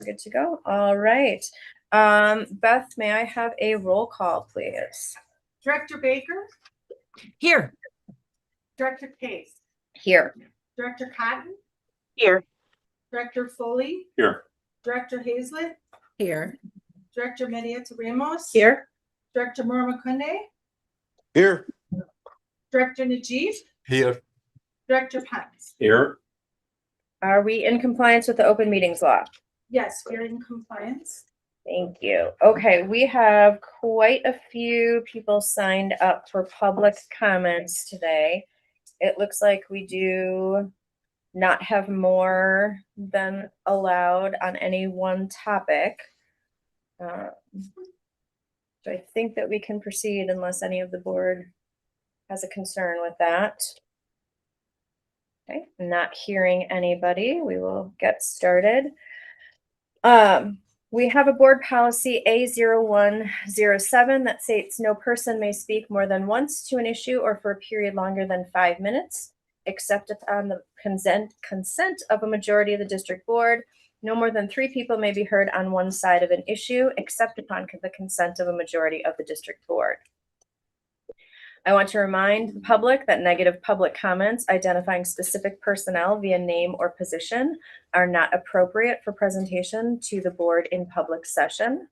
Good to go. All right. Beth, may I have a roll call, please? Director Baker? Here. Director Case? Here. Director Cotton? Here. Director Foley? Here. Director Hazlett? Here. Director Mediata Ramos? Here. Director Murmakunde? Here. Director Najib? Here. Director Pence? Here. Are we in compliance with the open meetings law? Yes, we're in compliance. Thank you. Okay, we have quite a few people signed up for public comments today. It looks like we do not have more than allowed on any one topic. So I think that we can proceed unless any of the board has a concern with that. Okay, not hearing anybody, we will get started. We have a board policy A0107 that states no person may speak more than once to an issue or for a period longer than 5 minutes, except upon the consent of a majority of the district board. No more than 3 people may be heard on one side of an issue, except upon the consent of a majority of the district board. I want to remind the public that negative public comments identifying specific personnel via name or position are not appropriate for presentation to the board in public session.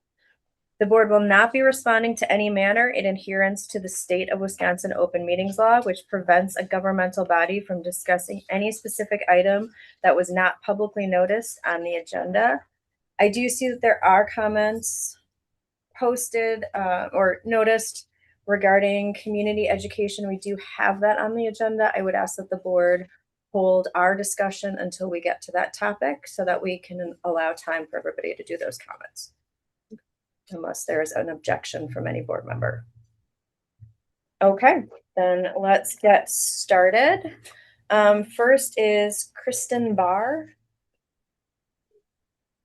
The board will not be responding to any manner in adherence to the state of Wisconsin open meetings law, which prevents a governmental body from discussing any specific item that was not publicly noticed on the agenda. I do see that there are comments posted or noticed regarding community education. We do have that on the agenda. I would ask that the board hold our discussion until we get to that topic so that we can allow time for everybody to do those comments, unless there is an objection from any board member. Okay, then let's get started. First is Kristen Barr.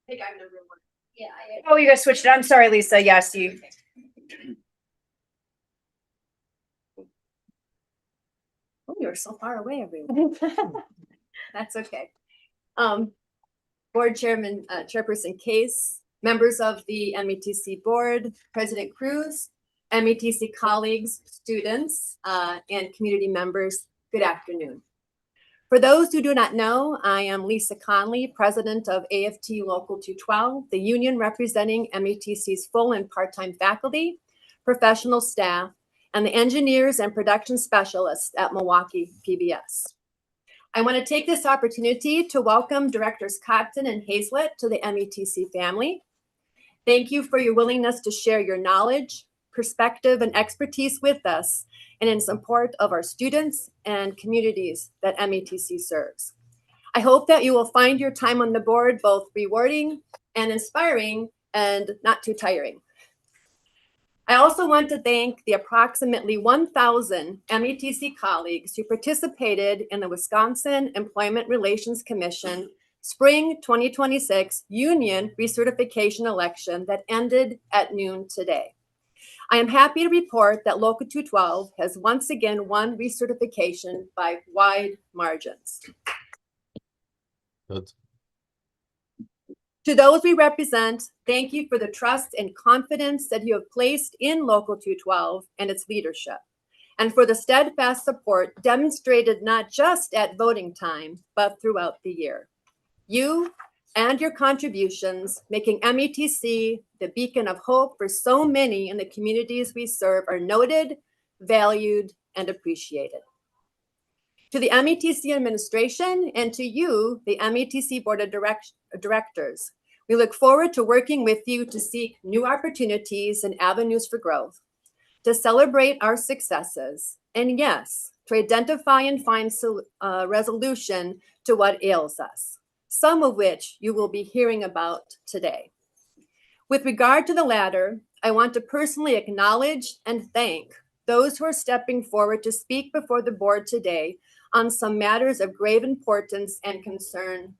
I think I'm number 1. Yeah. Oh, you guys switched it. I'm sorry, Lisa. Yes, you. Oh, you're so far away, everyone. That's okay. Board Chairman, Chairperson Case, members of the MATC board, President Cruz, MATC colleagues, students, and community members, good afternoon. For those who do not know, I am Lisa Conley, president of AFT Local 212, the union representing MATC's full and part-time faculty, professional staff, and the engineers and production specialists at Milwaukee PBS. I want to take this opportunity to welcome Directors Cotton and Hazlett to the MATC family. Thank you for your willingness to share your knowledge, perspective, and expertise with us and in support of our students and communities that MATC serves. I hope that you will find your time on the board both rewarding and inspiring and not too tiring. I also want to thank the approximately 1,000 MATC colleagues who participated in the Wisconsin Employment Relations Commission Spring 2026 Union Recertification election that ended at noon today. I am happy to report that Local 212 has once again won recertification by wide margins. Good. To those we represent, thank you for the trust and confidence that you have placed in Local 212 and its leadership, and for the steadfast support demonstrated not just at voting time, but throughout the year. You and your contributions making MATC the beacon of hope for so many in the communities we serve are noted, valued, and appreciated. To the MATC administration and to you, the MATC Board of Directors, we look forward to working with you to seek new opportunities and avenues for growth, to celebrate our successes, and yes, to identify and find resolution to what ails us, some of which you will be hearing about today. With regard to the latter, I want to personally acknowledge and thank those who are stepping forward to speak before the board today on some matters of grave importance and concern,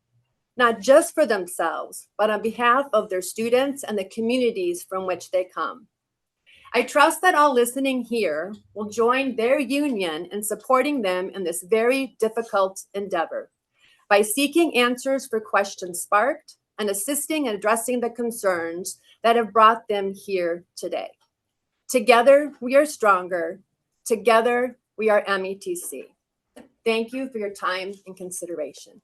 not just for themselves, but on behalf of their students and the communities from which they come. I trust that all listening here will join their union in supporting them in this very difficult endeavor by seeking answers for questions sparked and assisting and addressing the concerns that have brought them here today. Together, we are stronger. Together, we are METC. Thank you for your time and consideration.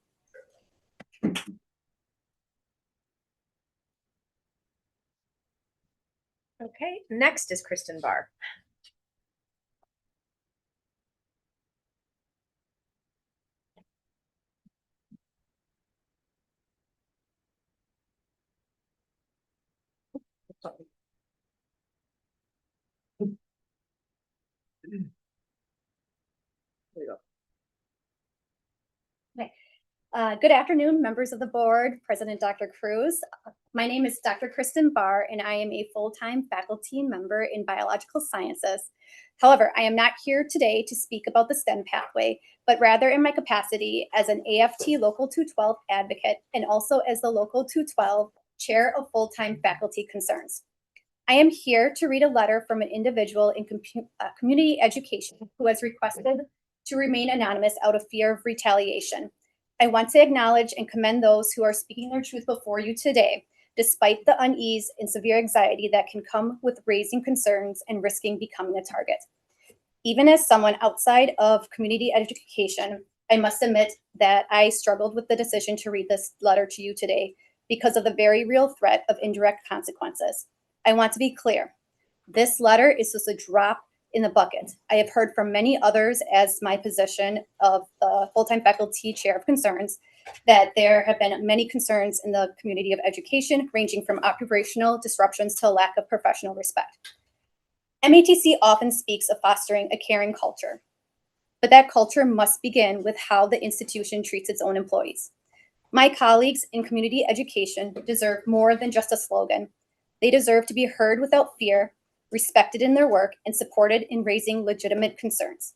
Okay, next is Kristen Barr. Good afternoon, members of the board, President Dr. Cruz. My name is Dr. Kristen Barr, and I am a full-time faculty member in biological sciences. However, I am not here today to speak about the STEM pathway, but rather in my capacity as an AFT Local 212 advocate and also as the Local 212 Chair of Full-Time Faculty Concerns. I am here to read a letter from an individual in community education who has requested to remain anonymous out of fear of retaliation. I want to acknowledge and commend those who are speaking their truth before you today, despite the unease and severe anxiety that can come with raising concerns and risking becoming a target. Even as someone outside of community education, I must admit that I struggled with the decision to read this letter to you today because of the very real threat of indirect consequences. I want to be clear. This letter is just a drop in the bucket. I have heard from many others as my position of the full-time faculty chair of concerns that there have been many concerns in the community of education, ranging from operational disruptions to a lack of professional respect. MATC often speaks of fostering a caring culture, but that culture must begin with how the institution treats its own employees. My colleagues in community education deserve more than just a slogan. They deserve to be heard without fear, respected in their work, and supported in raising legitimate concerns.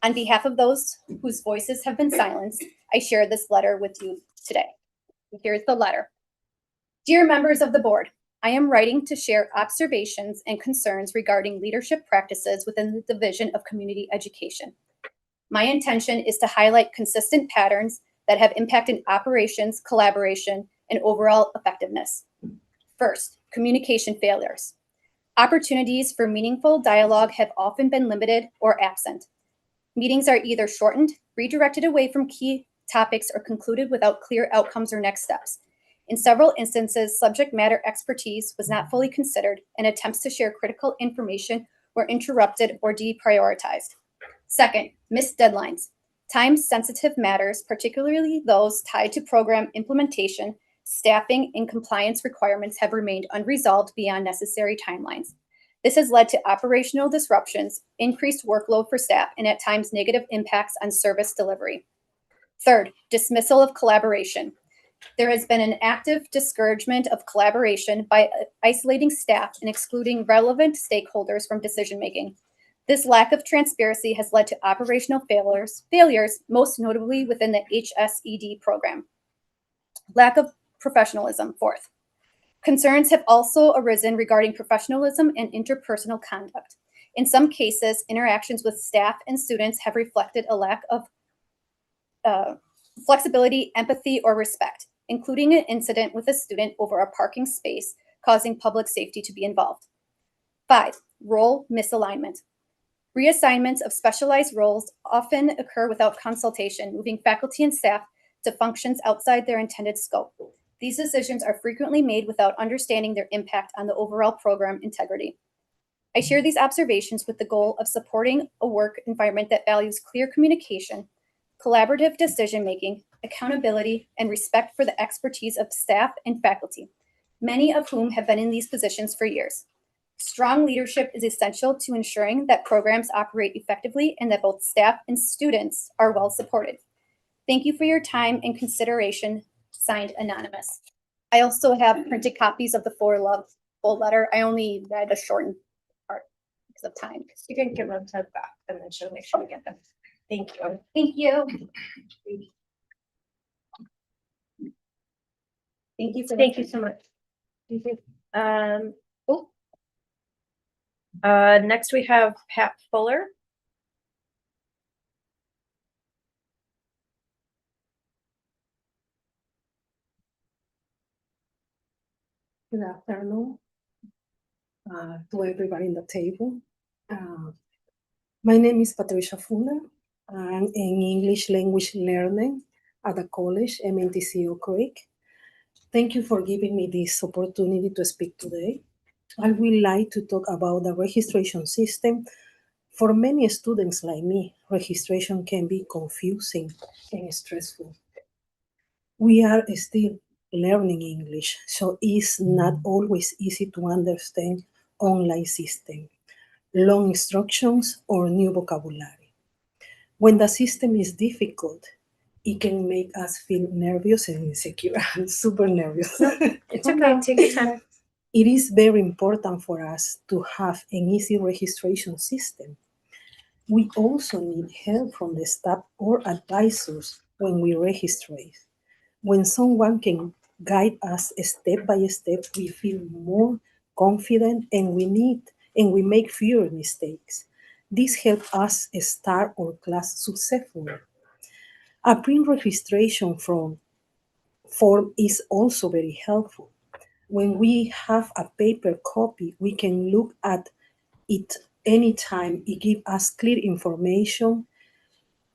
On behalf of those whose voices have been silenced, I share this letter with you today. Here's the letter. Dear members of the board, I am writing to share observations and concerns regarding leadership practices within the Division of Community Education. My intention is to highlight consistent patterns that have impacted operations, collaboration, and overall effectiveness. First, communication failures. Opportunities for meaningful dialogue have often been limited or absent. Meetings are either shortened, redirected away from key topics, or concluded without clear outcomes or next steps. In several instances, subject matter expertise was not fully considered, and attempts to share critical information were interrupted or deprioritized. Second, missed deadlines. Time-sensitive matters, particularly those tied to program implementation, staffing, and compliance requirements, have remained unresolved beyond necessary timelines. This has led to operational disruptions, increased workload for staff, and at times negative impacts on service delivery. Third, dismissal of collaboration. There has been an active discouragement of collaboration by isolating staff and excluding relevant stakeholders from decision-making. This lack of transparency has led to operational failures, most notably within the HSED program. Lack of professionalism. Fourth, concerns have also arisen regarding professionalism and interpersonal conduct. In some cases, interactions with staff and students have reflected a lack of flexibility, empathy, or respect, including an incident with a student over a parking space causing public safety to be involved. 5, role misalignment. Reassignments of specialized roles often occur without consultation, moving faculty and staff to functions outside their intended scope. These decisions are frequently made without understanding their impact on the overall program integrity. I share these observations with the goal of supporting a work environment that values clear communication, collaborative decision-making, accountability, and respect for the expertise of staff and faculty, many of whom have been in these positions for years. Strong leadership is essential to ensuring that programs operate effectively and that both staff and students are well supported. Thank you for your time and consideration. Signed, Anonymous. I also have printed copies of the full letter. I only read a shortened part because of time. You can give them to Beth, and then she'll make sure we get them. Thank you. Thank you. Thank you. Thank you so much. Thank you. Next we have Pat Fuller. Good afternoon to everybody in the table. My name is Patricia Fuller. I'm in English language learning at the college, MATC Oak Creek. Thank you for giving me this opportunity to speak today. I would like to talk about the registration system. For many students like me, registration can be confusing and stressful. We are still learning English, so it's not always easy to understand online system, long instructions, or new vocabulary. When the system is difficult, it can make us feel nervous and insecure. I'm super nervous. It's okay. Take your time. It is very important for us to have an easy registration system. We also need help from the staff or advisors when we register. When someone can guide us step by step, we feel more confident and we make fewer mistakes. This helps us start our class successfully. A pre-registration form is also very helpful. When we have a paper copy, we can look at it anytime. It gives us clear information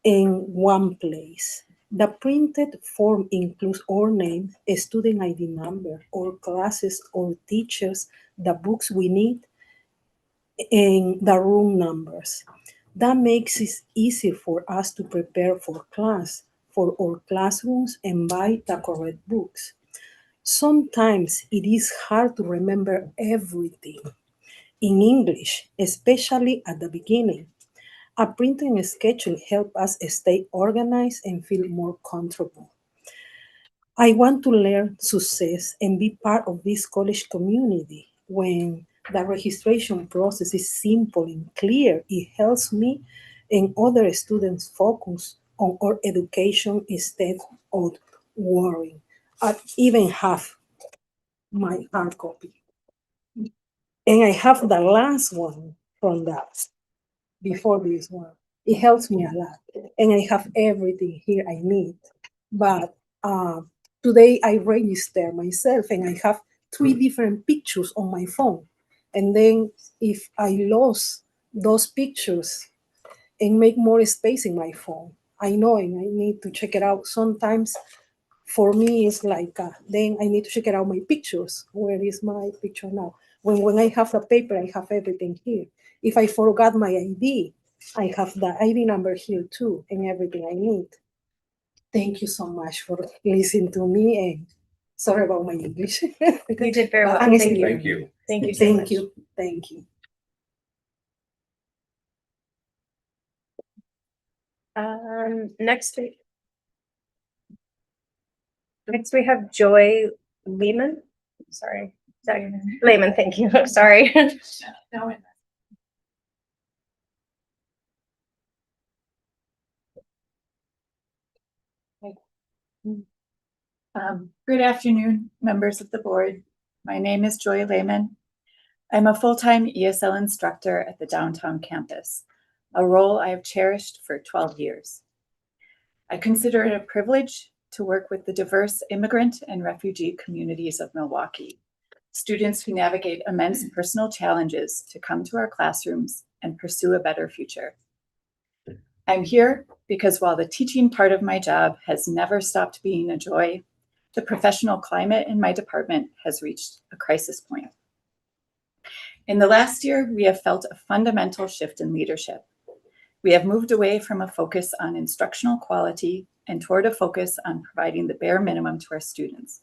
in one place. The printed form includes our name, a student ID number, our classes or teachers, the books we need, and the room numbers. That makes it easy for us to prepare for class, for our classrooms, and buy the correct books. Sometimes it is hard to remember everything in English, especially at the beginning. A printing schedule helps us stay organized and feel more comfortable. I want to learn success and be part of this college community. When the registration process is simple and clear, it helps me and other students focus on our education instead of worrying. I even have my hard copy. And I have the last one from that, before this one. It helps me a lot. And I have everything here I need. But today I register myself and I have 3 different pictures on my phone. And then if I lost those pictures and make more space in my phone, I know and I need to check it out. Sometimes for me it's like then I need to check it out my pictures. Where is my picture now? When I have the paper, I have everything here. If I forgot my ID, I have the ID number here too and everything I need. Thank you so much for listening to me and sorry about my English. You did very well. I'm Thank still you. learning. Thank you. Thank you so Thank much. you. Thank you. Next we have Joy Lehman. Sorry. Lehman, thank you. Sorry. No, good afternoon, members of the board. My name is Joy Lehman. I'm a full-time ESL instructor at the downtown campus, a role I have cherished for 12 years. I consider it a privilege to work with the diverse immigrant and refugee communities of Milwaukee, students who navigate immense personal challenges to come to our classrooms and pursue a better future. I'm here because while the teaching part of my job has never stopped being a joy, the professional climate in my department has reached a crisis point. In the last year, we have felt a fundamental shift in leadership. We have moved away from a focus on instructional quality and toward a focus on providing the bare minimum to our students.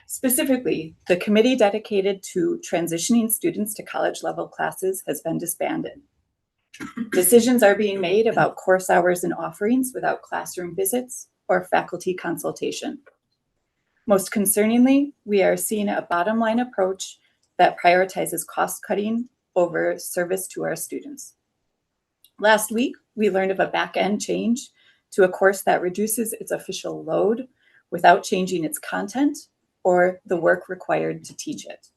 Specifically, the committee dedicated to transitioning students to college-level classes has been disbanded. Decisions are being made about course hours and offerings without classroom visits or faculty consultation. Most concerningly, we are seeing a bottom-line approach that prioritizes cost-cutting over service to our students. Last week, we learned of a back-end change to a course that reduces its official load without changing its content or the work required to teach it.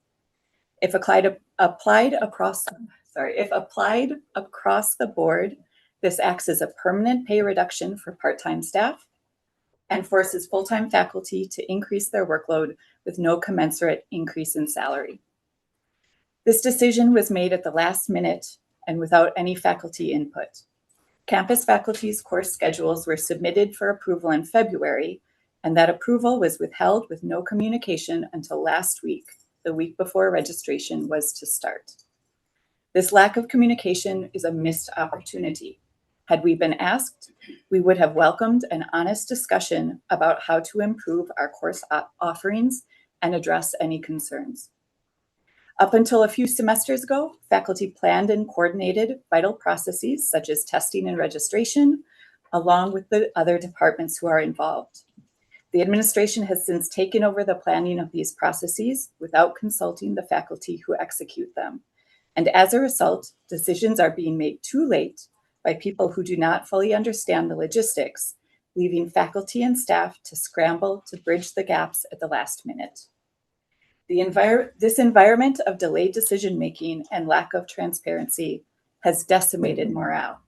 If applied across the board, this acts as a permanent pay reduction for part-time staff and forces full-time faculty to increase their workload with no commensurate increase in salary. This decision was made at the last minute and without any faculty input. Campus faculty's course schedules were submitted for approval in February, and that approval was withheld with no communication until last week, the week before registration was to start. This lack of communication is a missed opportunity. Had we been asked, we would have welcomed an honest discussion about how to improve our course offerings and address any concerns. Up until a few semesters ago, faculty planned and coordinated vital processes such as testing and registration, along with the other departments who are involved. The administration has since taken over the planning of these processes without consulting the faculty who execute them. And as a result, decisions are being made too late by people who do not fully understand the logistics, leaving faculty and staff to scramble to bridge the gaps at the last minute. This environment of delayed decision-making and lack of transparency has decimated morale.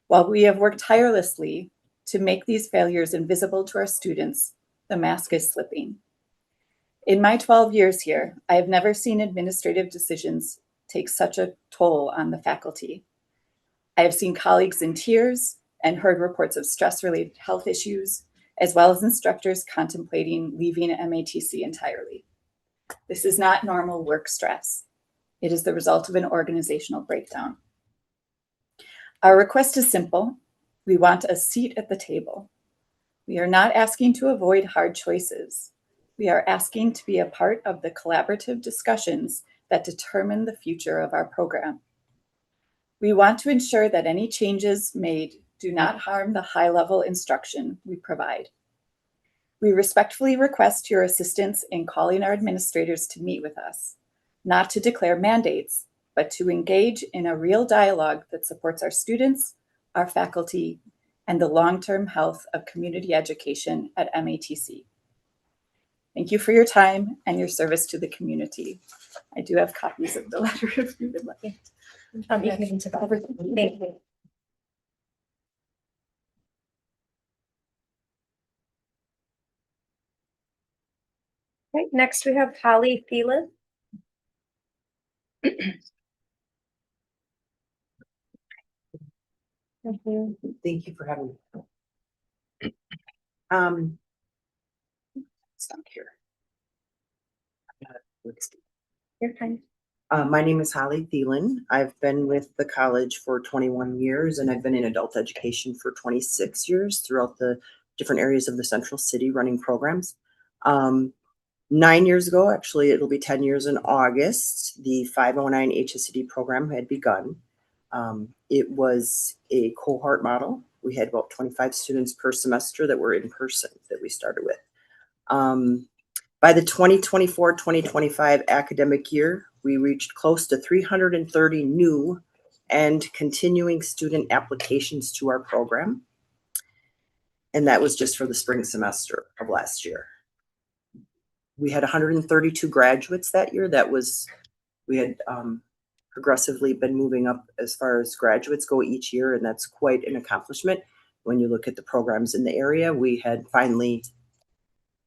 While we have worked tirelessly to make these failures invisible to our students, the mask is slipping. In my 12 years here, I have never seen administrative decisions take such a toll on the faculty. I have seen colleagues in tears and heard reports of stress-related health issues, as well as instructors contemplating leaving MATC entirely. This is not normal work stress. It is the result of an organizational breakdown. Our request is simple. We want a seat at the table. We are not asking to avoid hard choices. We are asking to be a part of the collaborative discussions that determine the future of our program. We want to ensure that any changes made do not harm the high-level instruction we provide. We respectfully request your assistance in calling our administrators to meet with us, not to declare mandates, but to engage in a real dialogue that supports our students, our faculty, and the long-term health of community education at MATC. Thank you for your time and your service to the community. I do have copies of the letter if you would like. You can into that. Thank you. Right, next we have Holly Thielen. Thank you for having me. Stop here. Your time. My name is Holly Thielen. I've been with the college for 21 years, and I've been in adult education for 26 years throughout the different areas of the Central City running programs. 9 years ago, actually, it'll be 10 years in August, the 509 HSED program had begun. It was a cohort model. We had about 25 students per semester that were in person that we started with. By the 2024-2025 academic year, we reached close to 330 new and continuing student applications to our program. And that was just for the spring semester of last year. We had 132 graduates that year. We had progressively been moving up as far as graduates go each year, and that's quite an accomplishment. When you look at the programs in the area, we had finally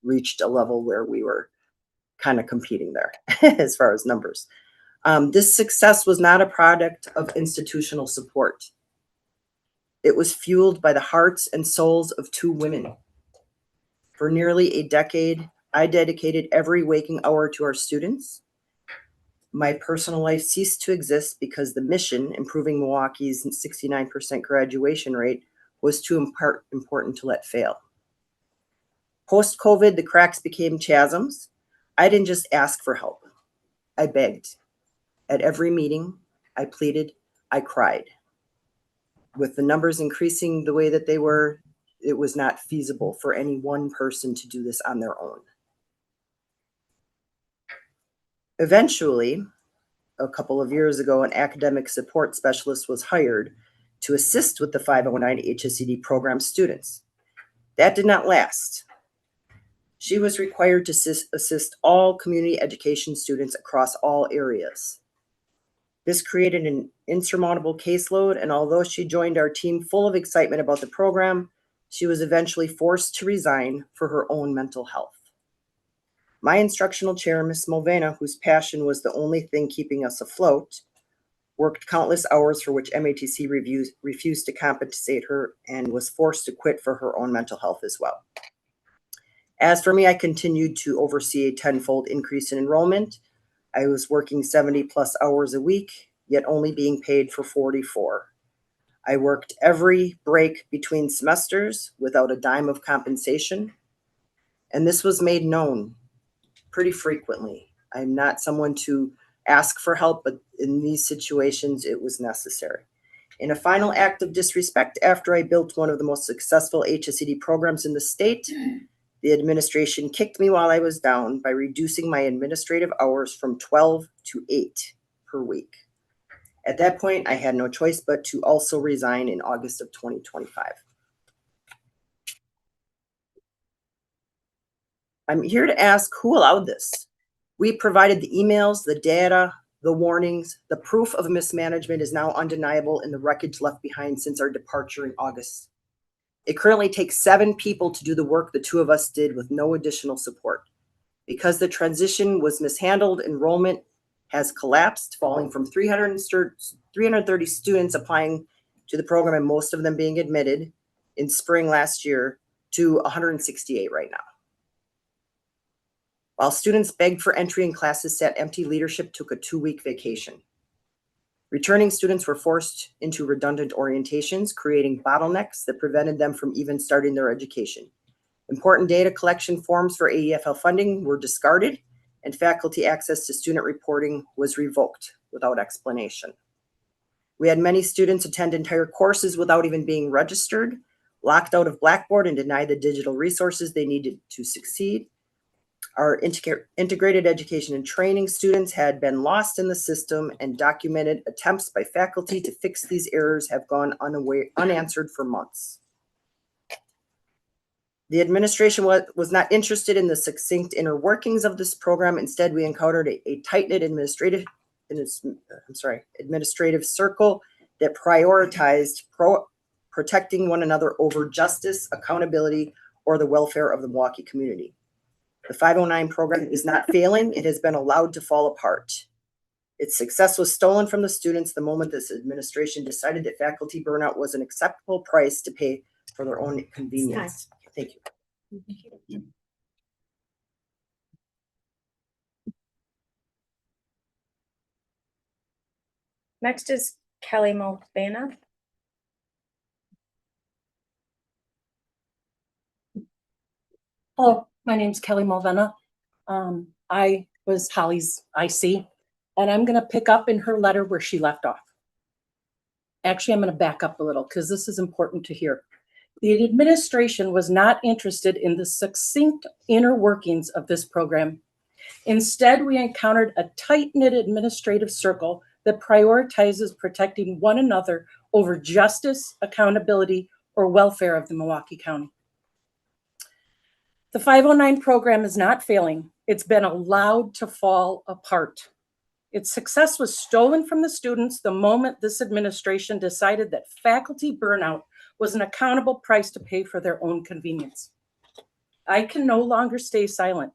reached a level where we were kind of competing there as far as numbers. This success was not a product of institutional support. It was fueled by the hearts and souls of two women. For nearly a decade, I dedicated every waking hour to our students. My personal life ceased to exist because the mission, improving Milwaukee's 69% graduation rate, was too important to let fail. Post-COVID, the cracks became chasms. I didn't just ask for help. I begged. At every meeting, I pleaded, I cried. With the numbers increasing the way that they were, it was not feasible for any one person to do this on their own. Eventually, a couple of years ago, an academic support specialist was hired to assist with the 509 HSED program students. That did not last. She was required to assist all community education students across all areas. This created an insurmountable caseload, and although she joined our team full of excitement about the program, she was eventually forced to resign for her own mental health. My instructional chair, Ms. Mulvana, whose passion was the only thing keeping us afloat, worked countless hours for which MATC refused to compensate her and was forced to quit for her own mental health as well. As for me, I continued to oversee a tenfold increase in enrollment. I was working 70 plus hours a week, yet only being paid for 44. I worked every break between semesters without a dime of compensation, and this was made known pretty frequently. I'm not someone to ask for help, but in these situations, it was necessary. In a final act of disrespect, after I built one of the most successful HSED programs in the state, the administration kicked me while I was down by reducing my administrative hours from 12 to 8 per week. At that point, I had no choice but to also resign in August of 2025. I'm here to ask who allowed this. We provided the emails, the data, the warnings. The proof of mismanagement is now undeniable in the wreckage left behind since our departure in August. It currently takes 7 people to do the work the 2 of us did with no additional support. Because the transition was mishandled, enrollment has collapsed, falling from 330 students applying to the program and most of them being admitted in spring last year to 168 right now. While students begged for entry and classes sat empty, leadership took a 2-week vacation. Returning students were forced into redundant orientations, creating bottlenecks that prevented them from even starting their education. Important data collection forms for AEFL funding were discarded, and faculty access to student reporting was revoked without explanation. We had many students attend entire courses without even being registered, locked out of Blackboard, and denied the digital resources they needed to succeed. Our integrated education and training students had been lost in the system, and documented attempts by faculty to fix these errors have gone unanswered for months. The administration was not interested in the succinct inner workings of this program. Instead, we encountered a tight-knit administrative circle that prioritized protecting one another over justice, accountability, or the welfare of the Milwaukee community. The 509 program is not failing. It has been allowed to fall apart. Its success was stolen from the students the moment this administration decided that faculty burnout was an acceptable price to pay for their own convenience. Thank you. Next is Kelly Mulvana. Hello, my name's Kelly Mulvana. I was Holly's IC, and I'm going to pick up in her letter where she left off. Actually, I'm going to back up a little because this is important to hear. The administration was not interested in the succinct inner workings of this program. Instead, we encountered a tight-knit administrative circle that prioritizes protecting one another over justice, accountability, or welfare of the Milwaukee County. The 509 program is not failing. It's been allowed to fall apart. Its success was stolen from the students the moment this administration decided that faculty burnout was an accountable price to pay for their own convenience. I can no longer stay silent.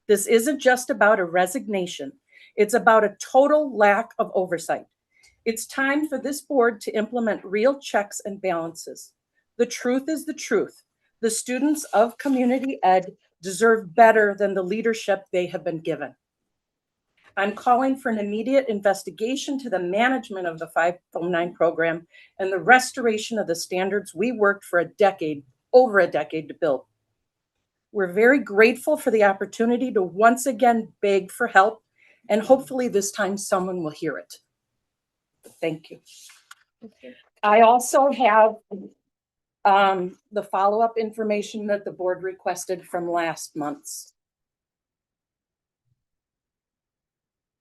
This isn't just about a resignation. It's about a total lack of oversight. It's time for this board to implement real checks and balances. The truth is the truth. The students of community ed deserve better than the leadership they have been given. I'm calling for an immediate investigation to the management of the 509 program and the restoration of the standards we worked for over a decade to build. We're very grateful for the opportunity to once again beg for help, and hopefully this time someone will hear it. Thank you. I also have the follow-up information that the board requested from last month's.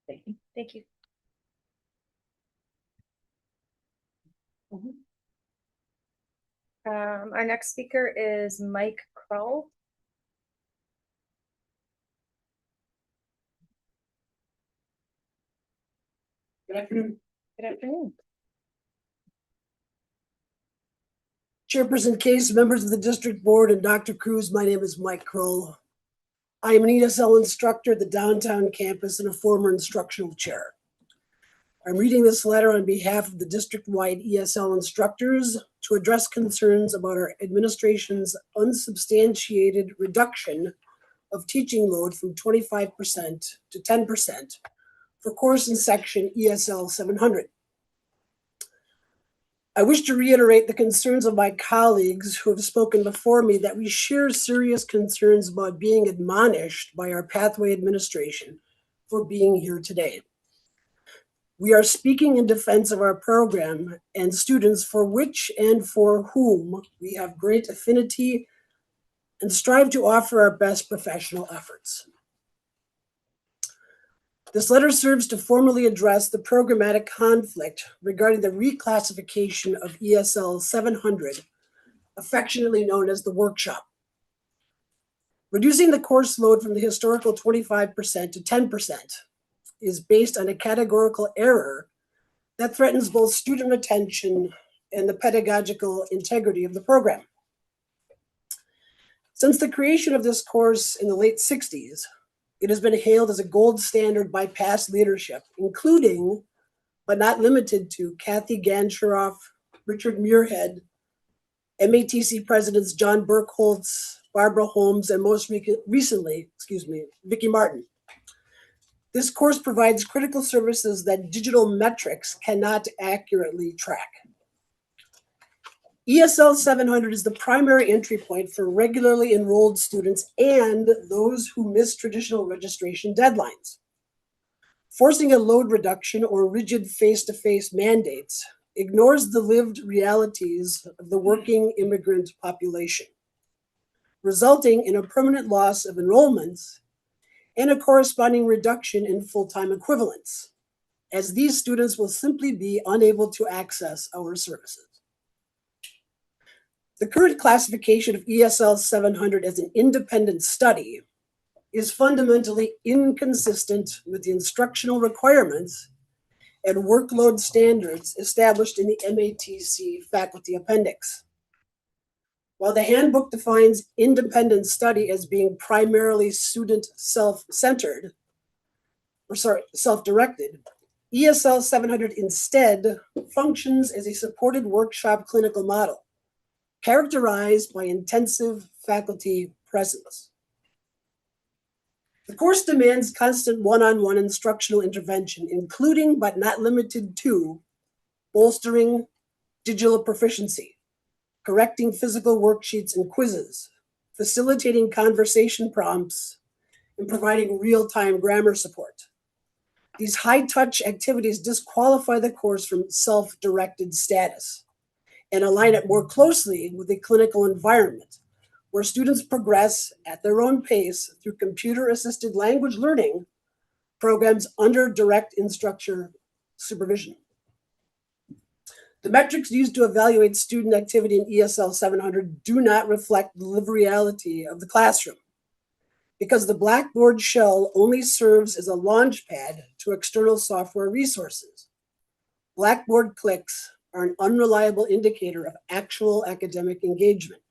Thank you. Thank you. Our next speaker is Mike Kroll. Good afternoon. Good afternoon. Chairperson Case, members of the district board, and Dr. Cruz, my name is Mike Kroll. I am an ESL instructor at the downtown campus and a former instructional chair. I'm reading this letter on behalf of the district-wide ESL instructors to address concerns about our administration's unsubstantiated reduction of teaching load from 25% to 10% for course and section ESL 700. I wish to reiterate the concerns of my colleagues who have spoken before me that we share serious concerns about being admonished by our pathway administration for being here today. We are speaking in defense of our program and students for which and for whom we have great affinity and strive to offer our best professional efforts. This letter serves to formally address the programmatic conflict regarding the reclassification of ESL 700, affectionately known as the workshop. Reducing the course load from the historical 25% to 10% is based on a categorical error that threatens both student retention and the pedagogical integrity of the program. Since the creation of this course in the late 60s, it has been hailed as a gold standard by past leadership, including, but not limited to, Kathy Gansheroff, Richard Muirhead, MATC presidents John Burkholz, Barbara Holmes, and most recently, Vicki Martin. This course provides critical services that digital metrics cannot accurately track. ESL 700 is the primary entry point for regularly enrolled students and those who miss traditional registration deadlines. Forcing a load reduction or rigid face-to-face mandates ignores the lived realities of the working immigrant population, resulting in a permanent loss of enrollments and a corresponding reduction in full-time equivalents, as these students will simply be unable to access our services. The current classification of ESL 700 as an independent study is fundamentally inconsistent with the instructional requirements and workload standards established in the MATC faculty appendix. While the handbook defines independent study as being primarily student self-directed, ESL 700 instead functions as a supported workshop clinical model, characterized by intensive faculty presence. The course demands constant one-on-one instructional intervention, including but not limited to bolstering digital proficiency, correcting physical worksheets and quizzes, facilitating conversation prompts, and providing real-time grammar support. These high-touch activities disqualify the course from self-directed status and align it more closely with a clinical environment where students progress at their own pace through computer-assisted language learning programs under direct instructor supervision. The metrics used to evaluate student activity in ESL 700 do not reflect the lived reality of the classroom, because the Blackboard shell only serves as a launchpad to external software resources. Blackboard clicks are an unreliable indicator of actual academic engagement.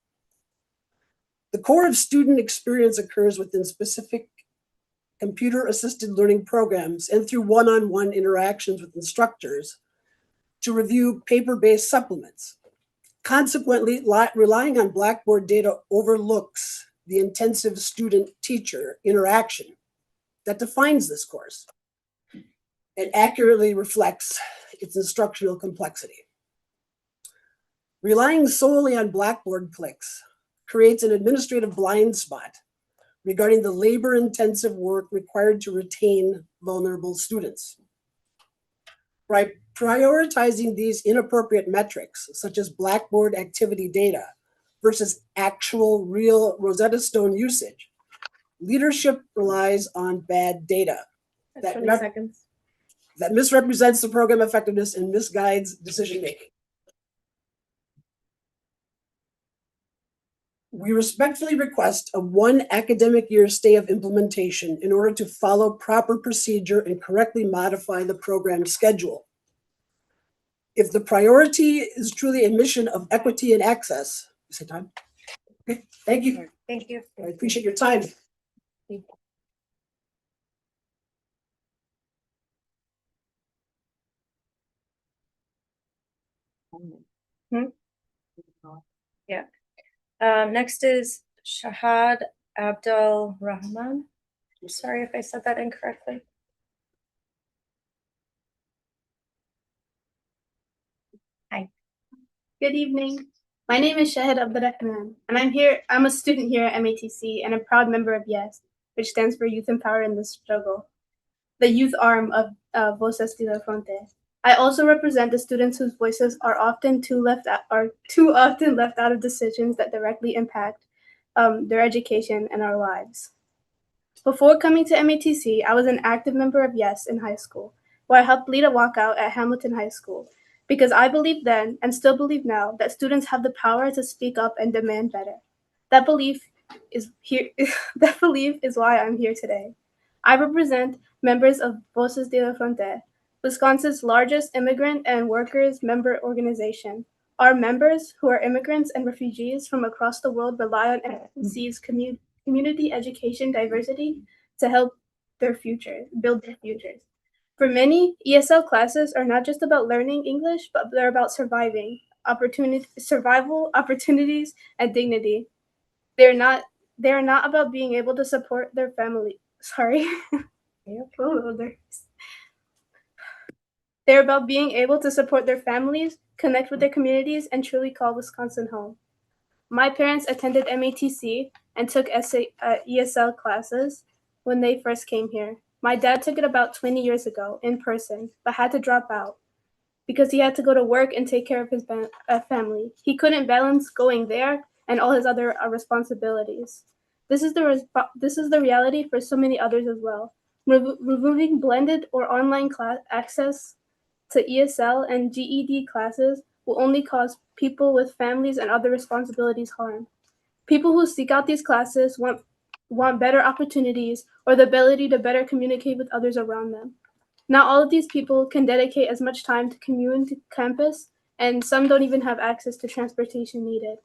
The core of student experience occurs within specific computer-assisted learning programs and through one-on-one interactions with instructors to review paper-based supplements. Consequently, relying on Blackboard data overlooks the intensive student-teacher interaction that defines this course and accurately reflects its instructional complexity. Relying solely on Blackboard clicks creates an administrative blind spot regarding the labor-intensive work required to retain vulnerable students. By prioritizing these inappropriate metrics, such as Blackboard activity data versus actual real Rosetta Stone usage, leadership relies on bad data That's 20 seconds. that misrepresents the program effectiveness and misguides decision-making. We respectfully request a 1 academic year stay of implementation in order to follow proper procedure and correctly modify the program schedule. If the priority is truly a mission of equity and access, you say time? Okay, thank you. Thank you. I appreciate your time. Yeah. Next is Shahad Abdul Rahman. I'm sorry if I said that incorrectly. Good evening. My name is Shahid Abdurrahman, and I'm a student here at MATC and a proud member of YES, which stands for Youth Empowered in the Struggle, the youth arm of Voces de la Fronte. I also represent the students whose voices are too often left out of decisions that directly impact their education and our lives. Before coming to MATC, I was an active member of YES in high school, where I helped lead a walkout at Hamilton High School, because I believed then, and still believe now, that students have the power to speak up and demand better. That belief is here. That belief is why I'm here today. I represent members of Voces de la Fronte, Wisconsin's largest immigrant and workers member organization. Our members, who are immigrants and refugees from across the world, rely on MATC's community education diversity to help build their futures. For many, ESL classes are not just about learning English, but they're about survival, opportunities, and dignity. They are not about being able to support their family. Sorry. They're about being able to support their families, connect with their communities, and truly call Wisconsin home. My parents attended MATC and took ESL classes when they first came here. My dad took it about 20 years ago in person, but had to drop out because he had to go to work and take care of his family. He couldn't balance going there and all his other responsibilities. This is the reality for so many others as well. Removing blended or online class access to ESL and GED classes will only cause people with families and other responsibilities harm. People who seek out these classes want better opportunities or the ability to better communicate with others around them. Not all of these people can dedicate as much time to commune to campus, and some don't even have access to transportation needed.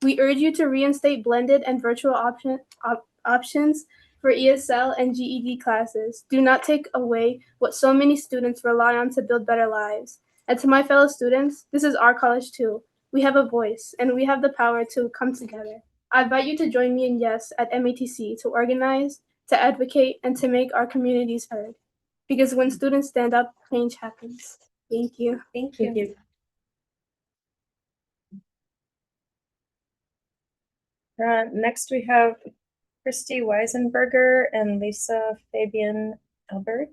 We urge you to reinstate blended and virtual options for ESL and GED classes. Do not take away what so many students rely on to build better lives. And to my fellow students, this is our college too. We have a voice, and we have the power to come together. I invite you to join me in YES at MATC to organize, to advocate, and to make our communities heard. Because when students stand up, change happens. Thank you. Thank you. Next, we have Christy Weisenberger and Lisa Fabian Albert.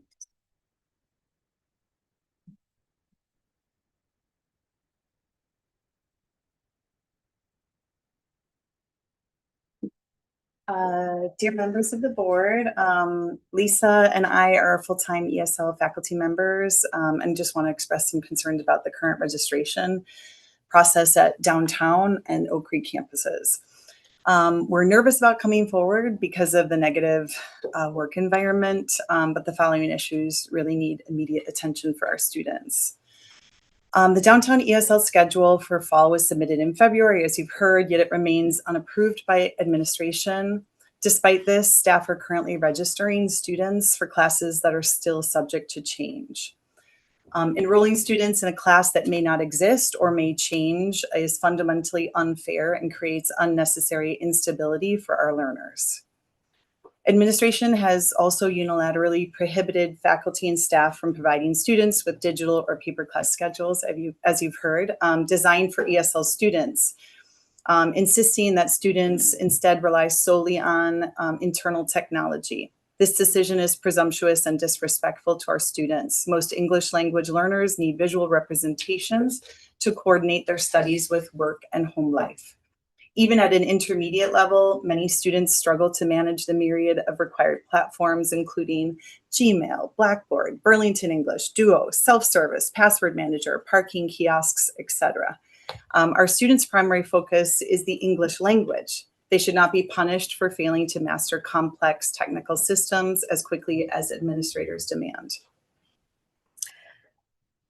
Dear members of the board, Lisa and I are full-time ESL faculty members and just want to express some concerns about the current registration process at downtown and Oak Creek campuses. We're nervous about coming forward because of the negative work environment, but the following issues really need immediate attention for our students. The downtown ESL schedule for fall was submitted in February, as you've heard, yet it remains unapproved by administration. Despite this, staff are currently registering students for classes that are still subject to change. Enrolling students in a class that may not exist or may change is fundamentally unfair and creates unnecessary instability for our learners. Administration has also unilaterally prohibited faculty and staff from providing students with digital or paper class schedules, as you've heard, designed for ESL students, insisting that students instead rely solely on internal technology. This decision is presumptuous and disrespectful to our students. Most English language learners need visual representations to coordinate their studies with work and home life. Even at an intermediate level, many students struggle to manage the myriad of required platforms, including Gmail, Blackboard, Burlington English, Duo, self-service, password manager, parking kiosks, etc. Our students' primary focus is the English language. They should not be punished for failing to master complex technical systems as quickly as administrators demand.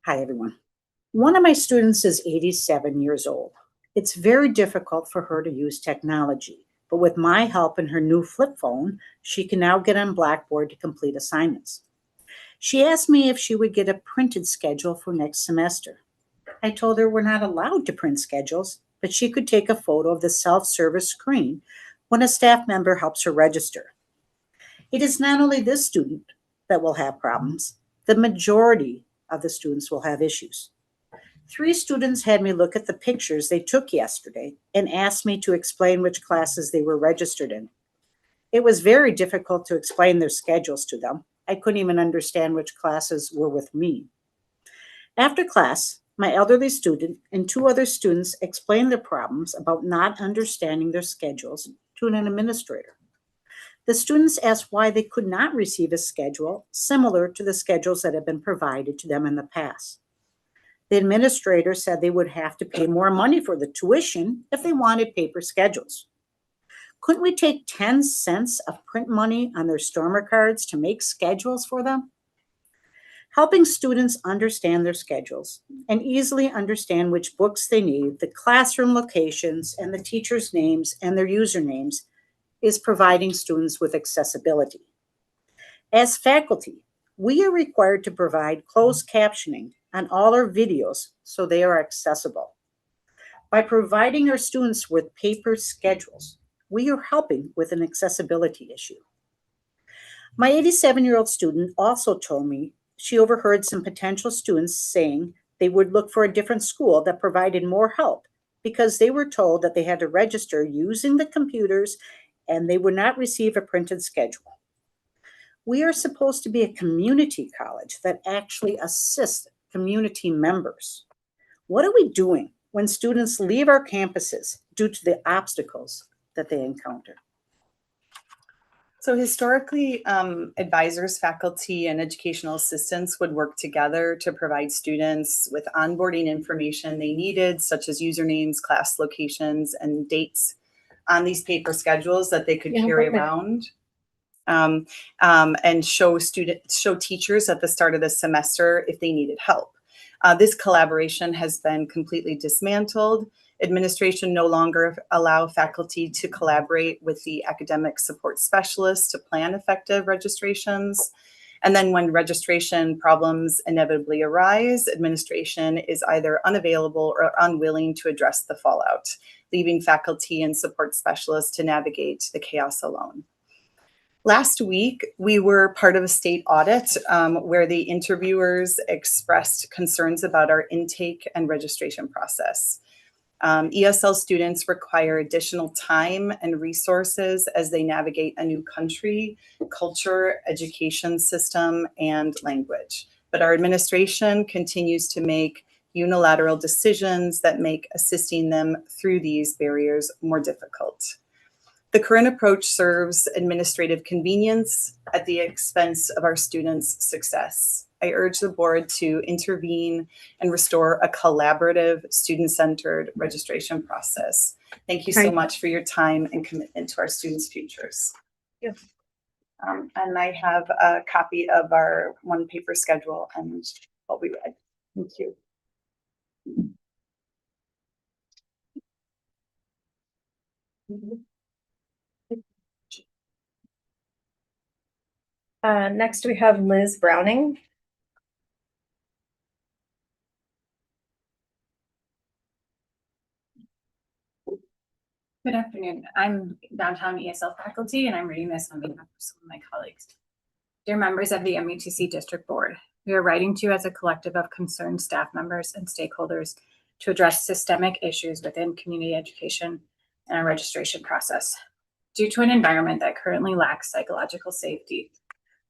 Hi, everyone. One of my students is 87 years old. It's very difficult for her to use technology. but with my help and her new flip phone, she can now get on Blackboard to complete assignments. She asked me if she would get a printed schedule for next semester. I told her we're not allowed to print schedules, but she could take a photo of the self-service screen when a staff member helps her register. It is not only this student that will have problems. The majority of the students will have issues. 3 students had me look at the pictures they took yesterday and asked me to explain which classes they were registered in. It was very difficult to explain their schedules to them. I couldn't even understand which classes were with me. After class, my elderly student and 2 other students explained their problems about not understanding their schedules to an administrator. The students asked why they could not receive a schedule similar to the schedules that had been provided to them in the past. The administrator said they would have to pay more money for the tuition if they wanted paper schedules. Couldn't we take 10 cents of print money on their Stormer cards to make schedules for them? Helping students understand their schedules and easily understand which books they need, the classroom locations, and the teachers' names and their usernames is providing students with accessibility. As faculty, we are required to provide closed captioning on all our videos so they are accessible. By providing our students with paper schedules, we are helping with an accessibility issue. My 87-year-old student also told me she overheard some potential students saying they would look for a different school that provided more help because they were told that they had to register using the computers and they would not receive a printed schedule. We are supposed to be a community college that actually assists community members. What are we doing when students leave our campuses due to the obstacles that they encounter? So historically, advisors, faculty, and educational assistants would work together to provide students with onboarding information they needed, such as usernames, class locations, and dates on these paper schedules that they could carry around. And show teachers at the start of the semester if they needed help. This collaboration has been completely dismantled. Administration no longer allow faculty to collaborate with the academic support specialists to plan effective registrations. And then when registration problems inevitably arise, administration is either unavailable or unwilling to address the fallout, leaving faculty and support specialists to navigate the chaos alone. Last week, we were part of a state audit where the interviewers expressed concerns about our intake and registration process. ESL students require additional time and resources as they navigate a new country, culture, education system, and language. But our administration continues to make unilateral decisions that make assisting them through these barriers more difficult. The current approach serves administrative convenience at the expense of our students' success. I urge the board to intervene and restore a collaborative, student-centered registration process. Thank you so much for your time and commitment to our students' futures. Yeah. And I have a copy of our one paper schedule and what we read. Thank you. Next, we have Liz Browning. Good afternoon. I'm downtown ESL faculty, and I'm reading this on behalf of some of my colleagues. Dear members of the MATC District Board, we are writing to you as a collective of concerned staff members and stakeholders to address systemic issues within community education and our registration process. Due to an environment that currently lacks psychological safety,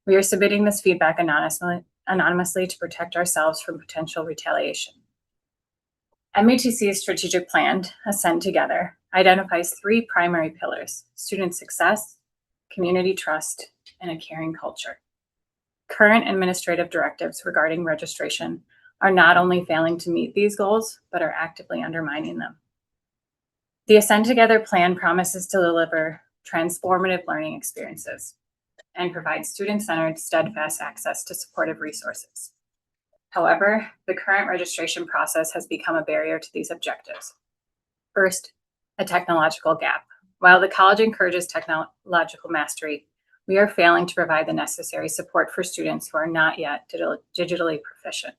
we are submitting this feedback anonymously to protect ourselves from potential retaliation. MATC's strategic plan, Ascend Together, identifies 3 primary pillars: student success, community trust, and a caring culture. Current administrative directives regarding registration are not only failing to meet these goals, but are actively undermining them. The Ascend Together plan promises to deliver transformative learning experiences and provide student-centered, steadfast access to supportive resources. However, the current registration process has become a barrier to these objectives. First, a technological gap. While the college encourages technological mastery, we are failing to provide the necessary support for students who are not yet digitally proficient.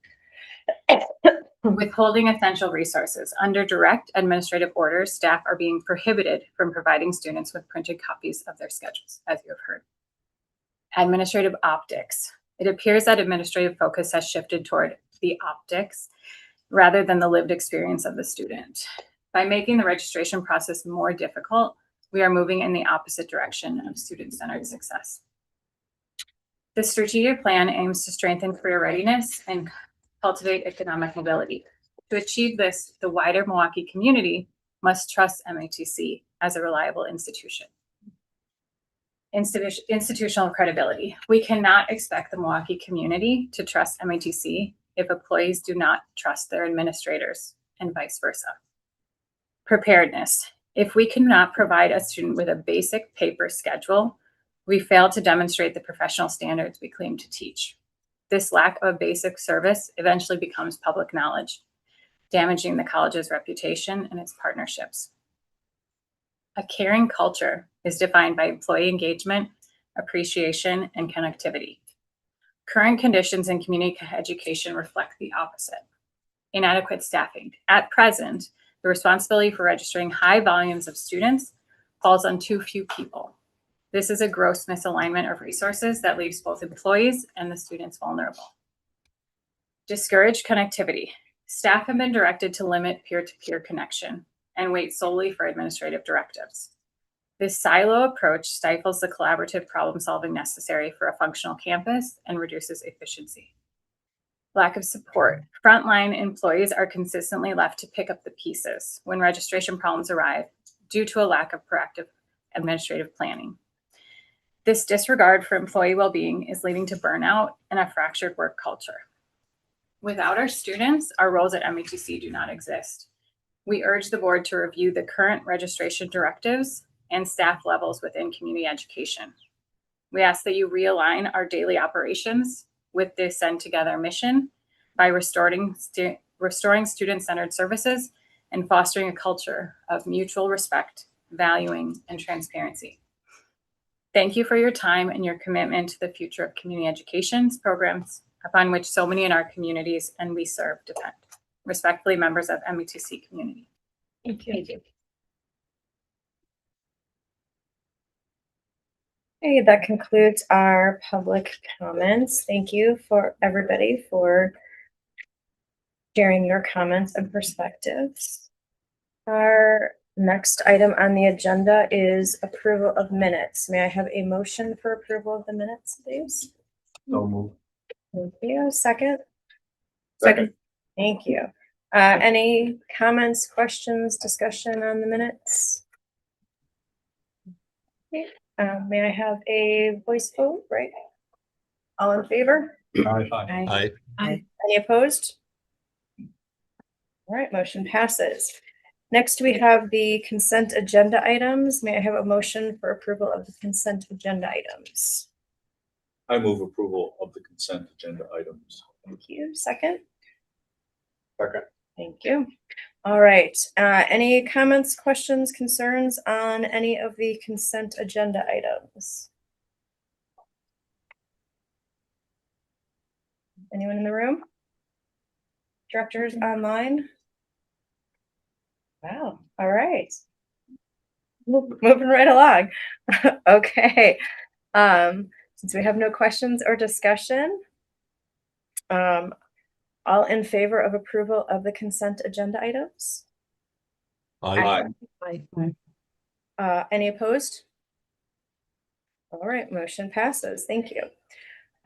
Withholding essential resources. Under direct administrative orders, staff are being prohibited from providing students with printed copies of their schedules, as you have heard. Administrative optics. It appears that administrative focus has shifted toward the optics rather than the lived experience of the student. By making the registration process more difficult, we are moving in the opposite direction of student-centered success. The strategic plan aims to strengthen career readiness and cultivate economic mobility. To achieve this, the wider Milwaukee community must trust MATC as a reliable institution. Institutional credibility. We cannot expect the Milwaukee community to trust MATC if employees do not trust their administrators, and vice versa. Preparedness. If we cannot provide a student with a basic paper schedule, we fail to demonstrate the professional standards we claim to teach. This lack of a basic service eventually becomes public knowledge, damaging the college's reputation and its partnerships. A caring culture is defined by employee engagement, appreciation, and connectivity. Current conditions in community education reflect the opposite. Inadequate staffing. At present, the responsibility for registering high volumes of students falls on too few people. This is a gross misalignment of resources that leaves both employees and the students vulnerable. Discouraged connectivity. Staff have been directed to limit peer-to-peer connection and wait solely for administrative directives. This silo approach stifles the collaborative problem-solving necessary for a functional campus and reduces efficiency. Lack of support. Frontline employees are consistently left to pick up the pieces when registration problems arrive due to a lack of proactive administrative planning. This disregard for employee well-being is leading to burnout and a fractured work culture. Without our students, our roles at MATC do not exist. We urge the board to review the current registration directives and staff levels within community education. We ask that you realign our daily operations with the Send Together mission by restoring student-centered services and fostering a culture of mutual respect, valuing, and transparency. Thank you for your time and your commitment to the future of community education's programs upon which so many in our communities and we serve depend. Respectfully, members of MATC community. Thank you. Okay, that concludes our public comments. Thank you for everybody for sharing your comments and perspectives. Our next item on the agenda is approval of minutes. May I have a motion for approval of the minutes, please? So moved. Thank you. Second? Second. Thank you. Any comments, questions, discussion on the minutes? Okay. May I have a voice vote, right? All in favor? Aye. Any opposed? All right, motion passes. Next, we have the consent agenda items. May I have a motion for approval of the consent agenda items? I move approval of the consent agenda items. Thank you. Second? Second. Thank you. All right. Any comments, questions, concerns on any of the consent agenda items? Anyone in the room? Directors online? Wow. All right. Moving right along. Okay. Since we have no questions or discussion, all in favor of approval of the consent agenda items? Aye. Any opposed? All right, motion passes. Thank you.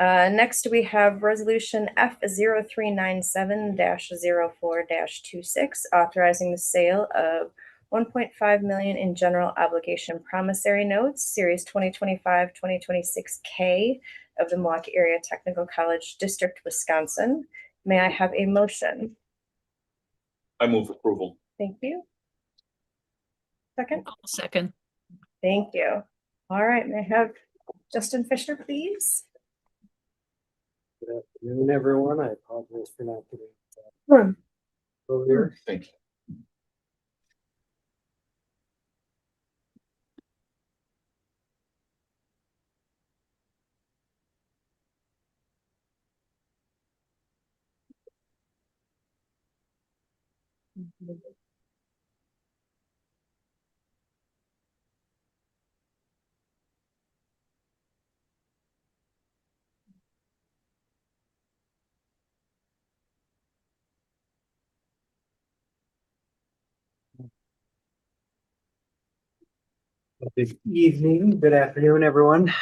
Next, we have resolution F0397-04-26, authorizing the sale of 1.5 million in general obligation promissory notes, series 2025-2026K of the Milwaukee Area Technical College District, Wisconsin. May I have a motion? I move approval. Thank you. Second? Second. Thank you. All right, may I have Justin Fisher, please? Good afternoon, everyone. I apologize for not getting that earlier. Thank you. Good evening, good afternoon, everyone.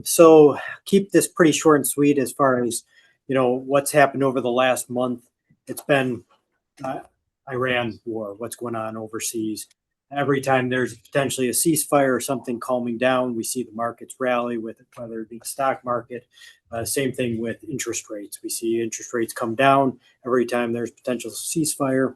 So keep this pretty short and sweet as far as, what's happened over the last month. It's been Iran war, what's going on overseas. Every time there's potentially a ceasefire or something calming down, we see the markets rally with it, whether it be the stock market. Same thing with interest rates. We see interest rates come down every time there's potential ceasefire.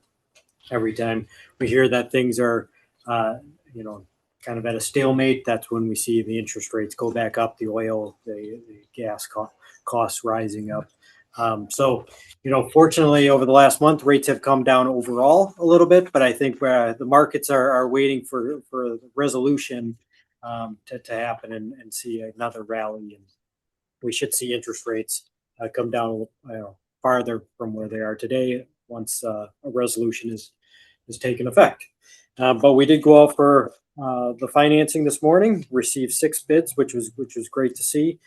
Every time we hear that things are, kind of at a stalemate, that's when we see the interest rates go back up, the oil, the gas costs rising up. Fortunately, over the last month, rates have come down overall a little bit, but I think the markets are waiting for the resolution to happen and see another rally. And we should see interest rates come down farther from where they are today once a resolution is taken effect. But we did go out for the financing this morning, received 6 bids, which was great to see.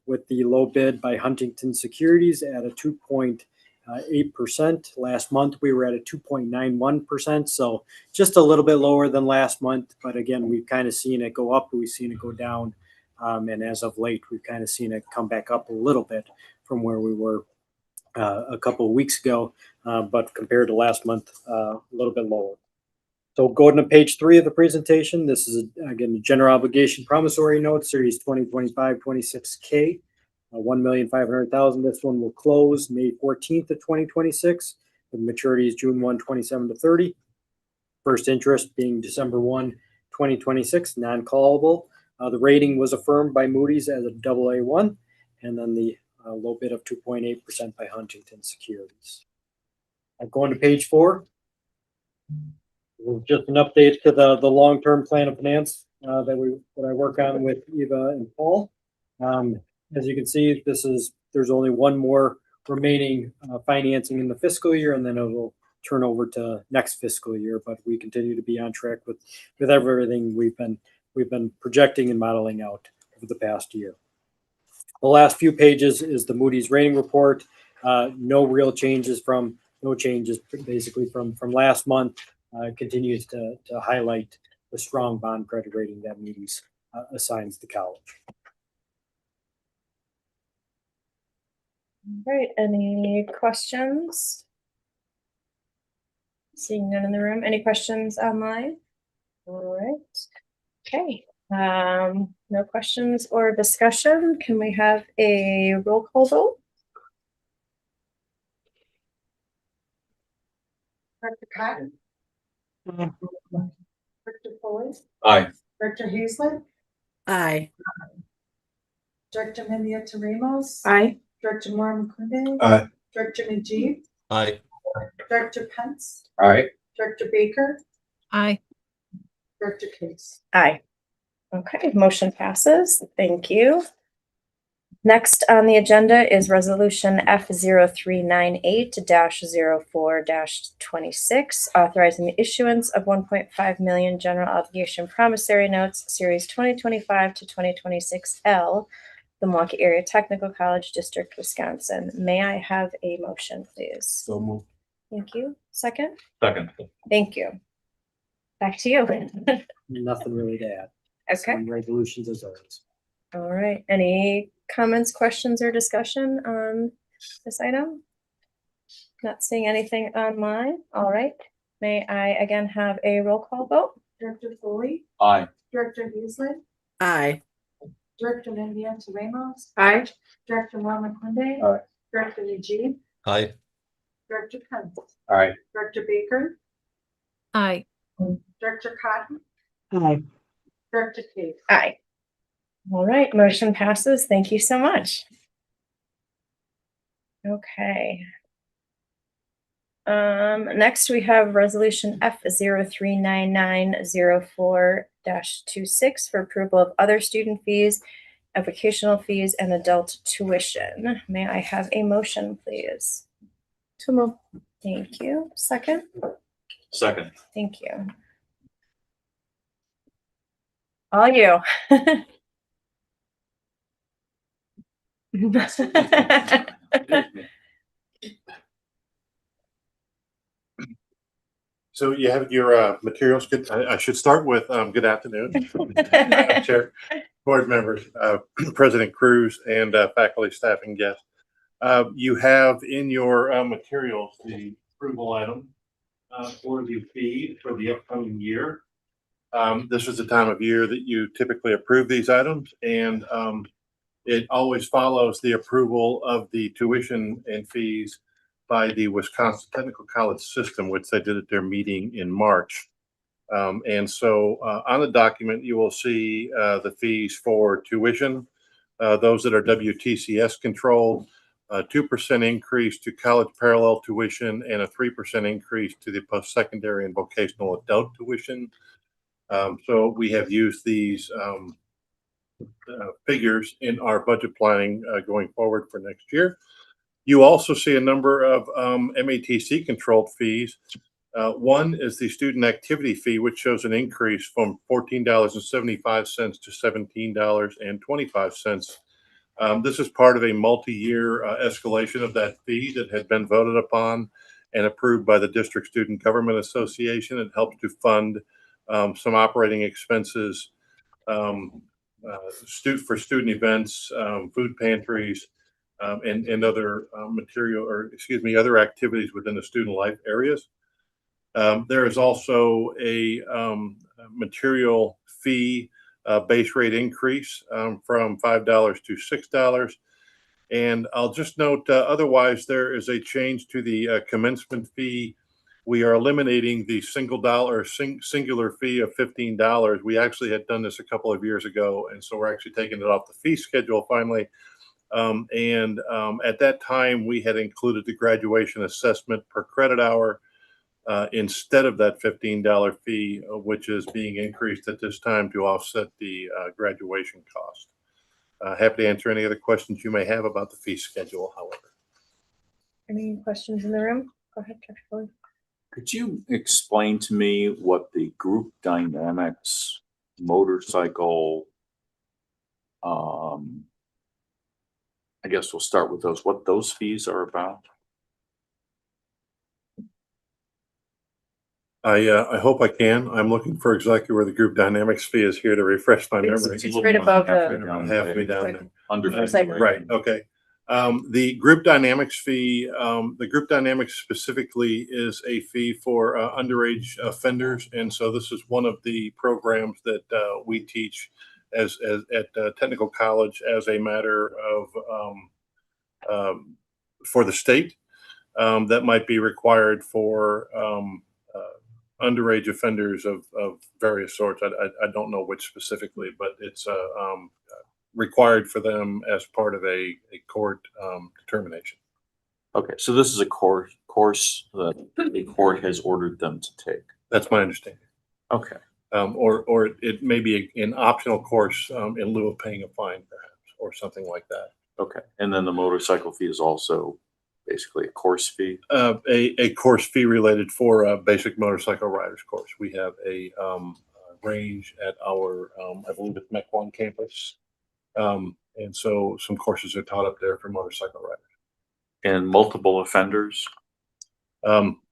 With the low bid by Huntington Securities at a 2.8%. Last month we were at a 2.91%, so just a little bit lower than last month. But again, we've kind of seen it go up, we've seen it go down, and as of late, we've kind of seen it come back up a little bit from where we were a couple of weeks ago, but compared to last month, a little bit lower. So going to page 3 of the presentation, this is again the general obligation promissory note series 2025-26K, 1,500,000. This one will close May 14th of 2026. The maturity is June 1, 27 to 30. First interest being December 1, 2026, non-callable. The rating was affirmed by Moody's as a AA1, and then the low bid of 2.8% by Huntington Securities. Going to page 4. Just an update to the long-term plan of finance that I work on with Eva and Paul. As you can see, there's only one more remaining financing in the fiscal year, and then it will turn over to next fiscal year. But we continue to be on track with everything we've been projecting and modeling out over the past year. The last few pages is the Moody's rating report. No changes basically from last month. Continues to highlight the strong bond credit rating that Moody's assigns the college. All right, any questions? Seeing none in the room. Any questions online? All right. Okay. No questions or discussion. Can we have a roll call vote? Dr. Cotton? Director Foley? Aye. Director Hazlett? Aye. Director Mendieta Ramos? Aye. Director Moore McCunday? Aye. Director Najib? Aye. Director Pence? Aye. Director Baker? Aye. Director Case? Aye. Okay, motion passes. Thank you. Next on the agenda is resolution F0398-04-26, authorizing the issuance of 1.5 million general obligation promissory notes, series 2025 to 2026L, the Milwaukee Area Technical College District, Wisconsin. May I have a motion, please? So moved. Thank you. Second? Second. Thank you. Back to you. Nothing really to add. Okay. Some resolutions as always. All right. Any comments, questions, or discussion on this item? Not seeing anything online. All right. May I again have a roll call vote? Director Foley? Aye. Director Hazlett? Aye. Director Mendieta Ramos? Aye. Director Moore McCunday? Aye. Director Najib? Aye. Director Pence? Aye. Director Baker? Aye. Director Cotton? Aye. Director Case? Aye. All right. Motion passes. Thank you so much. Okay. Next we have resolution F039904-26 for approval of other student fees, educational fees, and adult tuition. May I have a motion, please? So moved. Thank you. Second? Second. Thank you. All you. So you have your materials. I should start with good afternoon, Madam Chair, board members, President Cruz, and faculty, staff, and guests. You have in your materials the approval item for the fee for the upcoming year. This is the time of year that you typically approve these items, and it always follows the approval of the tuition and fees by the Wisconsin Technical College System, which they did at their meeting in March. And so on the document, you will see the fees for tuition, those that are WTCS controlled, 2% increase to college parallel tuition, and a 3% increase to the post-secondary and vocational adult tuition. So we have used these figures in our budget planning going forward for next year. You also see a number of MATC controlled fees. One is the student activity fee, which shows an increase from $14.75 to $17.25. This is part of a multi-year escalation of that fee that had been voted upon and approved by the District Student Government Association. It helps to fund some operating expenses for student events, food pantries, and other other activities within the student life areas. There is also a material fee base rate increase from $5 to $6. And I'll just note, otherwise, there is a change to the commencement fee. We are eliminating the singular fee of $15. We actually had done this a couple of years ago, and so we're actually taking it off the fee schedule finally. At that time, we had included the graduation assessment per credit hour instead of that $15 fee, which is being increased at this time to offset the graduation cost. Happy to answer any other questions you may have about the fee schedule, however. Any questions in the room? Go ahead, Dr. Foley. Could you explain to me what the group dynamics motorcycle, I guess we'll start with those, what those fees are about? I hope I can. I'm looking for exactly where the group dynamics fee is here to refresh my memory. It's right above Halfway down there. Under Right. Okay. The group dynamics fee, the group dynamics specifically is a fee for underage offenders, and so this is one of the programs that we teach as at Technical College as a matter of for the state that might be required for underage offenders of various sorts. I don't know which specifically, but it's required for them as part of a court determination. Okay, so this is a course that the court has ordered them to take. That's my understanding. Okay. Or it may be an optional course in lieu of paying a fine, perhaps, or something like that. Okay, and then the motorcycle fee is also basically a course fee? A course fee related for a basic motorcycle riders course. We have a range at our, I believe it's MEC1 campus. And so some courses are taught up there for motorcycle riders. And multiple offenders?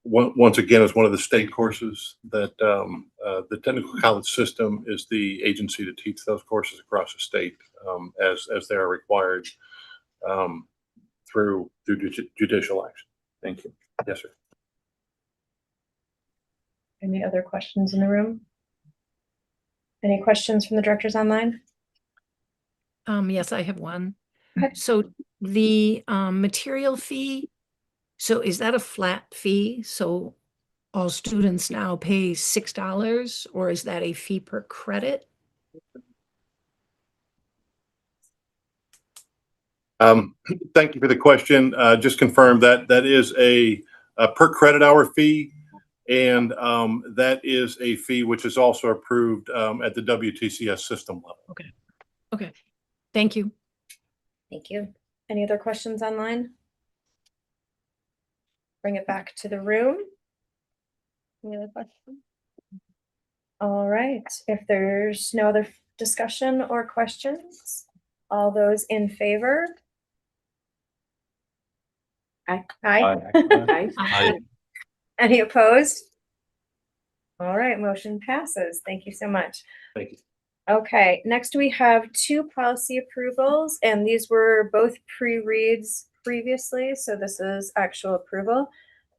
Once again, it's one of the state courses that the Technical College System is the agency to teach those courses across the state as they are required through judicial action. Thank you. Yes, sir. Any other questions in the room? Any questions from the directors online? Yes, I have one. Okay. So the material fee, so is that a flat fee? So all students now pay $6, or is that a fee per credit? Thank you for the question. Just confirm that that is a per credit hour fee, and that is a fee which is also approved at the WTCS system level. Okay. Okay. Thank you. Thank you. Any other questions online? bring it back to the room. Any other questions? All right, if there's no other discussion or questions, all those in favor? Aye. Aye. Any opposed? All right, motion passes. Thank you so much. Thank you. Okay, next we have 2 policy approvals, and these were both pre-reads previously, so this is actual approval.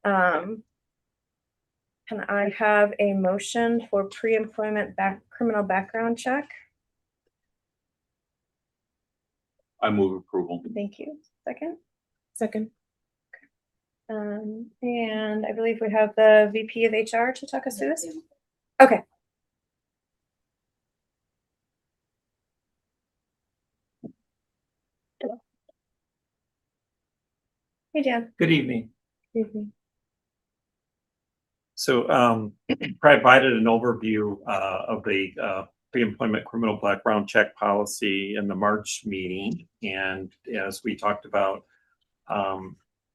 Can I have a motion for pre-employment criminal background check? I move approval. Thank you. Second? Second. And I believe we have the VP of HR to talk us through this. Okay. Hey, Dan. Good evening. Good evening. So provided an overview of the pre-employment criminal background check policy in the March meeting. And as we talked about,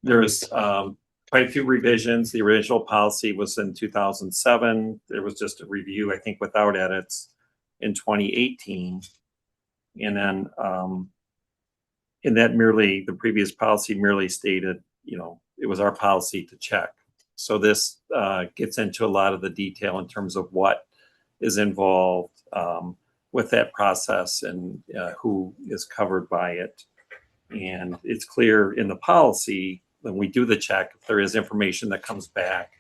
there's quite a few revisions. The original policy was in 2007. There was just a review, I think, without edits in 2018. And then in that the previous policy merely stated, it was our policy to check. So this gets into a lot of the detail in terms of what is involved with that process and who is covered by it. And it's clear in the policy when we do the check, if there is information that comes back,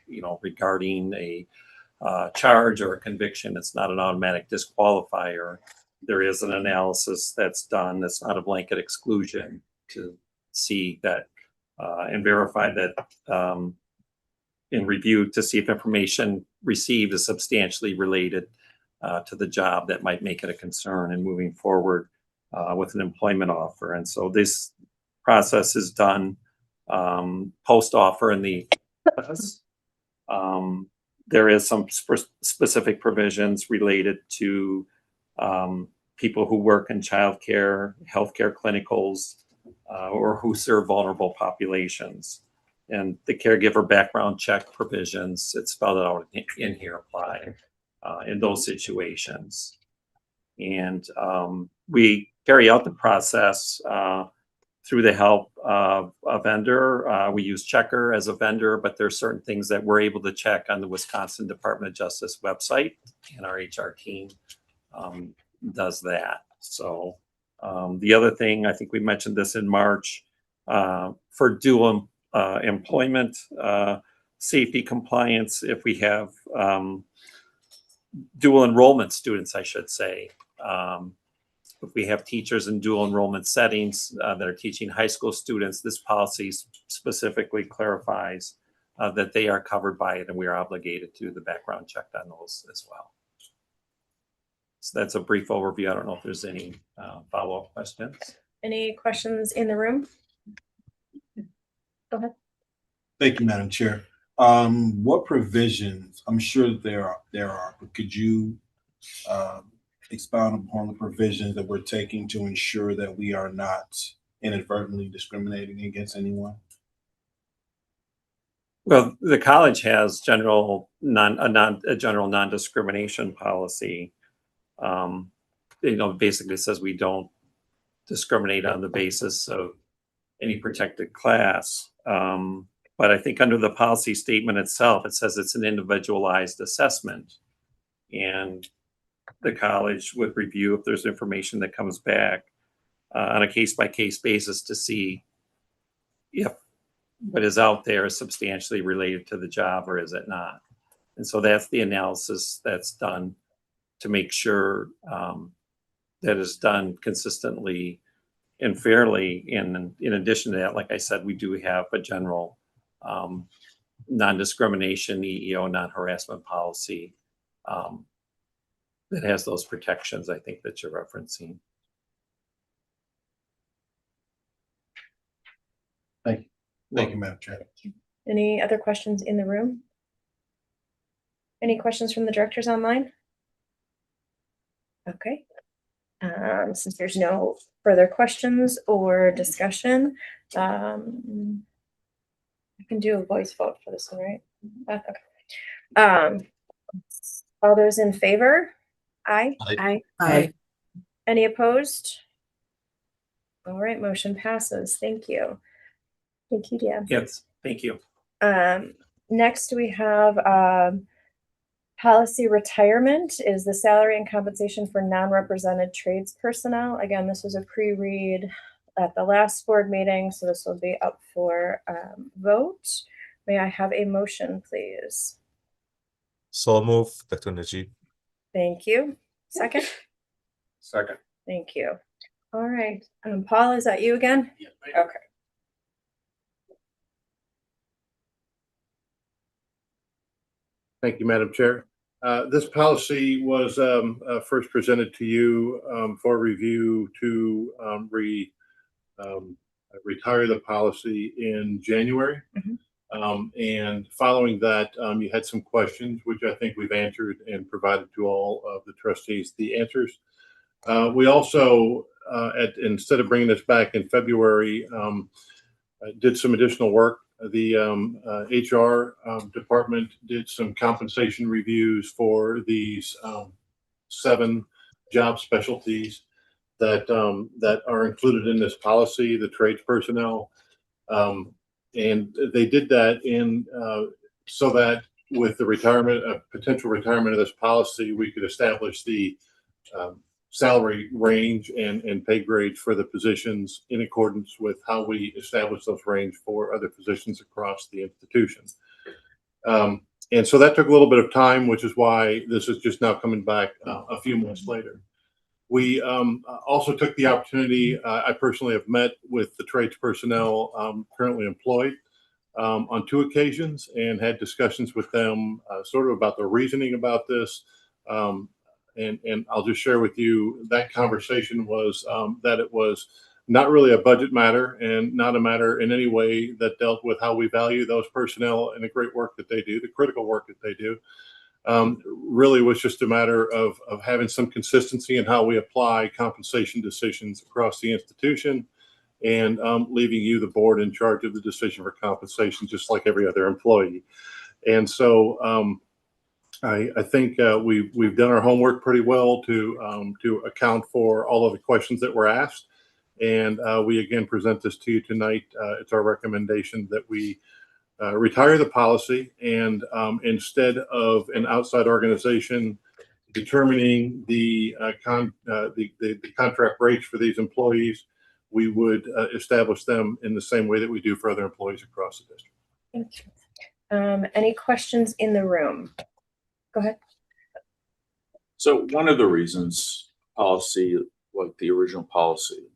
regarding a charge or a conviction, it's not an automatic disqualifier. There is an analysis that's done. That's not a blanket exclusion to see that and verify that in review to see if information received is substantially related to the job that might make it a concern in moving forward with an employment offer. And so this process is done post-offer in the there is some specific provisions related to people who work in childcare, healthcare clinicals, or who serve vulnerable populations. And the caregiver background check provisions, it's spelled out in here, apply in those situations. And we carry out the process through the help of a vendor. We use Checker as a vendor, but there's certain things that we're able to check on the Wisconsin Department of Justice website, and our HR team does that. So the other thing, I think we mentioned this in March, for dual employment safety compliance, if we have dual enrollment students, I should say. If we have teachers in dual enrollment settings that are teaching high school students, this policy specifically clarifies that they are covered by it, and we are obligated to do the background check on those as well. So that's a brief overview. I don't know if there's any follow-up questions. Any questions in the room? Go ahead. Thank you, Madam Chair. What provisions, I'm sure there are, but could you expound upon the provisions that we're taking to ensure that we are not inadvertently discriminating against anyone? Well, the college has a general non-discrimination policy. Basically says we don't discriminate on the basis of any protected class. But I think under the policy statement itself, it says it's an individualized assessment. And the college would review if there's information that comes back on a case-by-case basis to see if what is out there is substantially related to the job or is it not. And so that's the analysis that's done to make sure that is done consistently and fairly. And in addition to that, like I said, we do have a general non-discrimination, EEO, non-harassment policy that has those protections, I think, that you're referencing. Thank you. Thank you, Madam Chair. Any other questions in the room? Any questions from the directors online? Okay. Since there's no further questions or discussion, can do a voice vote for this one, right? Okay. All those in favor? Aye. Aye. Aye. Any opposed? All right, motion passes. Thank you. Thank you, Dan. Yes, thank you. Next we have policy retirement is the salary and compensation for non-represented trades personnel. Again, this was a pre-read at the last board meeting, so this will be up for vote. May I have a motion, please? So move, Dr. Najib. Thank you. Second? Second. Thank you. All right. Paul, is that you again? Yeah. Okay. Thank you, Madam Chair. This policy was first presented to you for review to retire the policy in January. And following that, you had some questions, which I think we've answered and provided to all of the trustees the answers. We also, instead of bringing this back in February, did some additional work. The HR department did some compensation reviews for these 7 job specialties that are included in this policy, the trades personnel. And they did that so that with the potential retirement of this policy, we could establish the salary range and pay grades for the positions in accordance with how we establish those range for other positions across the institution. And so that took a little bit of time, which is why this is just now coming back a few months later. We also took the opportunity, I personally have met with the trades personnel currently employed on 2 occasions and had discussions with them sort of about the reasoning about this. And I'll just share with you that conversation was that it was not really a budget matter and not a matter in any way that dealt with how we value those personnel and the great work that they do, the critical work that they do. Really was just a matter of having some consistency in how we apply compensation decisions across the institution and leaving you, the board, in charge of the decision for compensation, just like every other employee. And so I think we've done our homework pretty well to account for all of the questions that were asked. And we again present this to you tonight. It's our recommendation that we retire the policy, and instead of an outside organization determining the contract rates for these employees, we would establish them in the same way that we do for other employees across the district. Thank you. Any questions in the room? Go ahead. So one of the reasons policy, like the original policy,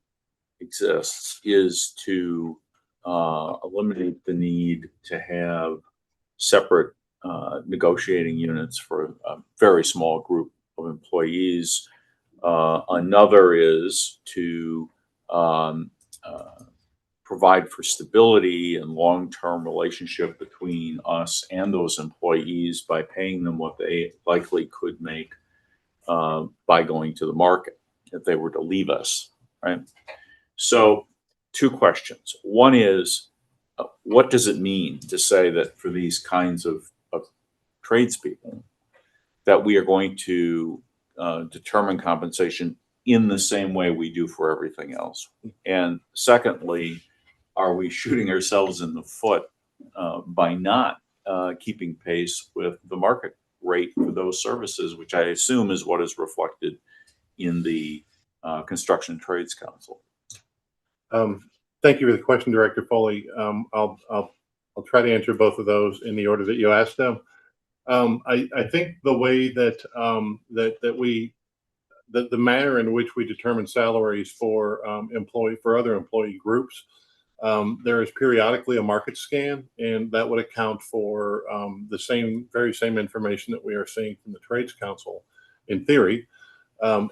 exists is to eliminate the need to have separate negotiating units for a very small group of employees. Another is to provide for stability and long-term relationship between us and those employees by paying them what they likely could make by going to the market if they were to leave us, right? So 2 questions. One is, what does it mean to say that for these kinds of tradespeople that we are going to determine compensation in the same way we do for everything else? And secondly, are we shooting ourselves in the foot by not keeping pace with the market rate for those services, which I assume is what is reflected in the Construction Trades Council? Thank you for the question, Director Foley. I'll try to answer both of those in the order that you asked them. I think the way that the manner in which we determine salaries for other employee groups, there is periodically a market scan, and that would account for the very same information that we are seeing from the Trades Council in theory,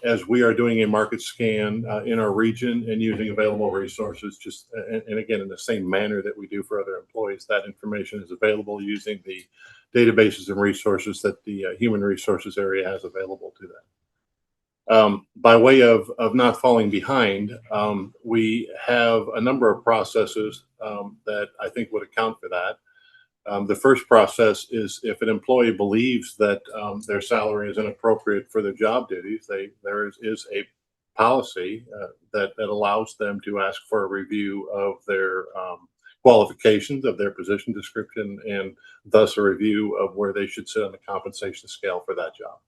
as we are doing a market scan in our region and using available resources, and again, in the same manner that we do for other employees. That information is available using the databases and resources that the human resources area has available to them. By way of not falling behind, we have a number of processes that I think would account for that. The first process is if an employee believes that their salary is inappropriate for their job duties, there is a policy that allows them to ask for a review of their qualifications, of their position description, and thus a review of where they should sit on the compensation scale for that job.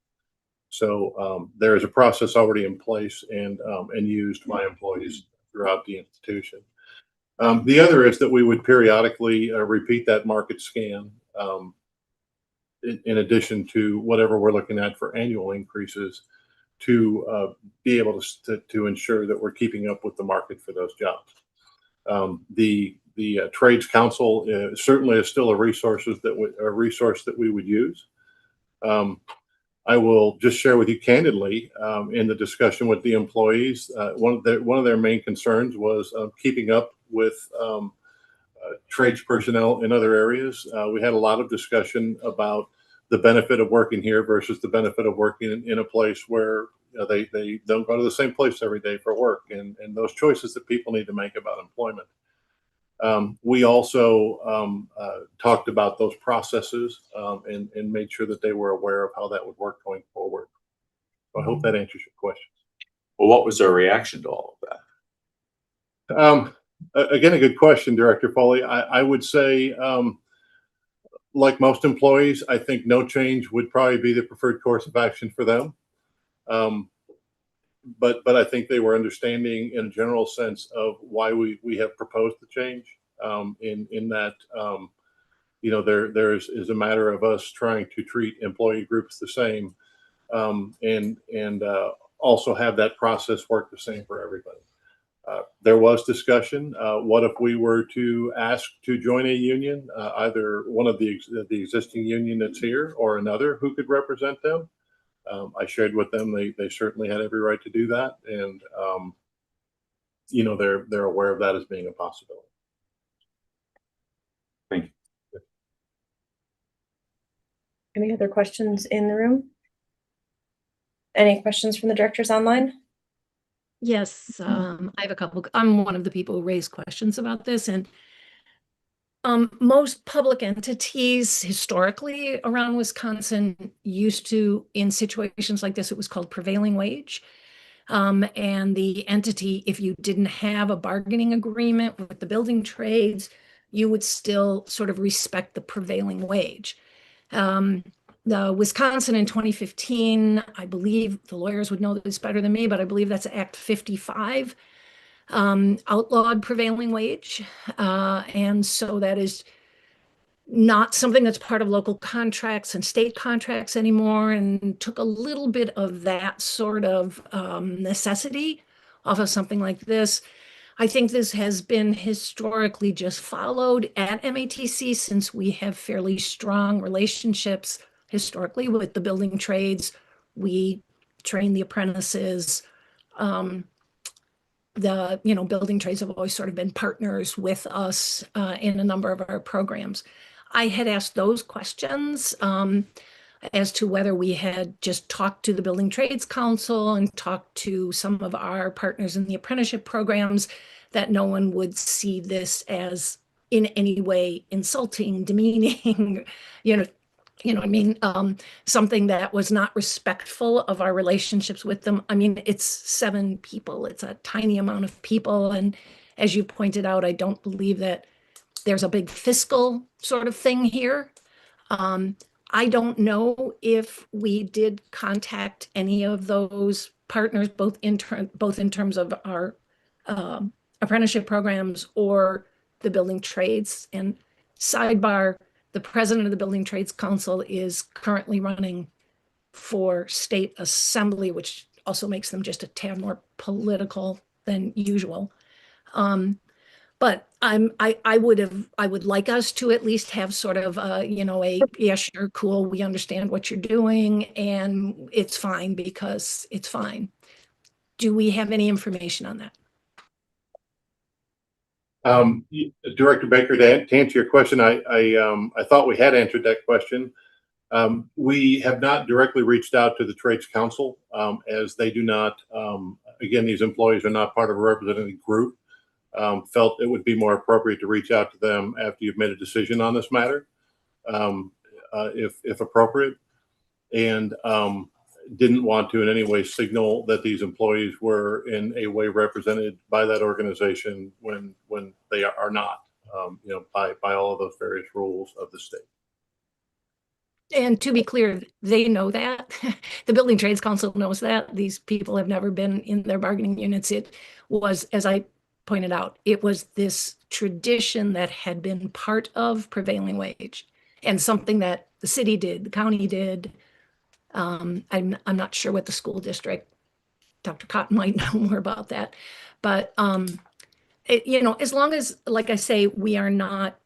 So there is a process already in place and used by employees throughout the institution. The other is that we would periodically repeat that market scan in addition to whatever we're looking at for annual increases to be able to ensure that we're keeping up with the market for those jobs. The Trades Council certainly is still a resource that we would use. I will just share with you candidly in the discussion with the employees. One of their main concerns was keeping up with trades personnel in other areas. We had a lot of discussion about the benefit of working here versus the benefit of working in a place where they don't go to the same place every day for work, and those choices that people need to make about employment. We also talked about those processes and made sure that they were aware of how that would work going forward. So I hope that answers your question. Well, what was their reaction to all of that? Again, a good question, Director Foley. I would say, like most employees, I think no change would probably be the preferred course of action for them. But I think they were understanding in a general sense of why we have proposed the change. In that, there is a matter of us trying to treat employee groups the same, and also have that process work the same for everybody. There was discussion. What if we were to ask to join a union, either one of the existing union that's here or another who could represent them? I shared with them they certainly had every right to do that, and they're aware of that as being a possibility. Thank you. Any other questions in the room? Any questions from the directors online? Yes, I have a couple. I'm one of the people who raised questions about this, and most public entities historically around Wisconsin used to, in situations like this, it was called prevailing wage. And the entity, if you didn't have a bargaining agreement with the building trades, you would still sort of respect the prevailing wage. The Wisconsin in 2015, I believe the lawyers would know this better than me, but I believe that's Act 55, outlawed prevailing wage. And so that is not something that's part of local contracts and state contracts anymore, and took a little bit of that sort of necessity off of something like this. I think this has been historically just followed at MATC since we have fairly strong relationships historically with the building trades. We train the apprentices. The building trades have always sort of been partners with us in a number of our programs. I had asked those questions as to whether we had just talked to the Building Trades Council and talked to some of our partners in the apprenticeship programs, that no one would see this as in any way insulting, demeaning, what I mean, something that was not respectful of our relationships with them. I mean, it's 7 people. It's a tiny amount of people. And as you pointed out, I don't believe that there's a big fiscal sort of thing here. I don't know if we did contact any of those partners, both in terms of our apprenticeship programs or the building trades. And sidebar, the president of the Building Trades Council is currently running for state assembly, which also makes them just a tad more political than usual. But I would like us to at least have sort of yeah, sure, cool, we understand what you're doing and it's fine because it's fine. Do we have any information on that? Director Baker, to answer your question, I thought we had answered that question. We have not directly reached out to the Trades Council as they do not, again, these employees are not part of a representative group. Felt it would be more appropriate to reach out to them after you've made a decision on this matter. if appropriate, and didn't want to in any way signal that these employees were in a way represented by that organization when they are not, by all of those various rules of the state. And to be clear, they know that. The Building Trades Council knows that. These people have never been in their bargaining units. It was, as I pointed out, it was this tradition that had been part of prevailing wage and something that the city did, the county did. I'm not sure what the school district, Dr. Cotton might know more about that. But, as long as, like I say, we are not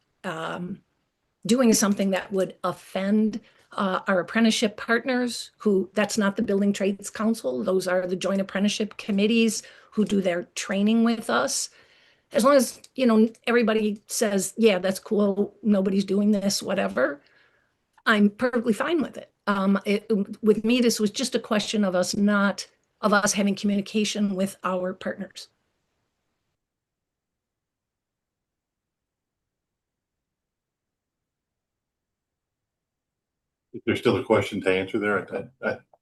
doing something that would offend our apprenticeship partners, who, that's not the Building Trades Council. Those are the joint apprenticeship committees who do their training with us. As long as, everybody says, yeah, that's cool, nobody's doing this, whatever, I'm perfectly fine with it. With me, this was just a question of us having communication with our partners. If there's still a question to answer there,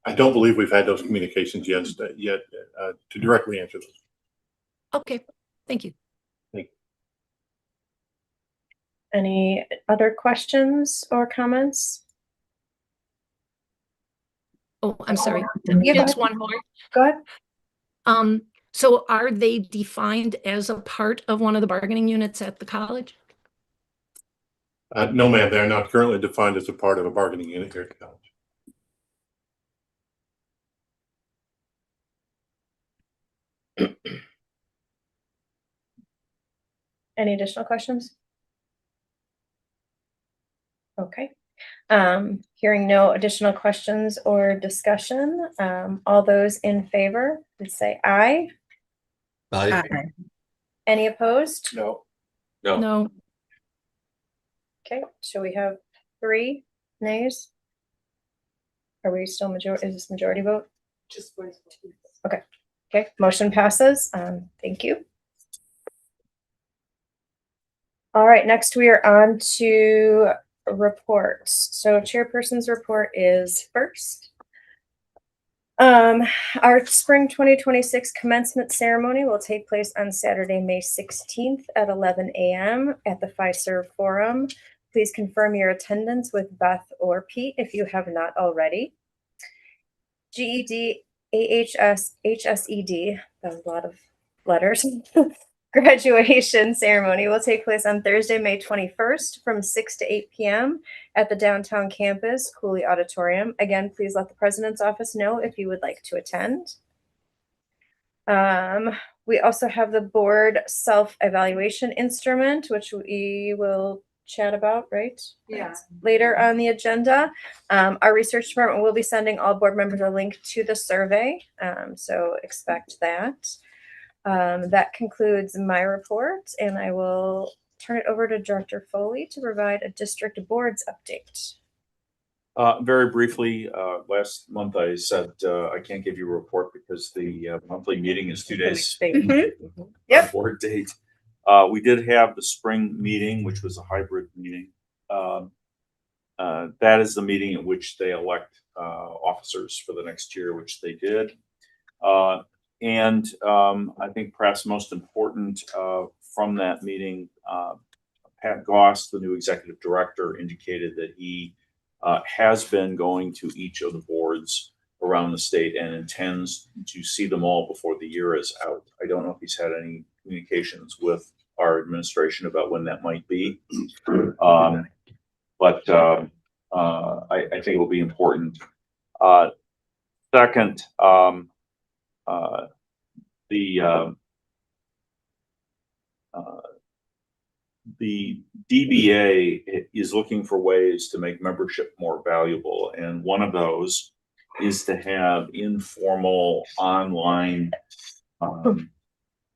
I don't believe we've had those communications yet to directly answer those. Okay, thank you. Thank you. Any other questions or comments? Oh, I'm sorry. Yeah, Just one more. Go ahead. So are they defined as a part of one of the bargaining units at the college? No, ma'am, they're not currently defined as a part of a bargaining unit here at the college. Any additional questions? Okay. Hearing no additional questions or discussion, all those in favor, please say aye. Aye. Any opposed? No. No. Okay, so we have 3 nays. Are we still majority? Is this majority vote? Just for Okay. Okay, motion passes. Thank you. All right, next we are on to reports. So chairperson's report is first. Our spring 2026 commencement ceremony will take place on Saturday, May 16th at 11 a.m. at the Fiserv Forum. Please confirm your attendance with Beth or Pete if you have not already. GED, AHS, HSED, that was a lot of letters. Graduation ceremony will take place on Thursday, May 21st from 6 to 8 p.m. at the downtown campus, Cooley Auditorium. Again, please let the president's office know if you would like to attend. We also have the board self-evaluation instrument, which we will chat about, right? Yeah. Later on the agenda. Our research department will be sending all board members a link to the survey, so expect that. That concludes my report, and I will turn it over to Director Foley to provide a district boards update. Very briefly, last month I said I can't give you a report because the monthly meeting is 2 days. Yep. Board date. We did have the spring meeting, which was a hybrid meeting. That is the meeting at which they elect officers for the next year, which they did. And I think perhaps most important from that meeting, Pat Goss, the new executive director, indicated that he has been going to each of the boards around the state and intends to see them all before the year is out. I don't know if he's had any communications with our administration about when that might be. But I think it will be important. Second, the DBA is looking for ways to make membership more valuable, and one of those is to have informal online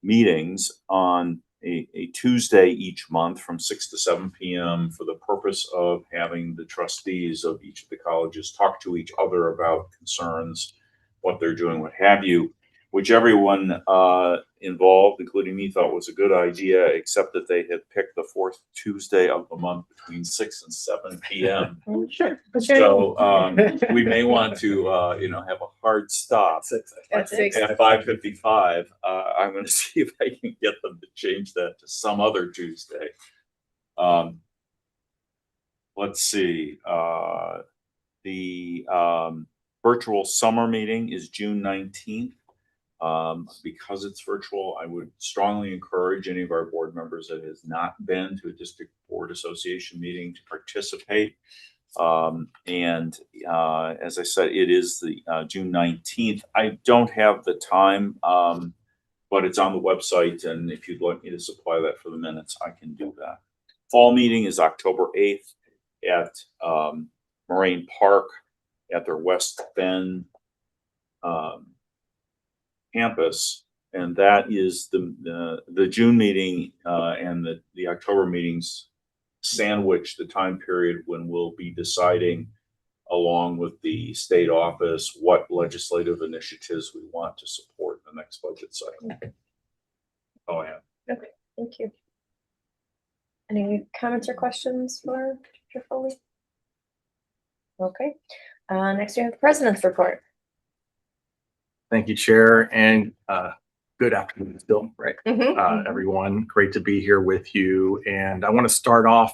meetings on a Tuesday each month from 6 to 7 p.m. for the purpose of having the trustees of each of the colleges talk to each other about concerns, what they're doing, what have you. which everyone involved, including me, thought was a good idea, except that they had picked the fourth Tuesday of the month between 6 and 7 p.m. Sure. So we may want to, have a hard stop At 6. at 5:55. I'm going to see if I can get them to change that to some other Tuesday. Let's see. The virtual summer meeting is June 19th. Because it's virtual, I would strongly encourage any of our board members that has not been to a district board association meeting to participate. As I said, it is the June 19th. I don't have the time, but it's on the website, and if you'd like me to supply that for the minutes, I can do that. Fall meeting is October 8th at Moraine Park at their West Bend campus, and that is the June meeting and the October meetings sandwich the time period when we'll be deciding, along with the state office, what legislative initiatives we want to support in the next budget cycle. Oh, yeah. Okay, thank you. Any comments or questions for Dr. Foley? Okay. Next we have the president's report. Thank you, Chair, and good afternoon still, right? Everyone, great to be here with you. And I want to start off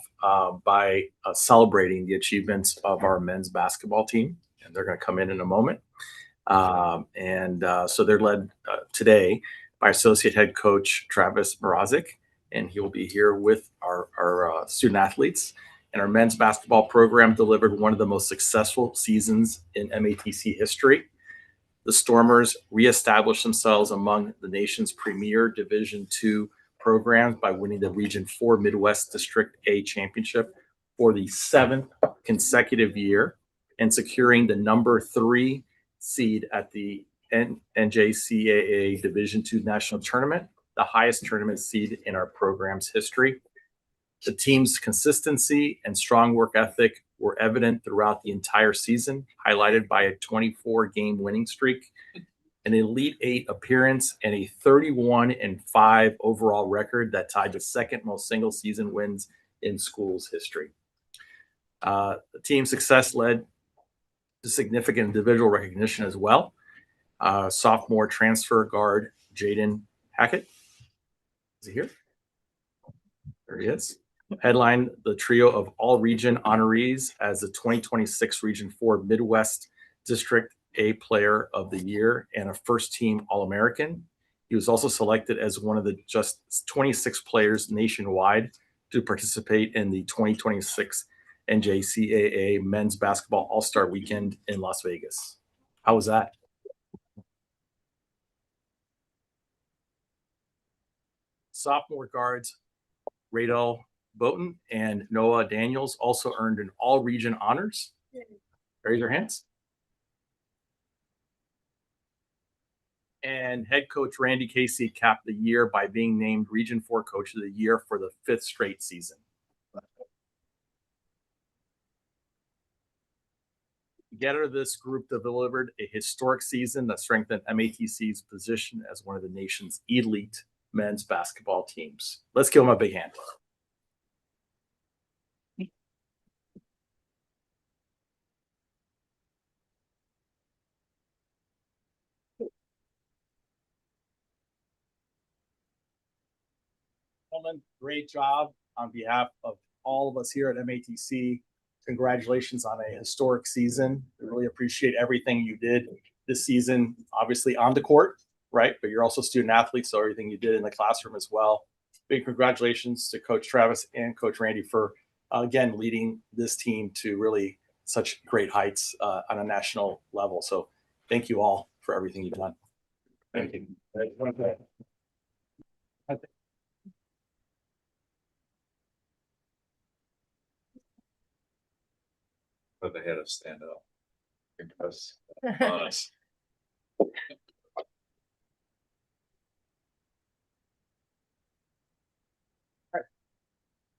by celebrating the achievements of our men's basketball team, and they're going to come in a moment. So they're led today by Associate Head Coach Travis Mrazek, and he will be here with our student athletes. And our men's basketball program delivered one of the most successful seasons in MATC history. The Stormers reestablished themselves among the nation's premier Division II programs by winning the Region 4 Midwest District A championship for the 7th consecutive year and securing the number 3 seed at the NJCAA Division II National Tournament, the highest tournament seed in our program's history. The team's consistency and strong work ethic were evident throughout the entire season, highlighted by a 24-game winning streak, an Elite 8 appearance, and a 31-5 overall record that tied the second most single-season wins in school's history. The team's success led to significant individual recognition as well. Sophomore transfer guard Jaden Hackett. Is he here? There he is. Headlined the trio of all-region honorees as the 2026 Region 4 Midwest District A Player of the Year and a first-team All-American. He was also selected as one of the just 26 players nationwide to participate in the 2026 NJCAA Men's Basketball All-Star Weekend in Las Vegas. How was that? Sophomore guards Radel Boughton and Noah Daniels also earned an all-region honors. Raise your hands. And head coach Randy Casey capped the year by being named Region 4 Coach of the Year for the 5th straight season. Together, this group delivered a historic season that strengthened MATC's position as one of the nation's elite men's basketball teams. Let's give them a big hand. Gentlemen, great job on behalf of all of us here at MATC. Congratulations on a historic season. We really appreciate everything you did this season, obviously on the court, right? But you're also student athletes, so everything you did in the classroom as well. Big congratulations to Coach Travis and Coach Randy for, again, leading this team to really such great heights on a national level. So thank you all for everything you've done. Thank you. But they had to stand up because honest.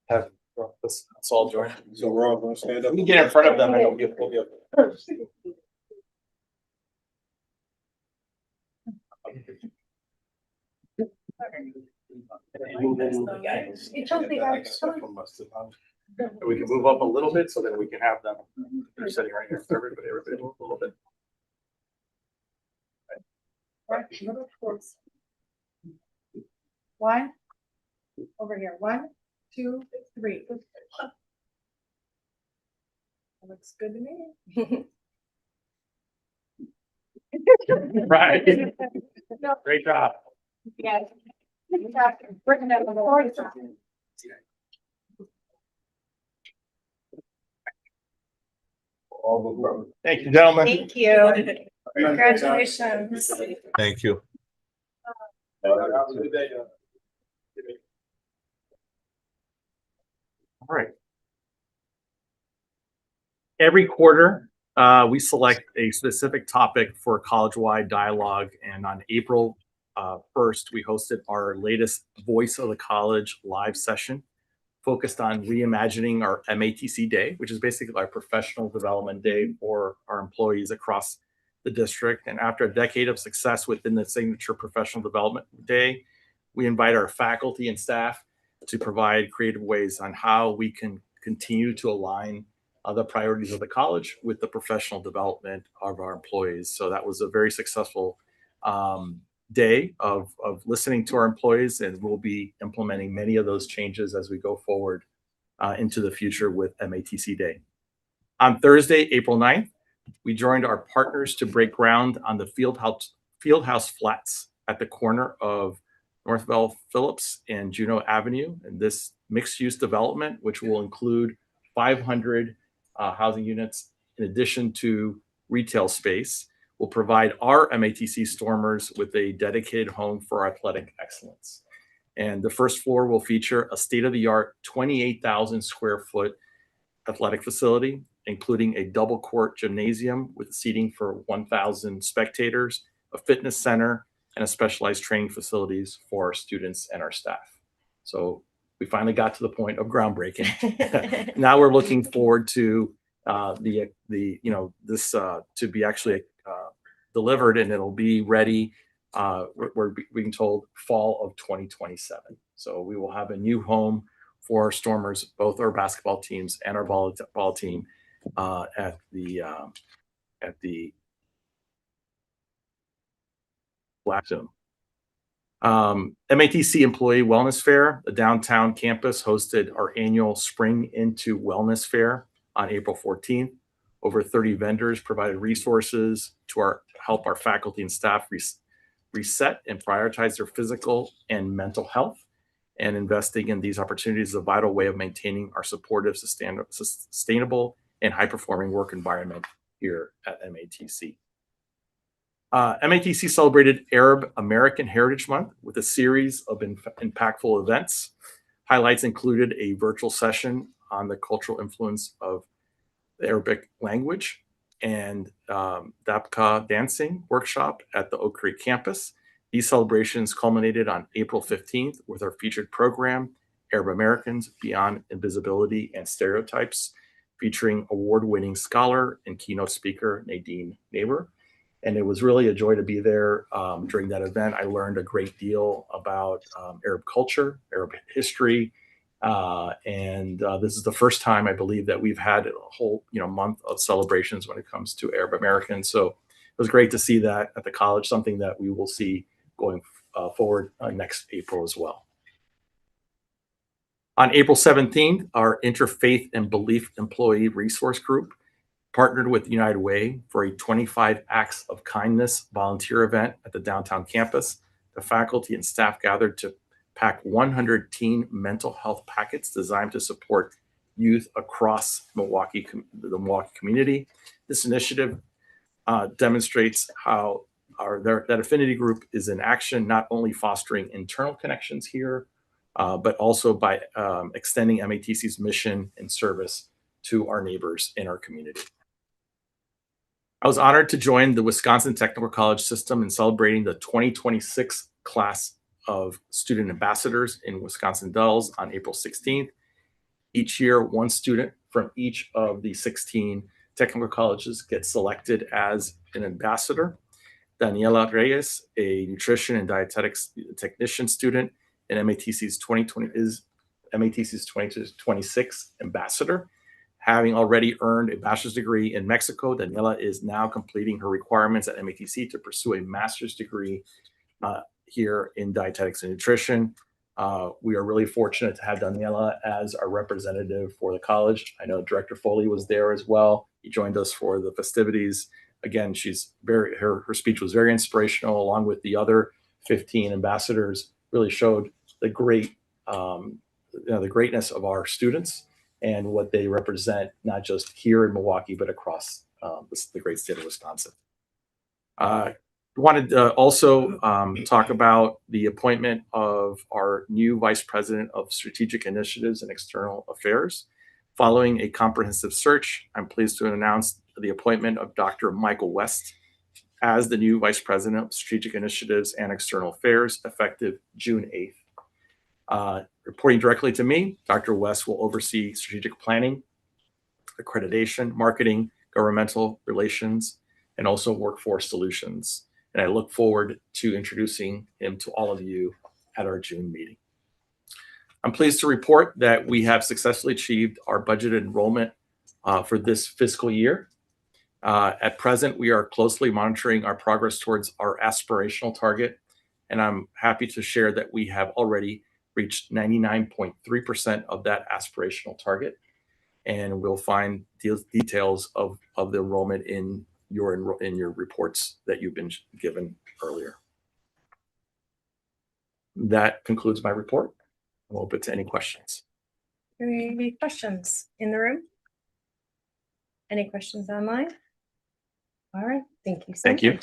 Have let's all join. So we're all going to stand up. We can get in front of them and we'll get We can move up a little bit so that we can have them. They're sitting right here. Everybody move a little bit. One, over here, 1, 2, 3. Looks good to me. Right. Great job. Yes. Bringing up the board. Thank you, gentlemen. Thank you. Congratulations. Thank you. All right. Every quarter, we select a specific topic for college-wide dialogue, and on April 1st, we hosted our latest Voice of the College live session focused on reimagining our MATC Day, which is basically our professional development day for our employees across the district. And after a decade of success within the signature professional development day, we invite our faculty and staff to provide creative ways on how we can continue to align the priorities of the college with the professional development of our employees. So that was a very successful day of listening to our employees, and we'll be implementing many of those changes as we go forward into the future with MATC Day. On Thursday, April 9th, we joined our partners to break ground on the Fieldhouse Flats at the corner of Northville Phillips and Juneau Avenue. And this mixed-use development, which will include 500 housing units in addition to retail space, will provide our MATC Stormers with a dedicated home for athletic excellence. And the first floor will feature a state-of-the-art 28,000 square foot athletic facility, including a double court gymnasium with seating for 1,000 spectators, a fitness center, and a specialized training facilities for our students and our staff. So we finally got to the point of groundbreaking. Now we're looking forward to this to be actually delivered, and it'll be ready. We're being told fall of 2027. So we will have a new home for our Stormers, both our basketball teams and our ball team at the Blackstone. MATC Employee Wellness Fair, the downtown campus hosted our annual Spring Into Wellness Fair on April 14th. Over 30 vendors provided resources to help our faculty and staff reset and prioritize their physical and mental health. And investing in these opportunities is a vital way of maintaining our supportive, sustainable, and high-performing work environment here at MATC. MATC celebrated Arab American Heritage Month with a series of impactful events. Highlights included a virtual session on the cultural influence of the Arabic language and Dabka dancing workshop at the Oak Creek campus. These celebrations culminated on April 15th with our featured program, Arab Americans Beyond Invisibility and Stereotypes, featuring award-winning scholar and keynote speaker Nadine Neighbor. And it was really a joy to be there during that event. I learned a great deal about Arab culture, Arab history, and this is the first time I believe that we've had a whole month of celebrations when it comes to Arab Americans. So it was great to see that at the college, something that we will see going forward next April as well. On April 17th, our Interfaith and Belief Employee Resource Group partnered with United Way for a 25 Acts of Kindness volunteer event at the downtown campus. The faculty and staff gathered to pack 100 teen mental health packets designed to support youth across the Milwaukee community. This initiative demonstrates how that affinity group is in action, not only fostering internal connections here, but also by extending MATC's mission and service to our neighbors in our community. I was honored to join the Wisconsin Technical College system in celebrating the 2026 class of student ambassadors in Wisconsin Dells on April 16th. Each year, one student from each of the 16 technical colleges gets selected as an ambassador. Daniela Reyes, a nutrition and dietetics technician student and MATC's 2026 ambassador. Having already earned a bachelor's degree in Mexico, Daniela is now completing her requirements at MATC to pursue a master's degree here in dietetics and nutrition. We are really fortunate to have Daniela as our representative for the college. I know Director Foley was there as well. He joined us for the festivities. Again, her speech was very inspirational, along with the other 15 ambassadors. Really showed the the greatness of our students and what they represent, not just here in Milwaukee, but across the great state of Wisconsin. Wanted to also talk about the appointment of our new Vice President of Strategic Initiatives and External Affairs. Following a comprehensive search, I'm pleased to announce the appointment of Dr. Michael West as the new Vice President of Strategic Initiatives and External Affairs, effective June 8th. Reporting directly to me, Dr. West will oversee strategic planning, accreditation, marketing, governmental relations, and also workforce solutions. And I look forward to introducing him to all of you at our June meeting. I'm pleased to report that we have successfully achieved our budget enrollment for this fiscal year. At present, we are closely monitoring our progress towards our aspirational target, and I'm happy to share that we have already reached 99.3% of that aspirational target, and we'll find details of the enrollment in your reports that you've been given earlier. That concludes my report. I'm open to any questions. Any questions in the room? Any questions online? All right, thank you so much. Thank you.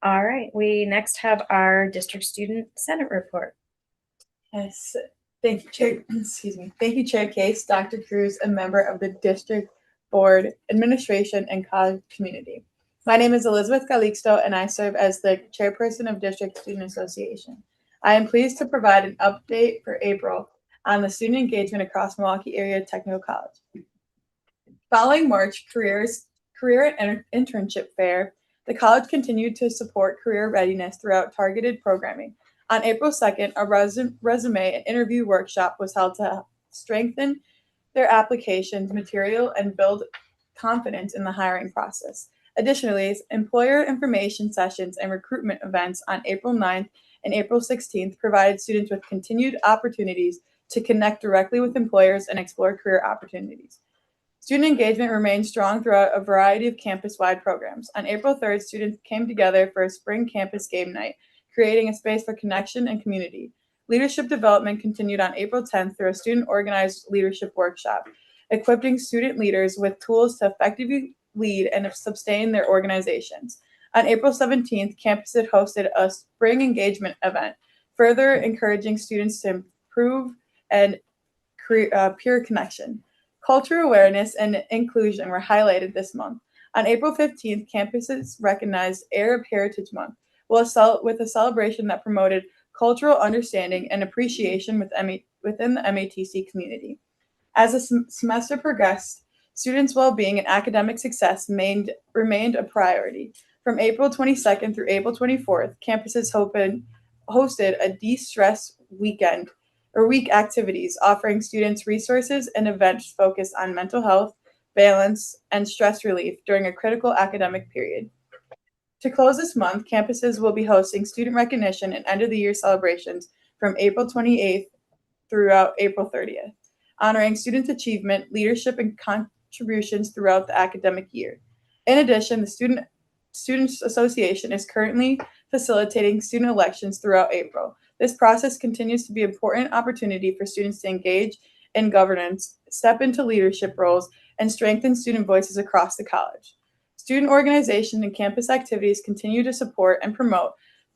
All right, we next have our District Student Senate report. Yes, thank you, Chair. Excuse me. Thank you, Chair Case, Dr. Cruz, a member of the District Board, Administration, and College Community. My name is Elizabeth Calixto, and I serve as the Chairperson of District Student Association. I am pleased to provide an update for April on the student engagement across Milwaukee Area Technical College. Following March Career and Internship Fair, the college continued to support career readiness throughout targeted programming. On April 2nd, a resume and interview workshop was held to strengthen their applications material and build confidence in the hiring process. Additionally, employer information sessions and recruitment events on April 9th and April 16th provided students with continued opportunities to connect directly with employers and explore career opportunities. Student engagement remained strong throughout a variety of campus-wide programs. On April 3rd, students came together for a spring campus game night, creating a space for connection and community. Leadership development continued on April 10th through a student-organized leadership workshop, equipping student leaders with tools to effectively lead and sustain their organizations. On April 17th, campus had hosted a spring engagement event, further encouraging students to improve and peer connection. Cultural awareness and inclusion were highlighted this month. On April 15th, campuses recognized Arab Heritage Month with a celebration that promoted cultural understanding and appreciation within the MATC community. As the semester progressed, students' well-being and academic success remained a priority. From April 22nd through April 24th, campuses hosted a de-stress week activities, offering students resources and events focused on mental health, balance, and stress relief during a critical academic period. To close this month, campuses will be hosting student recognition and end-of-the-year celebrations from April 28th throughout April 30th, honoring students' achievement, leadership, and contributions throughout the academic year. In addition, the Students Association is currently facilitating student elections throughout April. This process continues to be an important opportunity for students to engage in governance, step into leadership roles, and strengthen student voices across the college. Student organization and campus activities continue to support and promote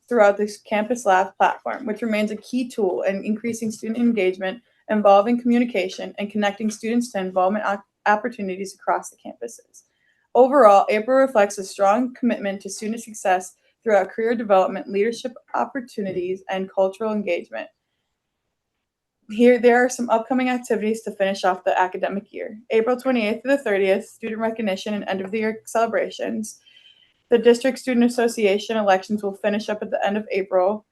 throughout this Campus Lab platform, which remains a key tool in increasing student engagement, involving communication, and connecting students to involvement opportunities across the campuses. Overall, April reflects a strong commitment to student success throughout career development, leadership opportunities, and cultural engagement. There are some upcoming activities to finish off the academic year. April 28th to the 30th, student recognition and end-of-the-year celebrations. The District Student Association elections will finish up at the end of April.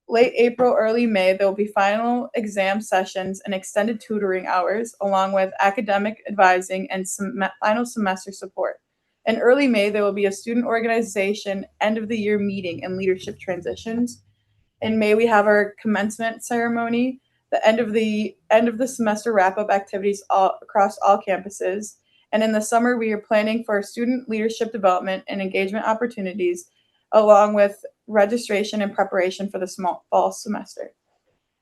Late April, early May, there will be final exam sessions and extended tutoring hours, along with academic advising and final semester support. In early May, there will be a student organization end of the year meeting and leadership transitions. In May, we have our commencement ceremony, the end of the semester wrap-up activities across all campuses. And in the summer, we are planning for student leadership development and engagement opportunities, along with registration and preparation for the fall semester.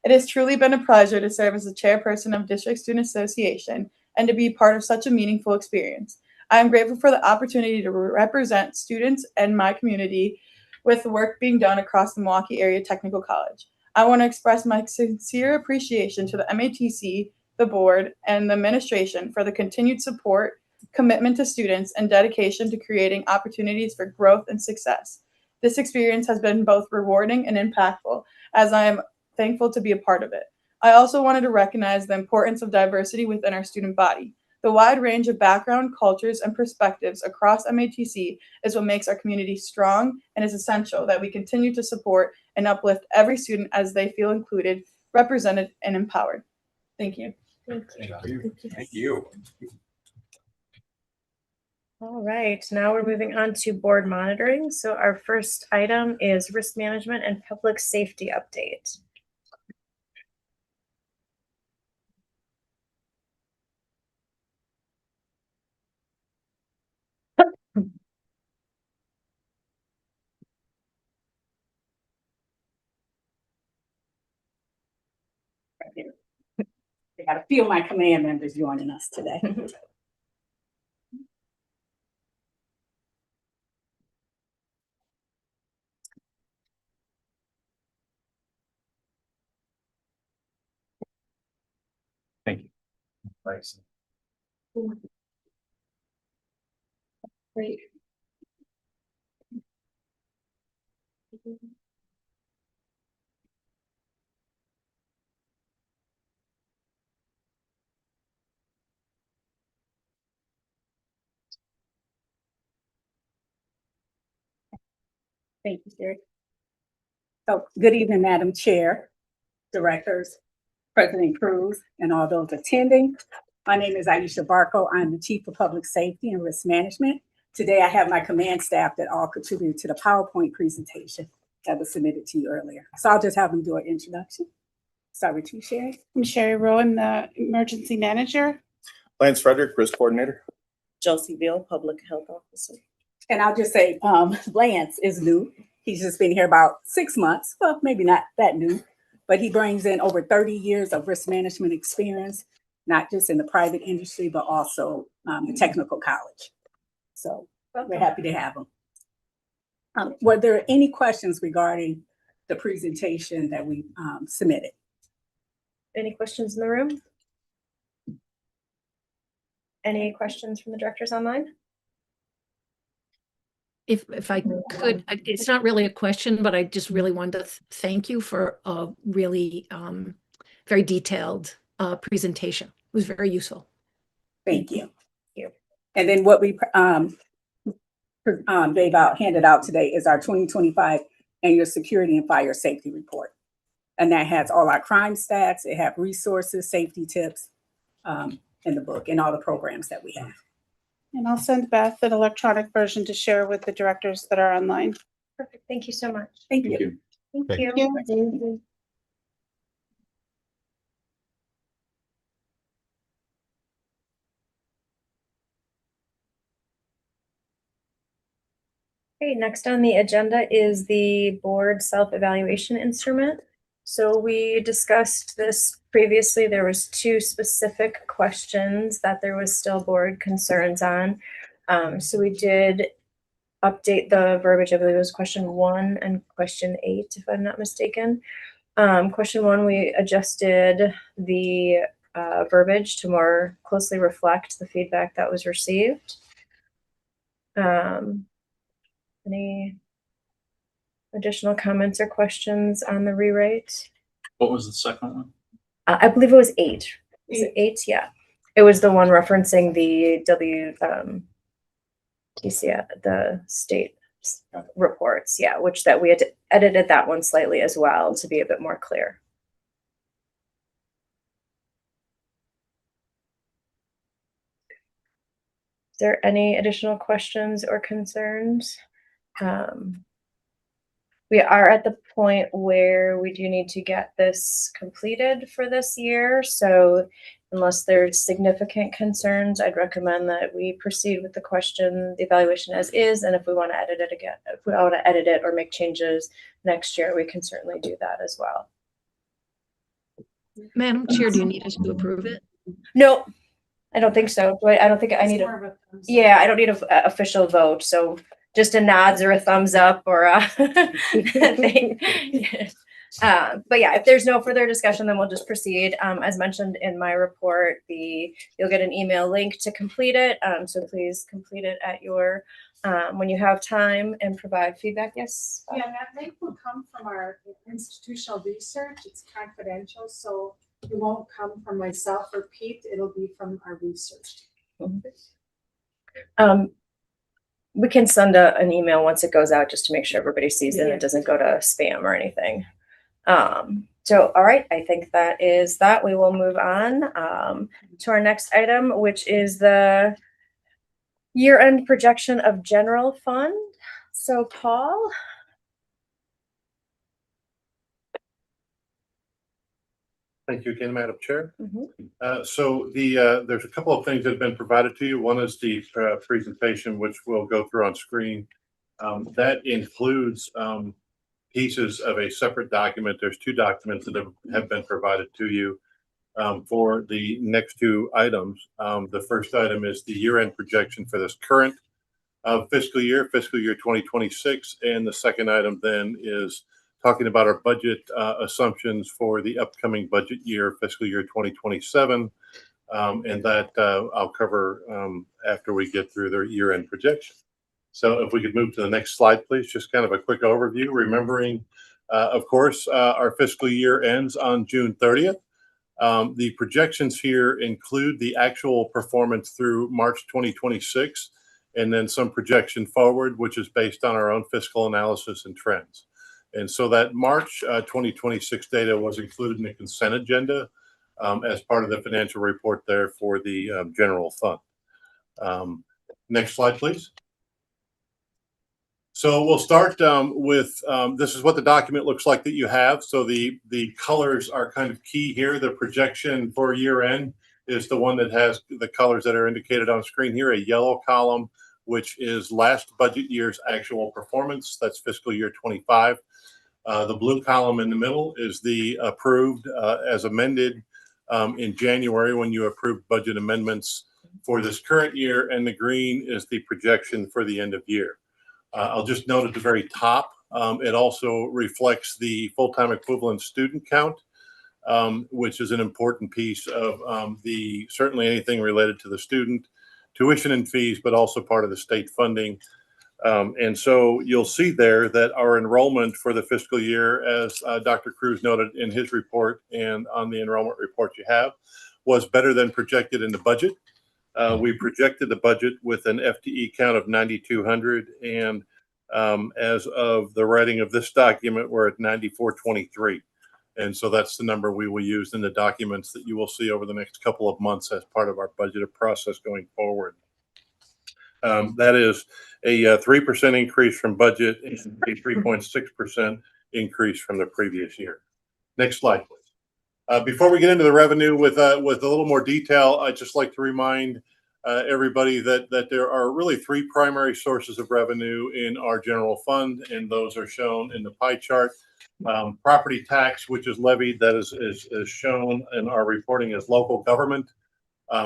It has truly been a pleasure to serve as the chairperson of District Student Association and to be part of such a meaningful experience. I am grateful for the opportunity to represent students and my community with the work being done across the Milwaukee Area Technical College. I want to express my sincere appreciation to the MATC, the board, and the administration for the continued support, commitment to students, and dedication to creating opportunities for growth and success. This experience has been both rewarding and impactful, as I am thankful to be a part of it. I also wanted to recognize the importance of diversity within our student body. The wide range of background, cultures, and perspectives across MATC is what makes our community strong, and is essential that we continue to support and uplift every student as they feel included, represented, and empowered. Thank you. Thank you. All right, now we're moving on to board monitoring. So our first item is risk management and public safety update. I got a few of my command members joining us today. Thank you. Thanks. Great. Thank you, Sherry. So, good evening, Madam Chair, directors, President Cruz, and all those attending. My name is Aisha Barco. I'm the Chief of Public Safety and Risk Management. Today, I have my command staff that all contributed to the PowerPoint presentation that was submitted to you earlier. So I'll just have them do an introduction. Start with you, Sherry. I'm Sherry Rowan, the Emergency Manager. Lance Frederick, Risk Coordinator. Josie Bill, Public Health Officer. And I'll just say, Lance is new. He's just been here about 6 months. Well, maybe not that new, but he brings in over 30 years of risk management experience, not just in the private industry, but also the technical college. So we're happy to have him. Were there any questions regarding the presentation that we submitted? Any questions in the room? Any questions from the directors online? If I could, it's not really a question, but I just really wanted to thank you for a really very detailed presentation. It was very useful. Thank you. And then what we handed out today is our 2025 annual security and fire safety report. And that has all our crime stats, it has resources, safety tips in the book, and all the programs that we have. And I'll send Beth an electronic version to share with the directors that are online. Perfect. Thank you so much. Thank you. Thank you. Okay, next on the agenda is the board self-evaluation instrument. So we discussed this previously. There was 2 specific questions that there was still board concerns on. So we did update the verbiage. I believe it was question 1 and question 8, if I'm not mistaken. Question 1, we adjusted the verbiage to more closely reflect the feedback that was received. Any additional comments or questions on the rewrite? What was the second one? I believe it was 8. Was it 8? Yeah. It was the one referencing the TCF, the state reports, yeah, which that we had edited that one slightly as well to be a bit more clear. Is there any additional questions or concerns? We are at the point where we do need to get this completed for this year. So unless there's significant concerns, I'd recommend that we proceed with the evaluation as is. And if we want to edit it again, if we want to edit it or make changes next year, we can certainly do that as well. Madam Chair, do you need us to approve it? No, I don't think so. I don't think I need yeah, I don't need an official vote. So just a nods or a thumbs up or a thing. But yeah, if there's no further discussion, then we'll just proceed. As mentioned in my report, you'll get an email link to complete it. So please complete it at your when you have time and provide feedback. Yes. Yeah, that link will come from our institutional research. It's confidential, so it won't come from myself or Pete. It'll be from our research. We can send an email once it goes out just to make sure everybody sees it and it doesn't go to spam or anything. So, all right, I think that is that. We will move on to our next item, which is the year-end projection of general fund. So, Paul. Thank you again, Madam Chair. So there's a couple of things that have been provided to you. One is the presentation, which we'll go through on screen. That includes pieces of a separate document. There's two documents that have been provided to you for the next two items. The first item is the year-end projection for this current fiscal year 2026. And the second item then is talking about our budget assumptions for the upcoming budget year, fiscal year 2027. And that I'll cover after we get through their year-end projection. So if we could move to the next slide, please, just kind of a quick overview, remembering, of course, our fiscal year ends on June 30th. The projections here include the actual performance through March 2026, and then some projection forward, which is based on our own fiscal analysis and trends. And so that March 2026 data was included in the consent agenda as part of the financial report there for the general fund. Next slide, please. So we'll start with, this is what the document looks like that you have. So the colors are kind of key here. The projection for year end is the one that has the colors that are indicated on screen here, a yellow column, which is last budget year's actual performance. That's fiscal year 25. The blue column in the middle is the approved as amended in January when you approved budget amendments for this current year, and the green is the projection for the end of year. I'll just note at the very top, it also reflects the full-time equivalent student count, which is an important piece of certainly anything related to the student tuition and fees, but also part of the state funding. And so you'll see there that our enrollment for the fiscal year, as Dr. Cruz noted in his report and on the enrollment report you have, was better than projected in the budget. We projected the budget with an FTE count of 9,200, and as of the writing of this document, we're at 9,423. And so that's the number we will use in the documents that you will see over the next couple of months as part of our budget process going forward. That is a 3% increase from budget and a 3.6% increase from the previous year. Next slide, please. Before we get into the revenue with a little more detail, I'd just like to remind everybody that there are really three primary sources of revenue in our general fund, and those are shown in the pie chart. Property tax, which is levied, that is shown in our reporting as local government.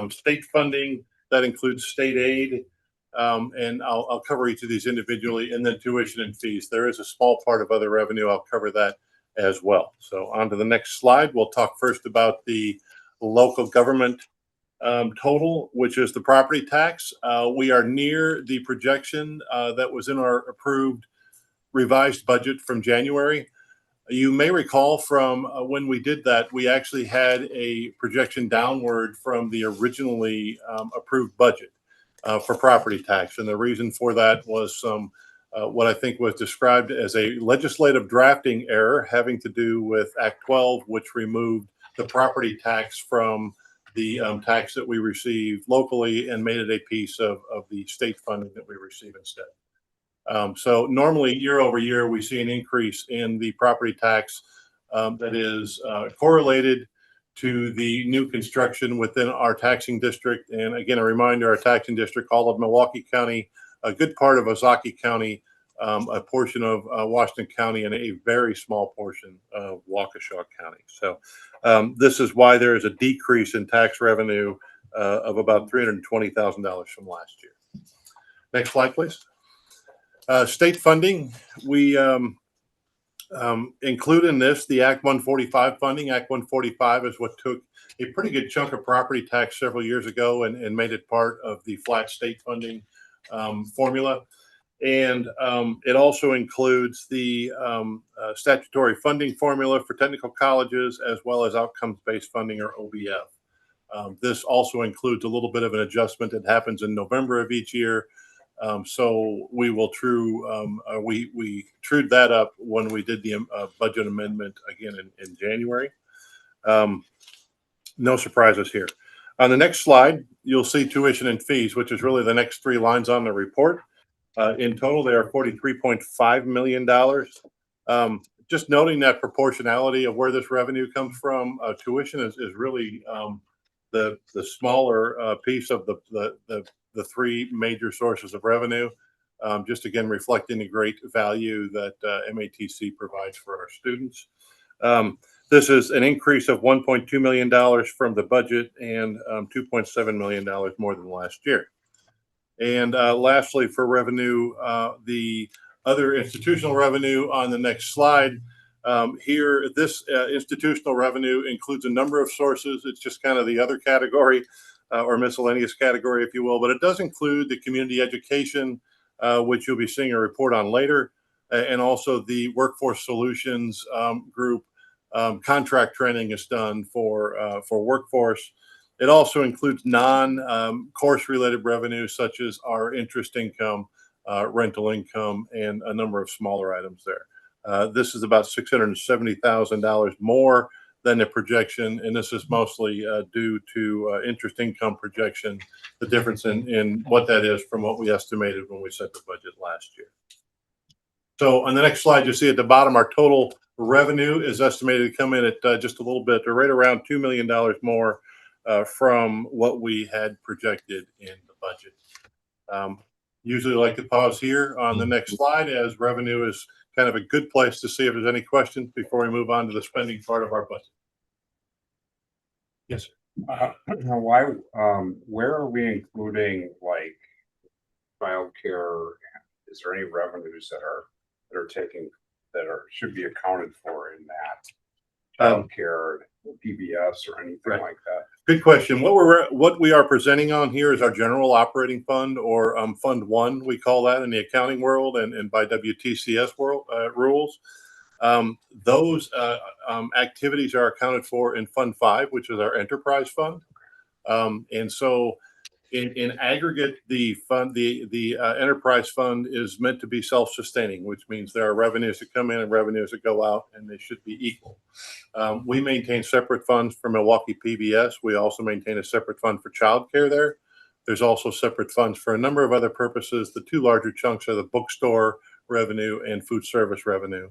State funding, that includes state aid, and I'll cover each of these individually, and then tuition and fees. There is a small part of other revenue. I'll cover that as well. So on to the next slide. We'll talk first about the local government total, which is the property tax. We are near the projection that was in our approved revised budget from January. You may recall from when we did that, we actually had a projection downward from the originally approved budget for property tax. And the reason for that was some what I think was described as a legislative drafting error having to do with Act 12, which removed the property tax from the tax that we receive locally and made it a piece of the state funding that we receive instead. So normally year over year, we see an increase in the property tax that is correlated to the new construction within our taxing district. And again, a reminder, our taxing district, all of Milwaukee County, a good part of Ozaukee County, a portion of Washington County, and a very small portion of Waukesha County. So this is why there is a decrease in tax revenue of about $320,000 from last year. Next slide, please. State funding, we include in this the Act 145 funding. Act 145 is what took a pretty good chunk of property tax several years ago and made it part of the flat state funding formula. And it also includes the statutory funding formula for technical colleges, as well as outcomes-based funding, or OBF. This also includes a little bit of an adjustment that happens in November of each year. So we will we trued that up when we did the budget amendment again in January. No surprises here. On the next slide, you'll see tuition and fees, which is really the next three lines on the report. In total, they are $43.5 million. Just noting that proportionality of where this revenue comes from, tuition is really the smaller piece of the three major sources of revenue. Just again, reflecting the great value that MATC provides for our students. This is an increase of $1.2 million from the budget and $2.7 million more than last year. And lastly, for revenue, the other institutional revenue on the next slide. Here, this institutional revenue includes a number of sources. It's just kind of the other category or miscellaneous category, if you will, but it does include the community education, which you'll be seeing a report on later, and also the workforce solutions group. Contract training is done for workforce. It also includes non-course related revenue, such as our interest income, rental income, and a number of smaller items there. This is about $670,000 more than the projection, and this is mostly due to interest income projection, the difference in what that is from what we estimated when we set the budget last year. So on the next slide, you see at the bottom, our total revenue is estimated to come in at just a little bit, or right around $2 million more from what we had projected in the budget. Usually like to pause here on the next slide, as revenue is kind of a good place to see if there's any questions before we move on to the spending part of our budget. Yes, sir. Where are we including like childcare? Is there any revenues that should be accounted for in that childcare, PBS, or anything like that? Good question. What we are presenting on here is our general operating fund, or Fund 1, we call that in the accounting world and by WTCS world rules. Those activities are accounted for in Fund 5, which is our enterprise fund. And so in aggregate, the enterprise fund is meant to be self-sustaining, which means there are revenues that come in and revenues that go out, and they should be equal. We maintain separate funds for Milwaukee PBS. We also maintain a separate fund for childcare there. There's also separate funds for a number of other purposes. The two larger chunks are the bookstore revenue and food service revenue.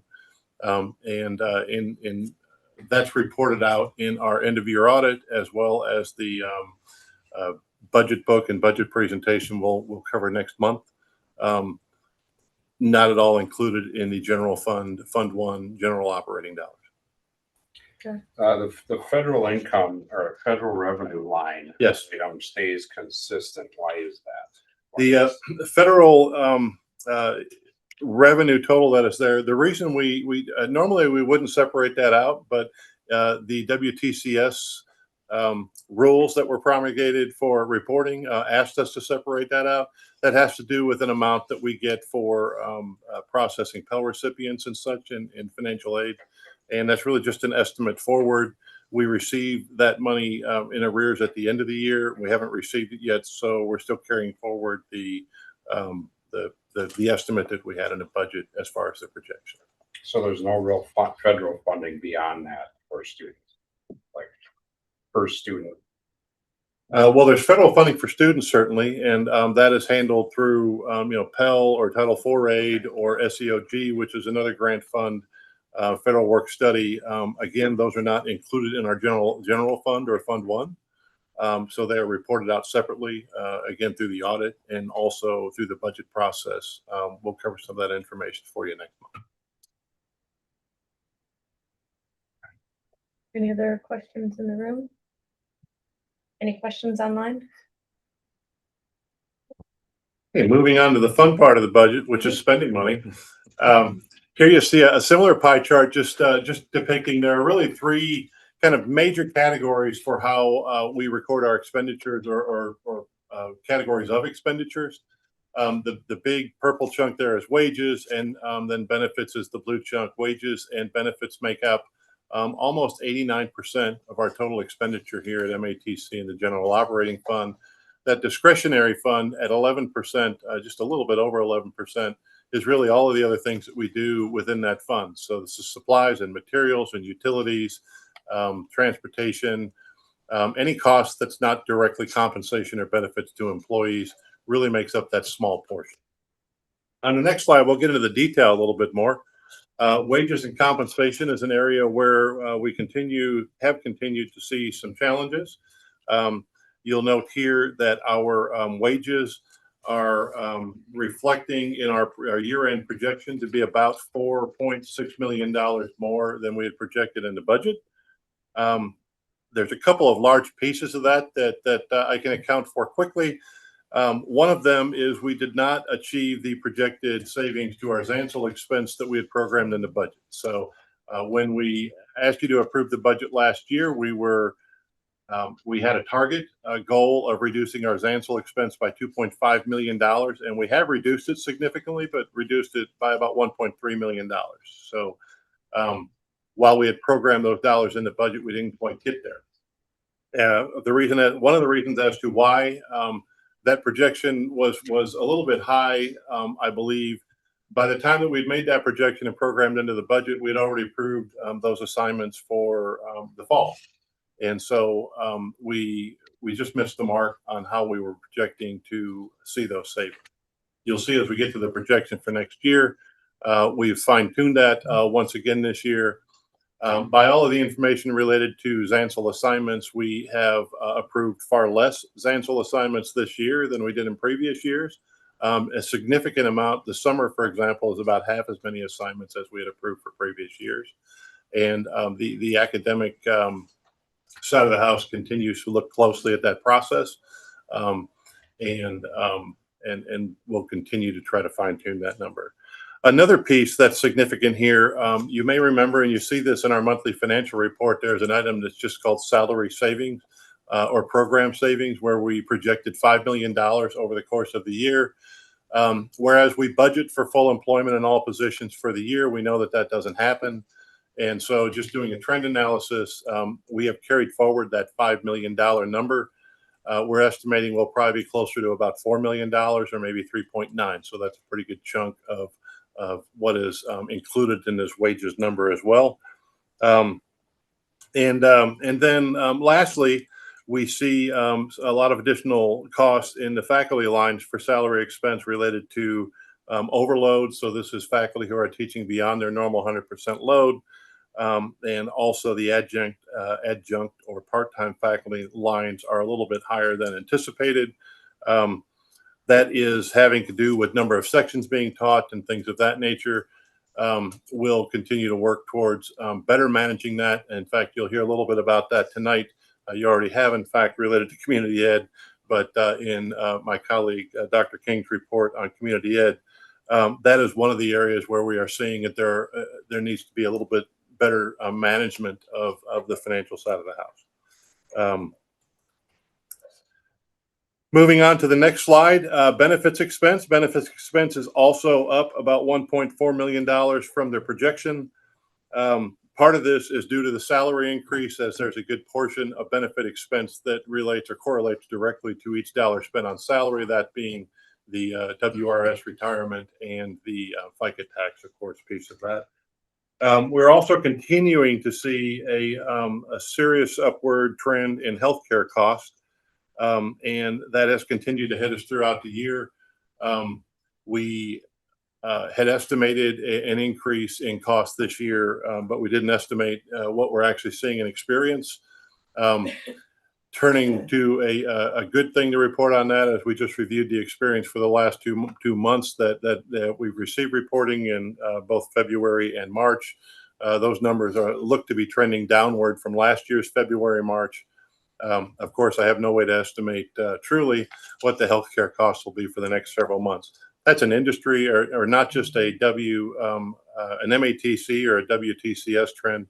That's reported out in our end of year audit, as well as the budget book and budget presentation we'll cover next month. Not at all included in the general fund, Fund 1 general operating dollars. Okay. The federal income or federal revenue line, yes, stays consistent. Why is that? The federal revenue total that is there. The reason we normally we wouldn't separate that out, but the WTCS rules that were promulgated for reporting asked us to separate that out. That has to do with an amount that we get for processing Pell recipients and such in financial aid. And that's really just an estimate forward. We receive that money in arrears at the end of the year. We haven't received it yet, so we're still carrying forward the the estimate that we had in the budget as far as the projection. So there's no real federal funding beyond that for students, like per student. Well, there's federal funding for students certainly, and that is handled through Pell or Title IV aid or SEOG, which is another grant fund, federal work study. Again, those are not included in our general fund or Fund 1. So they are reported out separately, again, through the audit and also through the budget process. We'll cover some of that information for you next month. Any other questions in the room? Any questions online? Okay, moving on to the fun part of the budget, which is spending money. Here you see a similar pie chart, just depicting there are really three kind of major categories for how we record our expenditures or categories of expenditures. The big purple chunk there is wages, and then benefits is the blue chunk. Wages and benefits make up almost 89% of our total expenditure here at MATC in the general operating fund. That discretionary fund at 11%, just a little bit over 11%, is really all of the other things that we do within that fund. So this is supplies and materials and utilities, transportation, any cost that's not directly compensation or benefits to employees really makes up that small portion. On the next slide, we'll get into the detail a little bit more. Wages and compensation is an area where we have continued to see some challenges. You'll note here that our wages are reflecting in our year-end projection to be about $4.6 million more than we had projected in the budget. There's a couple of large pieces of that I can account for quickly. One of them is we did not achieve the projected savings to our Zancel expense that we had programmed in the budget. So when we asked you to approve the budget last year, we had a target goal of reducing our Zancel expense by $2.5 million, and we have reduced it significantly, but reduced it by about $1.3 million. So while we had programmed those dollars in the budget, we didn't quite get there. One of the reasons as to why that projection was a little bit high, I believe, by the time that we'd made that projection and programmed into the budget, we'd already approved those assignments for the fall. And so we just missed the mark on how we were projecting to see those savings. You'll see as we get to the projection for next year, we've fine-tuned that once again this year. By all of the information related to Zancel assignments, we have approved far less Zancel assignments this year than we did in previous years. A significant amount. The summer, for example, is about half as many assignments as we had approved for previous years. And the academic side of the house continues to look closely at that process, and we'll continue to try to fine-tune that number. Another piece that's significant here, you may remember, and you see this in our monthly financial report, there's an item that's just called salary savings or program savings, where we projected $5 million over the course of the year. Whereas we budget for full employment in all positions for the year, we know that that doesn't happen. And so just doing a trend analysis, we have carried forward that $5 million number. We're estimating we'll probably be closer to about $4 million or maybe 3.9. So that's a pretty good chunk of what is included in this wages number as well. And then lastly, we see a lot of additional costs in the faculty lines for salary expense related to overload. So this is faculty who are teaching beyond their normal 100% load. And also the adjunct or part-time faculty lines are a little bit higher than anticipated. That is having to do with number of sections being taught and things of that nature. We'll continue to work towards better managing that. In fact, you'll hear a little bit about that tonight. You already have, in fact, related to community ed, but in my colleague, Dr. King's report on community ed, that is one of the areas where we are seeing that there needs to be a little bit better management of the financial side of the house. Moving on to the next slide, benefits expense. Benefits expense is also up about $1.4 million from their projection. Part of this is due to the salary increase, as there's a good portion of benefit expense that relates or correlates directly to each dollar spent on salary, that being the WRS retirement and the FICA tax, of course, piece of that. We're also continuing to see a serious upward trend in healthcare costs, and that has continued to hit us throughout the year. We had estimated an increase in cost this year, but we didn't estimate what we're actually seeing in experience. Turning to a good thing to report on that, as we just reviewed the experience for the last two months that we've received reporting in both February and March. Those numbers look to be trending downward from last year's February, March. Of course, I have no way to estimate truly what the healthcare costs will be for the next several months. That's an industry or not just an MATC or a WTCS trend.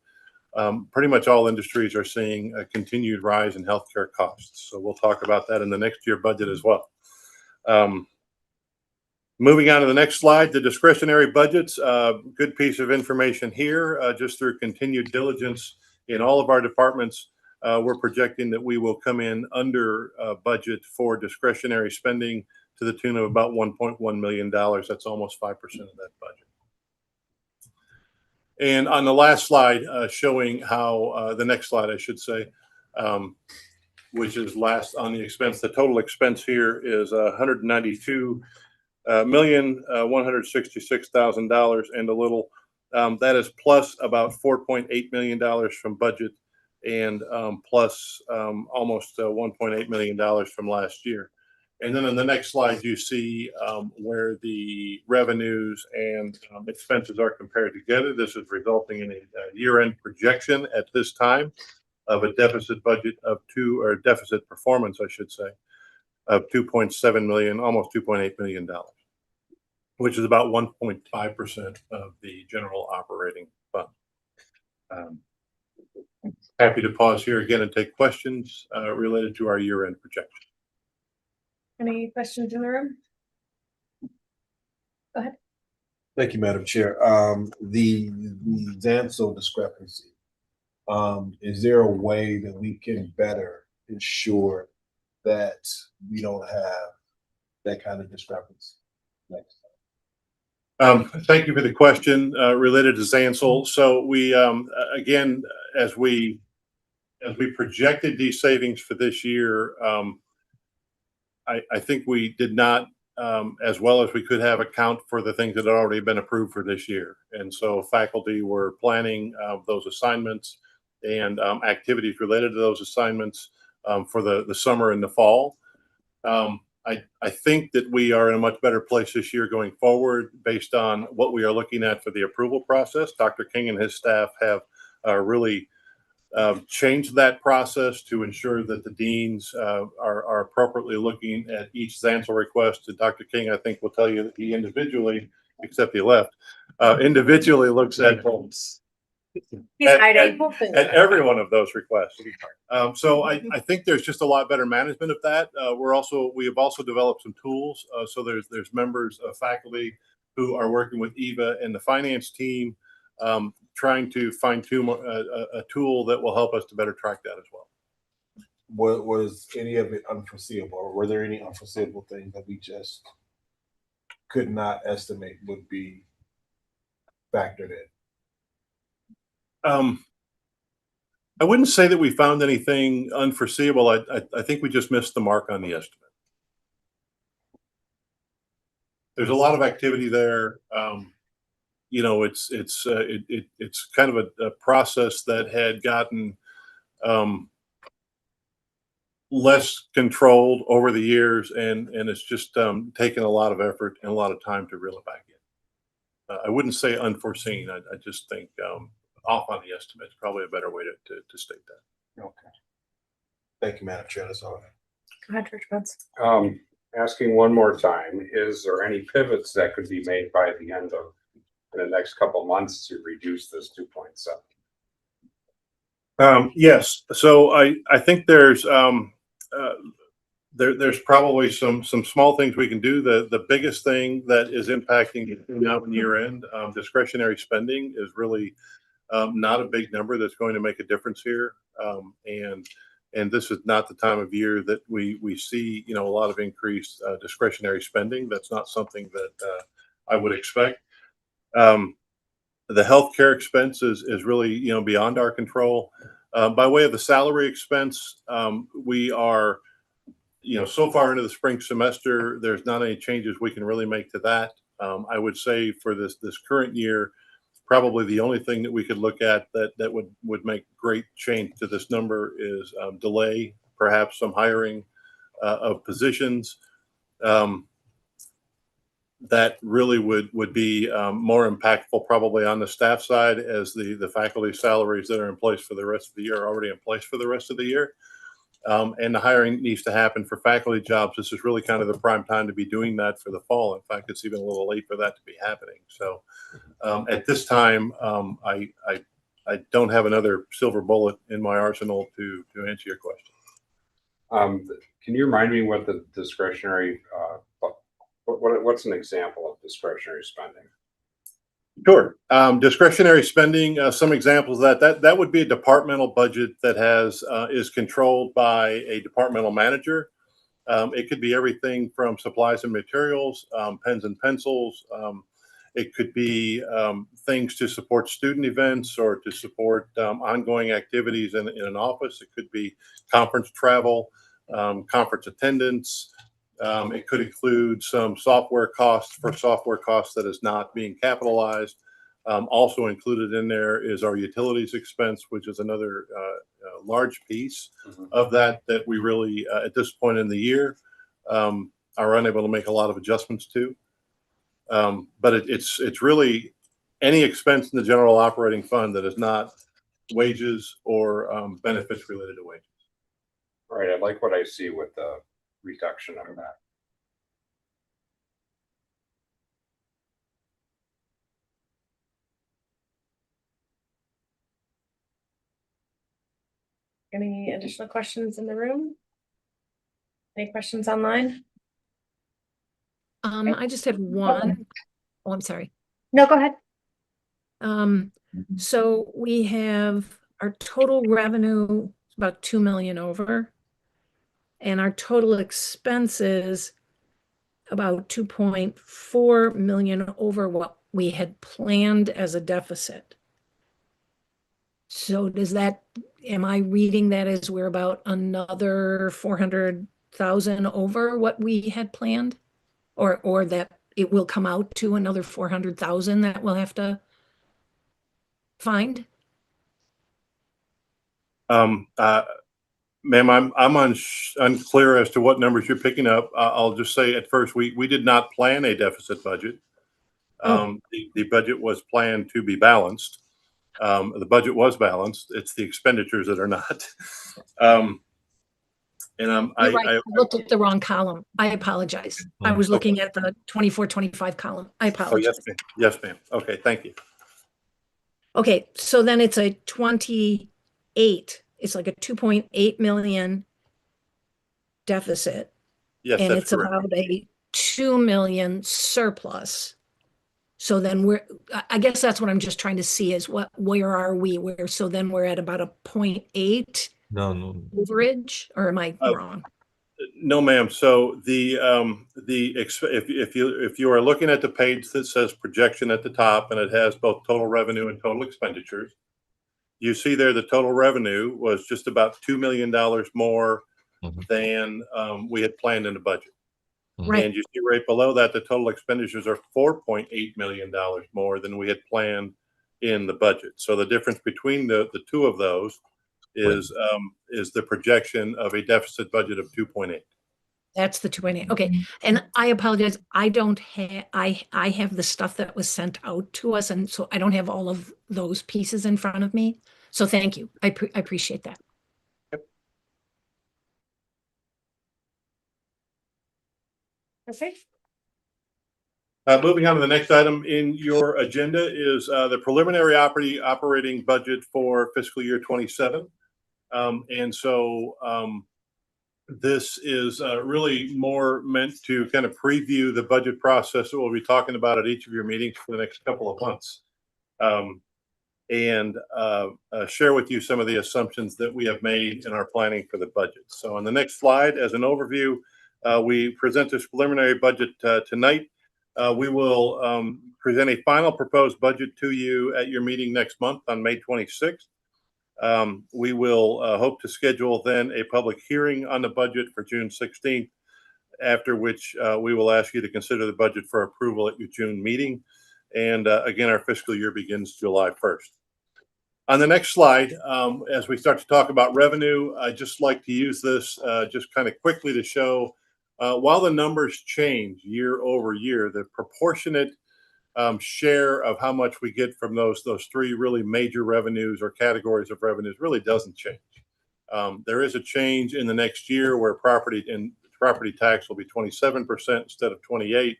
Pretty much all industries are seeing a continued rise in healthcare costs. So we'll talk about that in the next year budget as well. Moving on to the next slide, the discretionary budgets. Good piece of information here. Just through continued diligence in all of our departments, we're projecting that we will come in under budget for discretionary spending to the tune of about $1.1 million. That's almost 5% of that budget. And on the last slide, showing how the next slide, I should say, which is last on the expense. The total expense here is $192,166,000 and a little. That is plus about $4.8 million from budget and plus almost $1.8 million from last year. And then on the next slide, you see where the revenues and expenses are compared together. This is resulting in a year-end projection at this time of a deficit budget of deficit performance, I should say, of $2.7 million, almost $2.8 million, which is about 1.5% of the general operating fund. Happy to pause here again and take questions related to our year-end projection. Any questions in the room? Go ahead. Thank you, Madam Chair. The Zansel discrepancy, is there a way that we can better ensure that we don't have that kind of discrepancy next time? Thank you for the question related to Zansel. So we, again, as we projected these savings for this year, I think we did not, as well as we could have, account for the things that had already been approved for this year. And so faculty were planning those assignments and activities related to those assignments for the summer and the fall. I think that we are in a much better place this year going forward based on what we are looking at for the approval process. Dr. King and his staff have really changed that process to ensure that the deans are appropriately looking at each Zansel request. And Dr. King, I think, will tell you that he individually, except he left, individually looks at every one of those requests. So I think there's just a lot better management of that. We have also developed some tools. So there's members of faculty who are working with Eva and the finance team, trying to fine-tune a tool that will help us to better track that as well. Was any of it unforeseeable, or were there any unforeseeable things that we just could not estimate would be factored in? I wouldn't say that we found anything unforeseeable. I think we just missed the mark on the estimate. There's a lot of activity there. You know, it's kind of a process that had gotten less controlled over the years, and it's just taken a lot of effort and a lot of time to reel it back in. I wouldn't say unforeseen. I just think off on the estimate is probably a better way to state that. Okay. Thank you, Madam Chair. That's all. Go ahead, Rich Bunce. Asking one more time, is there any pivots that could be made by the end of in the next couple of months to reduce this 2.7? Yes. So I think there's probably some small things we can do. The biggest thing that is impacting now in year end, discretionary spending is really not a big number that's going to make a difference here. And And this is not the time of year that we see, a lot of increased discretionary spending. That's not something that I would expect. The healthcare expense is really, beyond our control. By way of the salary expense, we are, so far into the spring semester, there's not any changes we can really make to that. I would say for this current year, probably the only thing that we could look at that would make great change to this number is delay, perhaps some hiring of positions. That really would be more impactful probably on the staff side, as the faculty salaries that are in place for the rest of the year are already in place for the rest of the year. And the hiring needs to happen for faculty jobs. This is really kind of the prime time to be doing that for the fall. In fact, it's even a little late for that to be happening. So at this time, I don't have another silver bullet in my arsenal to answer your question. Can you remind me what the discretionary, what's an example of discretionary spending? Sure. Discretionary spending, some examples of that would be a departmental budget that is controlled by a departmental manager. It could be everything from supplies and materials, pens and pencils. It could be things to support student events or to support ongoing activities in an office. It could be conference travel, conference attendance. It could include some software costs that is not being capitalized. Also included in there is our utilities expense, which is another large piece of that we really, at this point in the year, are unable to make a lot of adjustments to. But it's really any expense in the general operating fund that is not wages or benefits related to wages. All right, I like what I see with the reduction of that. Any additional questions in the room? Any questions online? I just had one. Oh, I'm sorry. No, go ahead. So we have our total revenue about 2 million over, and our total expenses about 2.4 million over what we had planned as a deficit. So am I reading that as we're about another 400,000 over what we had planned? Or that it will come out to another 400,000 that we'll have to find? Ma'am, I'm unclear as to what numbers you're picking up. I'll just say at first, we did not plan a deficit budget. The budget was planned to be balanced. The budget was balanced. It's the expenditures that are not. I looked at the wrong column. I apologize. I was looking at the 24-25 column. I apologize. Oh, yes, ma'am. Okay, thank you. Okay, so then it's a 28. It's like a 2.8 million deficit. Yes, and that's it's correct. about a 2 million surplus. So then I guess that's what I'm just trying to see is where are we? So then we're at about a 0.8 No. overage, or am I wrong? No, ma'am. So if you are looking at the page that says projection at the top, and it has both total revenue and total expenditures, you see there the total revenue was just about $2 million more than we had planned in the budget. Right. And you see right below that the total expenditures are $4.8 million more than we had planned in the budget. So the difference between the two of those is the projection of a deficit budget of 2.8. That's the 2.8. Okay. And I apologize. I don't have, I have the stuff that was sent out to us. And so I don't have all of those pieces in front of me. So thank you. I appreciate that. Okay. Moving on to the next item in your agenda is the preliminary operating budget for fiscal year 27. And so this is really more meant to kind of preview the budget process that we'll be talking about at each of your meetings for the next couple of months. and share with you some of the assumptions that we have made in our planning for the budget. So on the next slide, as an overview, we present this preliminary budget tonight. We will present a final proposed budget to you at your meeting next month on May 26th. We will hope to schedule then a public hearing on the budget for June 16th, after which we will ask you to consider the budget for approval at your June meeting. And again, our fiscal year begins July 1st. On the next slide, as we start to talk about revenue, I'd just like to use this just kind of quickly to show while the numbers change year over year, the proportionate share of how much we get from those three really major revenues or categories of revenues really doesn't change. There is a change in the next year where property tax will be 27% instead of 28%.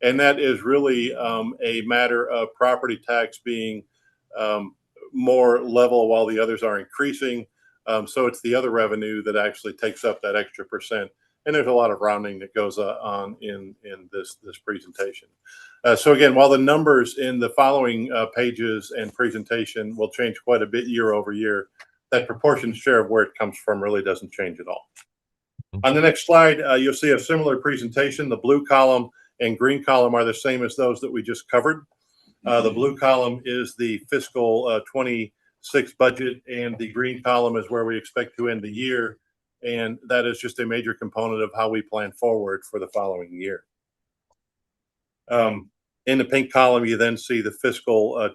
And that is really a matter of property tax being more level while the others are increasing. So it's the other revenue that actually takes up that extra percent. And there's a lot of rounding that goes on in this presentation. So again, while the numbers in the following pages and presentation will change quite a bit year over year, that proportion share of where it comes from really doesn't change at all. On the next slide, you'll see a similar presentation. The blue column and green column are the same as those that we just covered. The blue column is the fiscal 26 budget, and the green column is where we expect to end the year. And that is just a major component of how we plan forward for the following year. In the pink column, you then see the fiscal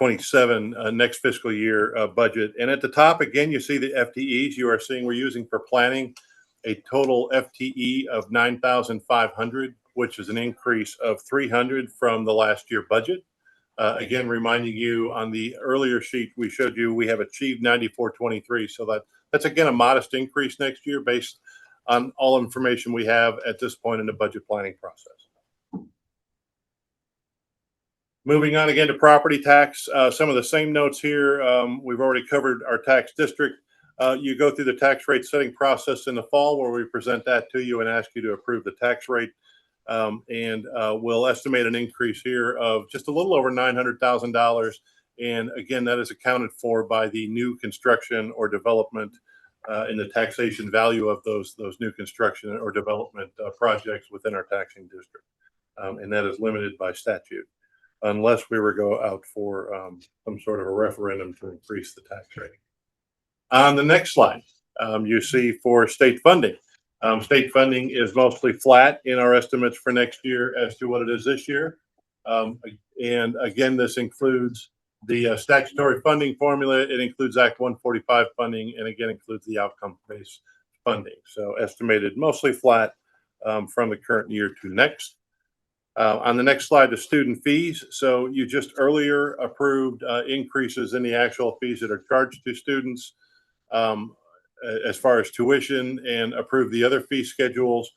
26-27 next fiscal year budget. And at the top, again, you see the FTEs you are seeing we're using for planning a total FTE of 9,500, which is an increase of 300 from the last year budget. Again, reminding you on the earlier sheet we showed you, we have achieved 9423. So that's again a modest increase next year based on all information we have at this point in the budget planning process. Moving on again to property tax, some of the same notes here. We've already covered our tax district. You go through the tax rate setting process in the fall where we present that to you and ask you to approve the tax rate. And we'll estimate an increase here of just a little over $900,000. And again, that is accounted for by the new construction or development in the taxation value of those new construction or development projects within our taxing district. And that is limited by statute, unless we were go out for some sort of a referendum to increase the tax rate. On the next slide, you see for state funding. State funding is mostly flat in our estimates for next year as to what it is this year. And again, this includes the statutory funding formula. It includes Act 145 funding, and again, includes the outcome-based funding. So estimated mostly flat from the current year to next. On the next slide, the student fees. So you just earlier approved increases in the actual fees that are charged to students as far as tuition, and approved the other fee schedules.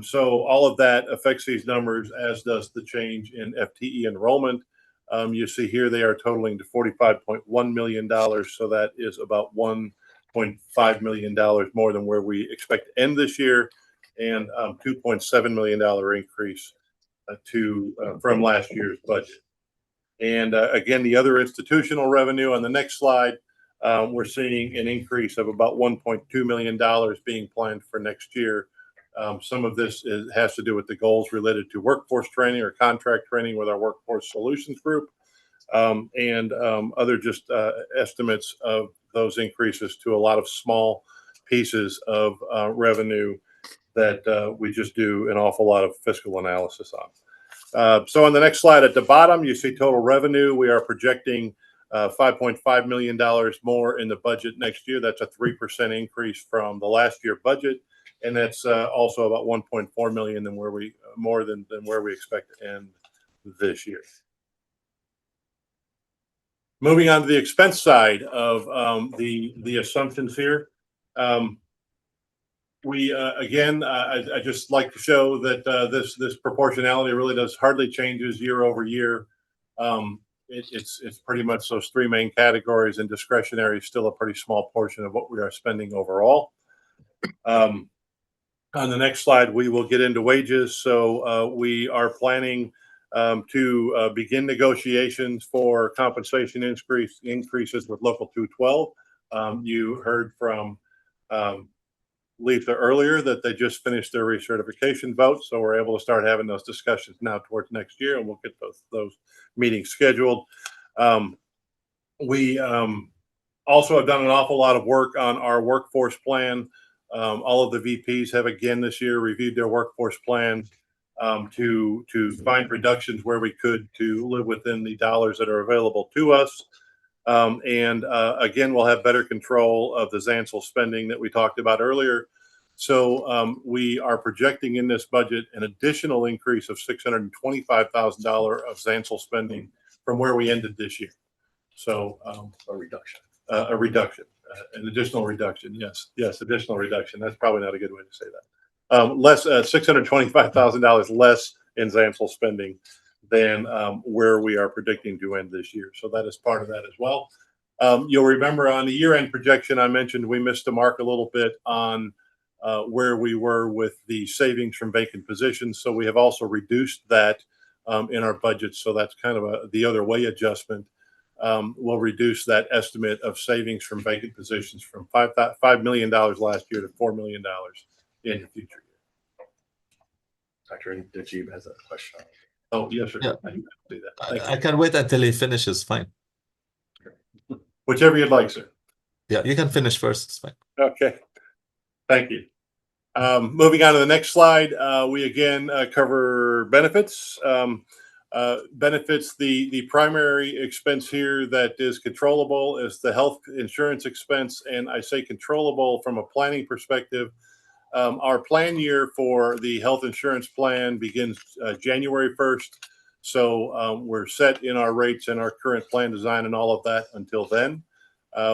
So all of that affects these numbers, as does the change in FTE enrollment. You see here they are totaling to $45.1 million. So that is about $1.5 million more than where we expect to end this year, and $2.7 million increase from last year's budget. And again, the other institutional revenue on the next slide, we're seeing an increase of about $1.2 million being planned for next year. Some of this has to do with the goals related to workforce training or contract training with our Workforce Solutions Group, and other just estimates of those increases to a lot of small pieces of revenue that we just do an awful lot of fiscal analysis on. So on the next slide at the bottom, you see total revenue. We are projecting $5.5 million more in the budget next year. That's a 3% increase from the last year budget. And that's also about 1.4 million than where we expect to end this year. Moving on to the expense side of the assumptions here. I just like to show that this proportionality really does hardly changes year over year. It's pretty much those three main categories, and discretionary is still a pretty small portion of what we are spending overall. On the next slide, we will get into wages. So we are planning to begin negotiations for compensation increases with Local 212. You heard from Lisa earlier that they just finished their recertification vote, so we're able to start having those discussions now towards next year, and we'll get those meetings scheduled. We also have done an awful lot of work on our workforce plan. All of the VPs have again this year reviewed their workforce plan to find reductions where we could to live within the dollars that are available to us. Again, we'll have better control of the Zancel spending that we talked about earlier. So we are projecting in this budget an additional increase of $625,000 of Zancel spending from where we ended this year. So a reduction. An additional reduction. Yes, additional reduction. That's probably not a good way to say that. Less $625,000 less in Zancel spending than where we are predicting to end this year. So that is part of that as well. You'll remember on the year-end projection, I mentioned we missed the mark a little bit on where we were with the savings from vacant positions. So we have also reduced that in our budget. So that's kind of the other way adjustment. We'll reduce that estimate of savings from vacant positions from $5 million last year to $4 million in the future. Dr. Najib has a question. Oh, yes, sir. Yeah. I can do that. I can wait until he finishes. Fine. Whichever you'd like, sir. Yeah, you can finish first. It's fine. Okay. Thank you. Moving on to the next slide, we again cover benefits. Benefits, the primary expense here that is controllable is the health insurance expense. And I say controllable from a planning perspective. Our plan year for the health insurance plan begins January 1st. So we're set in our rates and our current plan design and all of that until then.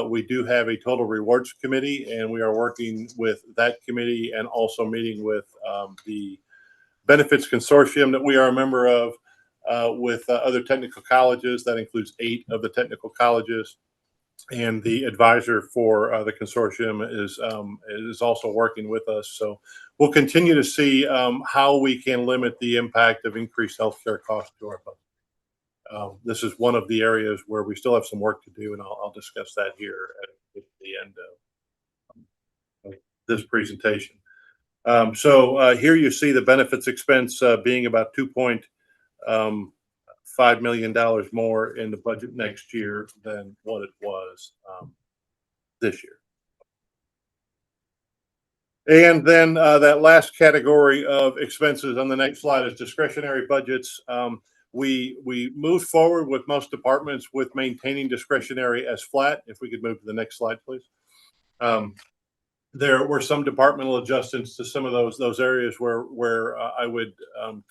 We do have a total rewards committee, and we are working with that committee and also meeting with the benefits consortium that we are a member of with other technical colleges. That includes 8 of the technical colleges. And the advisor for the consortium is also working with us. So we'll continue to see how we can limit the impact of increased healthcare costs to our budget. This is one of the areas where we still have some work to do, and I'll discuss that here at the end of this presentation. So here you see the benefits expense being about $2.5 million more in the budget next year than what it was this year. And then that last category of expenses on the next slide is discretionary budgets. We moved forward with most departments with maintaining discretionary as flat. If we could move to the next slide, please. There were some departmental adjustments to some of those areas where I would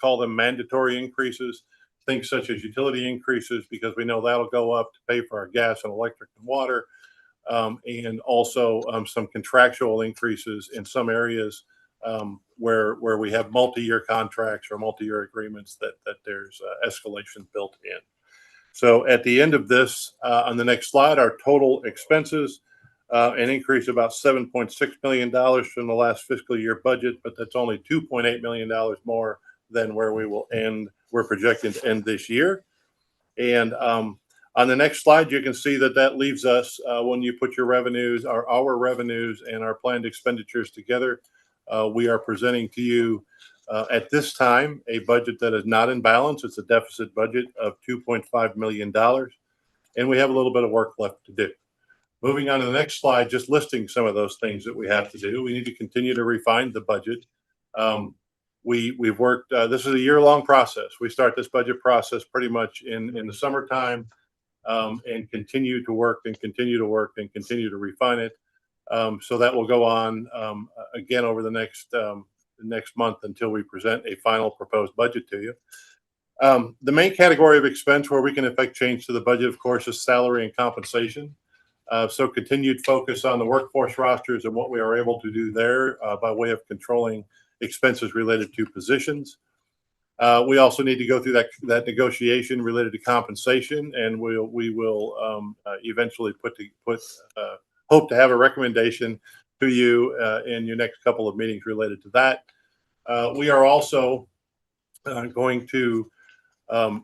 call them mandatory increases. Things such as utility increases, because we know that'll go up to pay for our gas and electric and water, and also some contractual increases in some areas where we have multi-year contracts or multi-year agreements that there's escalation built in. So at the end of this, on the next slide, our total expenses, an increase about $7.6 million from the last fiscal year budget, but that's only $2.8 million more than where we will end. We're projecting to end this year. And on the next slide, you can see that leaves us when you put your revenues, our revenues and our planned expenditures together. We are presenting to you at this time a budget that is not in balance. It's a deficit budget of $2.5 million. And we have a little bit of work left to do. Moving on to the next slide, just listing some of those things that we have to do. We need to continue to refine the budget. We've worked, this is a year-long process. We start this budget process pretty much in the summertime and continue to work and continue to work and continue to refine it. So that will go on again over the next month until we present a final proposed budget to you. The main category of expense where we can affect change to the budget, of course, is salary and compensation. So continued focus on the workforce rosters and what we are able to do there by way of controlling expenses related to positions. We also need to go through that negotiation related to compensation, and we will eventually hope to have a recommendation to you in your next couple of meetings related to that. We are also going to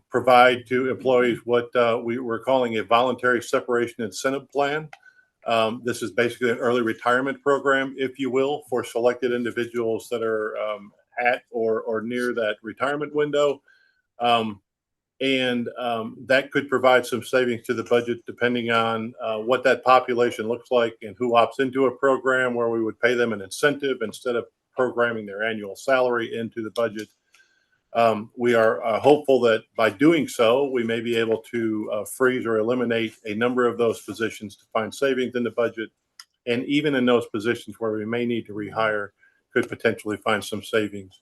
provide to employees what we were calling a voluntary separation incentive plan. This is basically an early retirement program, if you will, for selected individuals that are at or near that retirement window. That could provide some savings to the budget depending on what that population looks like and who opts into a program where we would pay them an incentive instead of programming their annual salary into the budget. We are hopeful that by doing so, we may be able to freeze or eliminate a number of those positions to find savings in the budget. And even in those positions where we may need to rehire, could potentially find some savings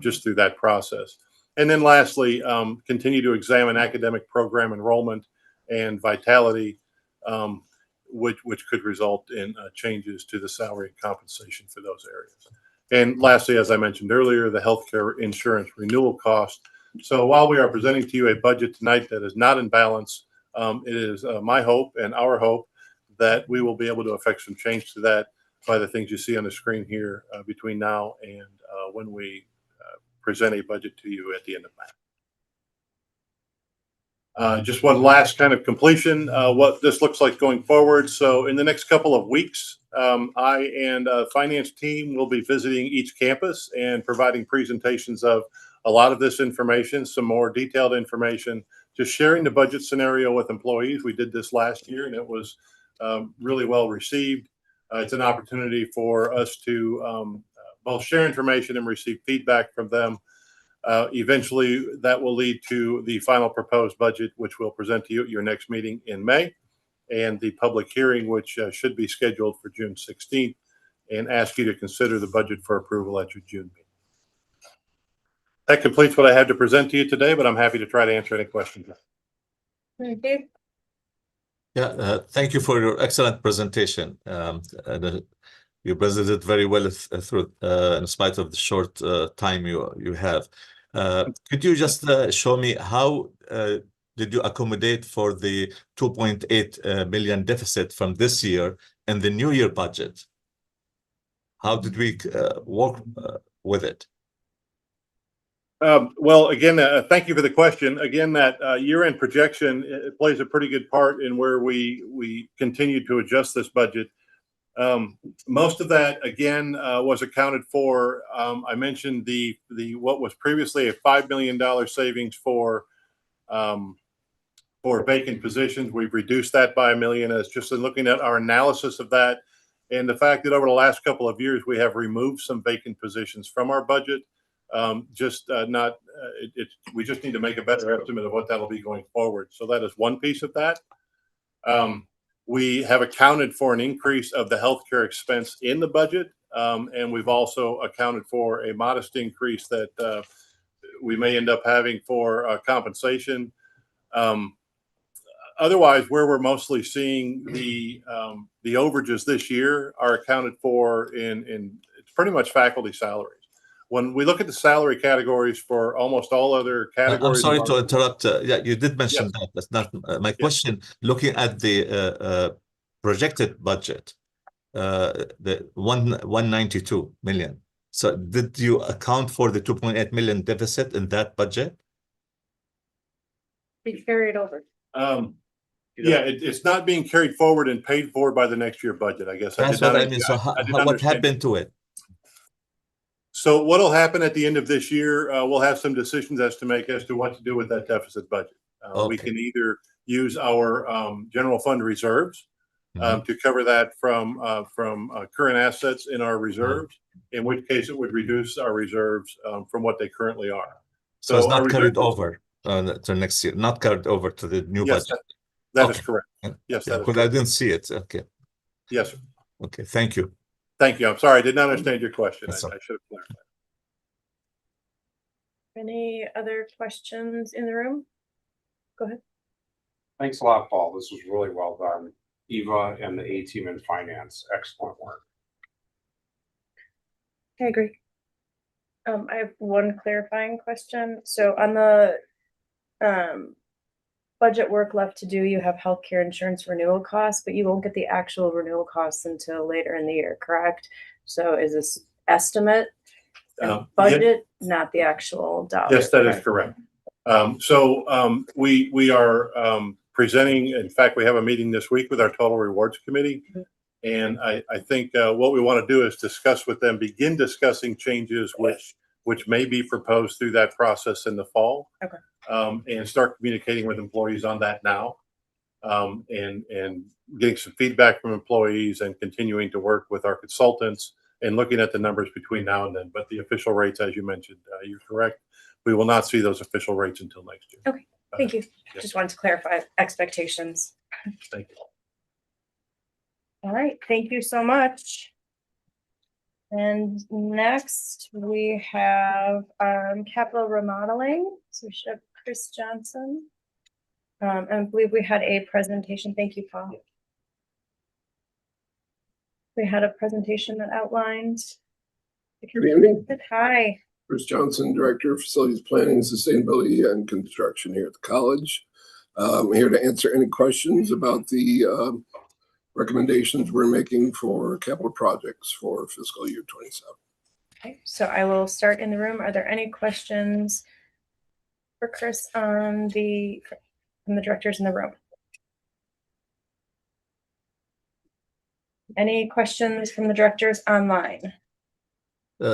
just through that process. And then lastly, continue to examine academic program enrollment and vitality, which could result in changes to the salary and compensation for those areas. And lastly, as I mentioned earlier, the healthcare insurance renewal cost. So while we are presenting to you a budget tonight that is not in balance, it is my hope and our hope that we will be able to affect some change to that by the things you see on the screen here between now and when we present a budget to you at the end of May. Just one last kind of completion, what this looks like going forward. So in the next couple of weeks, I and finance team will be visiting each campus and providing presentations of a lot of this information, some more detailed information, just sharing the budget scenario with employees. We did this last year and it was really well received. It's an opportunity for us to both share information and receive feedback from them. Eventually, that will lead to the final proposed budget, which we'll present to you at your next meeting in May, and the public hearing, which should be scheduled for June 16th, and ask you to consider the budget for approval at your June meeting. That completes what I had to present to you today, but I'm happy to try to answer any questions. Thank you. Yeah, thank you for your excellent presentation. You presented very well through, in spite of the short time you have. Could you just show me how did you accommodate for the 2.8 million deficit from this year and the new year budget? How did we work with it? Well, again, thank you for the question. Again, that year-end projection it plays a pretty good part in where we continue to adjust this budget. Most of that, again, was accounted for. I mentioned the what was previously a $5 million savings for vacant positions. We've reduced that by $1 million. As just in looking at our analysis of that, and the fact that over the last couple of years we have removed some vacant positions from our budget. We just need to make a better estimate of what that'll be going forward. So that is one piece of that. We have accounted for an increase of the healthcare expense in the budget, and we've also accounted for a modest increase that we may end up having for compensation. Otherwise, where we're mostly seeing the overages this year are accounted for in it's pretty much faculty salaries. When we look at the salary categories for almost all other categories. I'm sorry to interrupt. Yeah, you did mention that. That's not my question. Looking at the projected budget, the 192 million. So did you account for the 2.8 million deficit in that budget? Be carried over. Yeah, it's not being carried forward and paid for by the next year budget, I guess. That's what I mean. So what happened to it? So what will happen at the end of this year, we'll have some decisions as to what to do with that deficit budget. We can either use our general fund reserves to cover that from current assets in our reserves, in which case it would reduce our reserves from what they currently are. So it's not carried over to next year, not carried over to the new budget. That is correct. Yes, that is correct. I didn't see it. Okay. Yes, sir. Okay, thank you. Thank you. I'm sorry, I did not understand your question. I should have clarified. Any other questions in the room? Go ahead. Thanks a lot, Paul. This was really well done. Eva and the A team in finance, excellent work. I agree. I have one clarifying question. So on the budget work left to do, you have healthcare insurance renewal costs, but you won't get the actual renewal costs until later in the year, correct? So is this estimate budget, not the actual dollar? Yes, that is correct. We are presenting, in fact, we have a meeting this week with our Total Rewards Committee. And I think what we want to do is discuss with them, begin discussing changes which may be proposed through that process in the fall. Okay. And start communicating with employees on that now. And getting some feedback from employees and continuing to work with our consultants and looking at the numbers between now and then. But the official rates, as you mentioned, you're correct. We will not see those official rates until next year. Okay, thank you. Yes. Just wanted to clarify expectations. Thank you. All right, thank you so much. And next we have capital remodeling. So we should have Chris Johnson. And I believe we had a presentation. Thank you, Paul. We had a presentation that outlined. Good evening. Hi. Chris Johnson, Director of Facilities Planning, Sustainability, and Construction here at the college. I'm here to answer any questions about the recommendations we're making for capital projects for fiscal year 27. Okay, so I will start in the room. Are there any questions for Chris on from the directors in the room? Any questions from the directors online?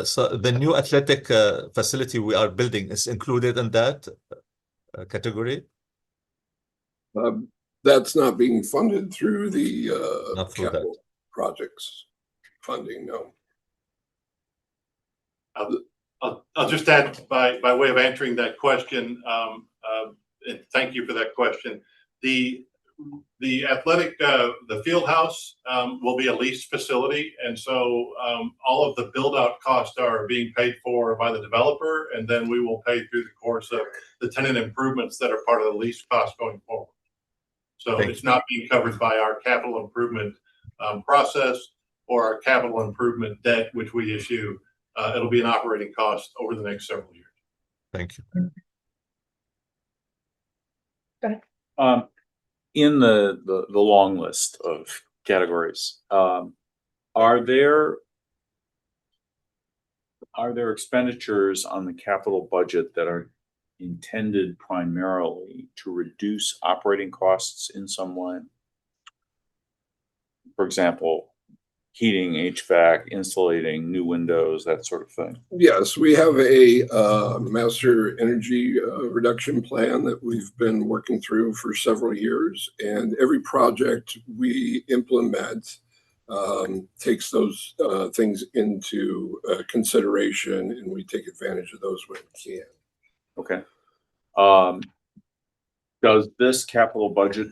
So the new athletic facility we are building is included in that category? That's not being funded through the Not through capital projects funding, no. I'll just add by way of answering that question, and thank you for that question. The athletic, the field house will be a leased facility. And so all of the build out costs are being paid for by the developer. And then we will pay through the course of the tenant improvements that are part of the lease cost going forward. So it's not being covered by our capital improvement process or our capital improvement debt, which we issue. It'll be an operating cost over the next several years. Thank you. Go ahead. In the long list of categories, are there expenditures on the capital budget that are intended primarily to reduce operating costs in some way? For example, heating, HVAC, insulating, new windows, that sort of thing. Yes, we have a master energy reduction plan that we've been working through for several years. And every project we implement takes those things into consideration, and we take advantage of those when we can. Okay. Does this capital budget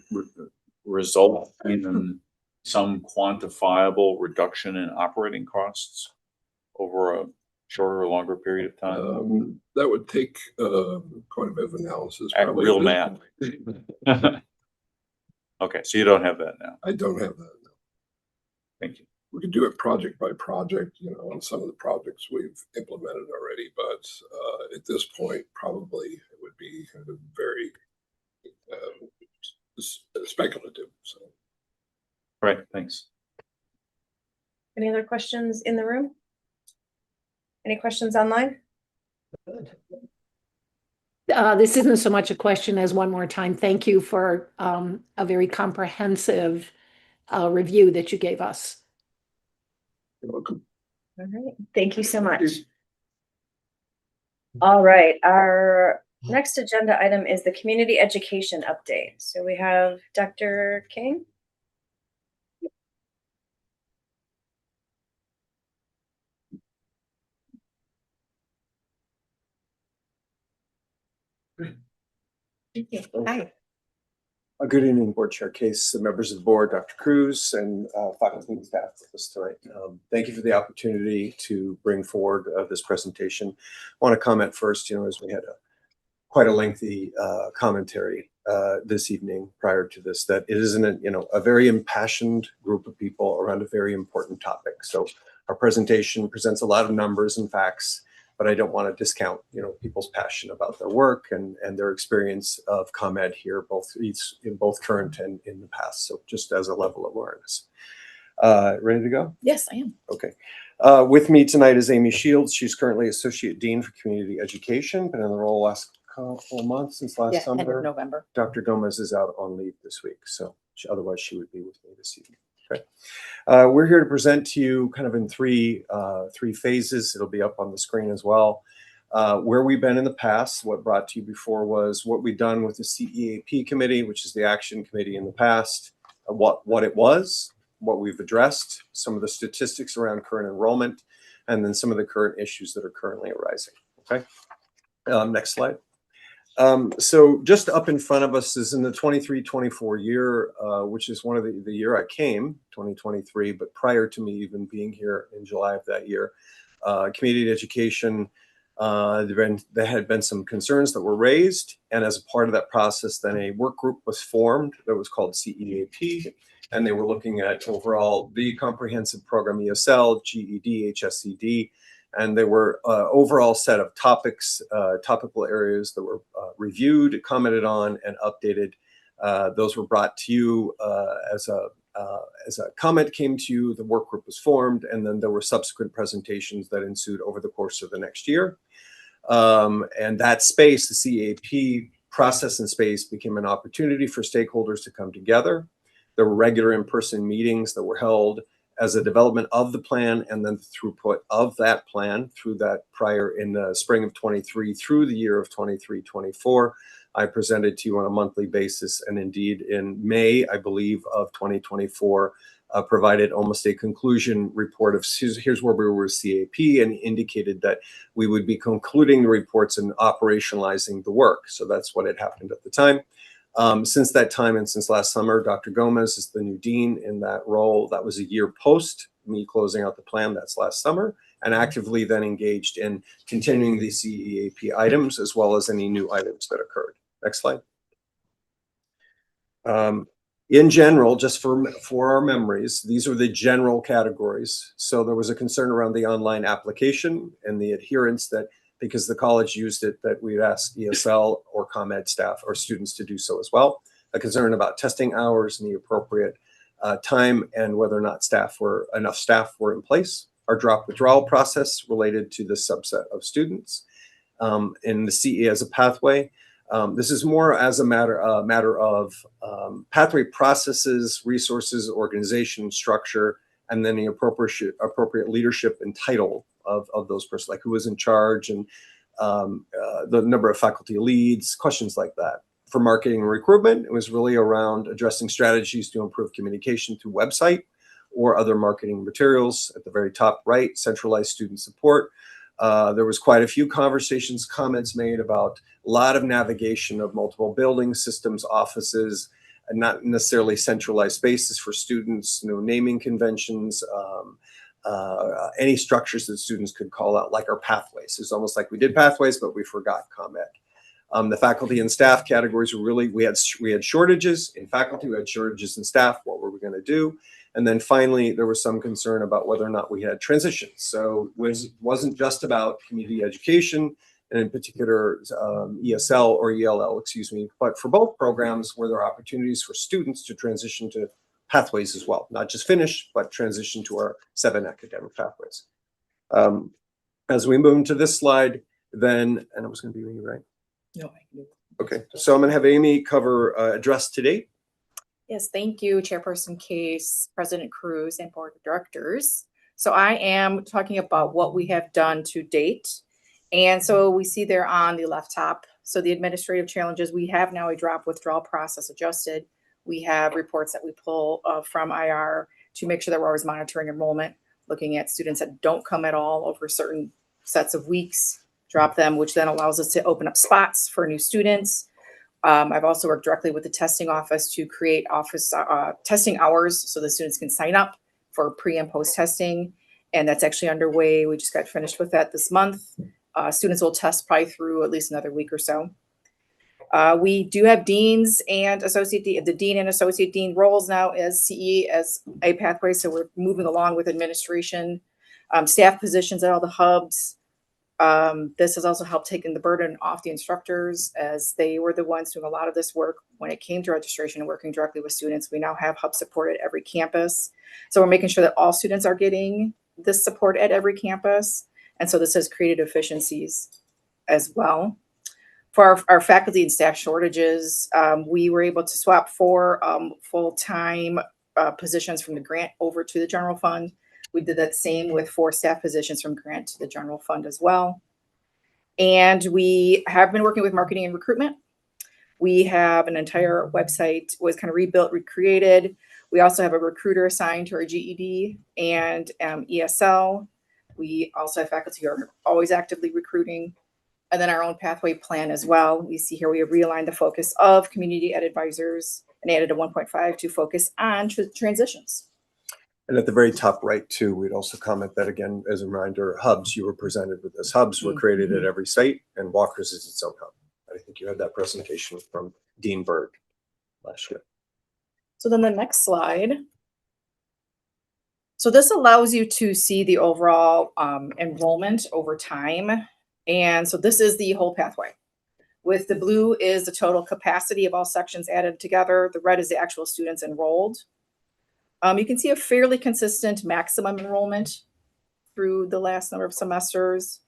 result in some quantifiable reduction in operating costs over a shorter or longer period of time? That would take quite a bit of analysis. At real math. Okay, so you don't have that now. I don't have that now. Thank you. We could do it project by project, on some of the projects we've implemented already, but at this point, probably it would be very speculative. So. Right, thanks. Any other questions in the room? Any questions online? This isn't so much a question as one more time. Thank you for a very comprehensive review that you gave us. You're welcome. All right, thank you so much. All right, our next agenda item is the community education update. So we have Dr. King. Thank you. Hi. Good evening, Board Chair Case, members of the board, Dr. Cruz, and faculty and staff with us tonight. Thank you for the opportunity to bring forward this presentation. I want to comment first, as we had quite a lengthy commentary this evening prior to this, that it is a very impassioned group of people around a very important topic. So our presentation presents a lot of numbers and facts, but I don't want to discount, people's passion about their work and their experience of ComEd here, both current and in the past. So just as a level of awareness. Ready to go? Yes, I am. Okay. With me tonight is Amy Shields. She's currently Associate Dean for Community Education, been in the role the last couple months since last Yeah, end summer. of November. Dr. Gomez is out on leave this week, so otherwise she would be with me this evening. Okay. We're here to present to you kind of in three phases. It'll be up on the screen as well. Where we've been in the past, what brought to you before was what we've done with the CEAP committee, which is the action committee in the past, what it was, what we've addressed, some of the statistics around current enrollment, and then some of the current issues that are currently arising. Okay. Next slide. So just up in front of us is in the 23-24 year, which is one of the year I came, 2023, but prior to me even being here in July of that year, community education, there had been some concerns that were raised. And as a part of that process, then a work group was formed that was called CEAP. And they were looking at overall the comprehensive program ESL, GED, HSED. And there were overall set of topics, topical areas that were reviewed, commented on, and updated. Those were brought to you as a comment came to you. The work group was formed, and then there were subsequent presentations that ensued over the course of the next year. And that space, the CEAP process and space, became an opportunity for stakeholders to come together. There were regular in-person meetings that were held as a development of the plan, and then the throughput of that plan through that prior in the spring of 23 through the year of 23-24. I presented to you on a monthly basis, and indeed in May, I believe, of 2024, provided almost a conclusion report of here's where we were with CAP, and indicated that we would be concluding the reports and operationalizing the work. So that's what had happened at the time. Since that time and since last summer, Dr. Gomez is the new dean in that role. That was a year post me closing out the plan. That's last summer, and actively then engaged in continuing the CEAP items as well as any new items that occurred. Next slide. In general, just for our memories, these are the general categories. So there was a concern around the online application and the adherence that because the college used it, that we'd ask ESL or ComEd staff or students to do so as well. A concern about testing hours and the appropriate time and whether or not enough staff were in place. Our drop withdrawal process related to the subset of students in the CE as a pathway. This is more as a matter of pathway processes, resources, organization, structure, and then the appropriate leadership and title of those persons, like who was in charge and the number of faculty leads, questions like that. For marketing and recruitment, it was really around addressing strategies to improve communication through website or other marketing materials. At the very top right, centralized student support. There was quite a few conversations, comments made about a lot of navigation of multiple buildings, systems, offices, and not necessarily centralized spaces for students, naming conventions, any structures that students could call out, like our pathways. It's almost like we did pathways, but we forgot ComEd. The faculty and staff categories were really, we had shortages in faculty, we had shortages in staff. What were we going to do? And then finally, there was some concern about whether or not we had transitions. So it wasn't just about community education, and in particular ESL or ELL, excuse me, but for both programs were there opportunities for students to transition to pathways as well, not just finish, but transition to our 7 academic pathways. As we move into this slide, then, and it was going to be me, right? No, I can do it. Okay, so I'm going to have Amy cover address to date. Yes, thank you, Chairperson Case, President Cruz, and Board of Directors. So I am talking about what we have done to date. And so we see there on the left top, so the administrative challenges, we have now a drop withdrawal process adjusted. We have reports that we pull from IR to make sure that we're always monitoring enrollment, looking at students that don't come at all over certain sets of weeks, drop them, which then allows us to open up spots for new students. I've also worked directly with the testing office to create office testing hours so the students can sign up for pre and post testing. And that's actually underway. We just got finished with that this month. Students will test probably through at least another week or so. We do have deans and the dean and associate dean roles now as CE as a pathway. So we're moving along with administration, staff positions at all the hubs. This has also helped taking the burden off the instructors, as they were the ones doing a lot of this work when it came to registration and working directly with students. We now have hub support at every campus. So we're making sure that all students are getting this support at every campus. And so this has created efficiencies as well. For our faculty and staff shortages, we were able to swap 4 full-time positions from the grant over to the general fund. We did that same with 4 staff positions from grant to the general fund as well. And we have been working with marketing and recruitment. We have an entire website was kind of rebuilt, recreated. We also have a recruiter assigned to our GED and ESL. We also have faculty who are always actively recruiting. And then our own pathway plan as well. We see here we have realigned the focus of community ed advisors and added a 1.5 to focus on transitions. And at the very top right too, we'd also comment that again, as a reminder, hubs, you were presented with this. Hubs were created at every site and Walker's is its own hub. I think you had that presentation from Dean Berg last year. So then the next slide. So this allows you to see the overall enrollment over time. And so this is the whole pathway. With the blue is the total capacity of all sections added together. The red is the actual students enrolled. You can see a fairly consistent maximum enrollment through the last number of semesters.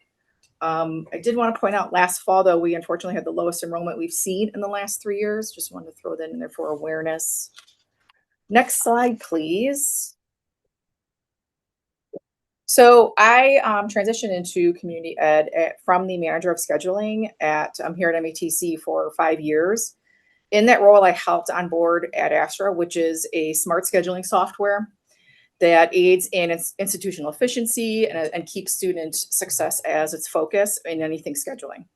I did want to point out last fall, though, we unfortunately had the lowest enrollment we've seen in the last 3 years. Just wanted to throw that in there for awareness. Next slide, please. So I transitioned into community ed from the manager of scheduling here at MATC for 5 years. In that role, I helped onboard AdAstra, which is a smart scheduling software that aids in institutional efficiency and keeps student success as its focus in anything scheduling.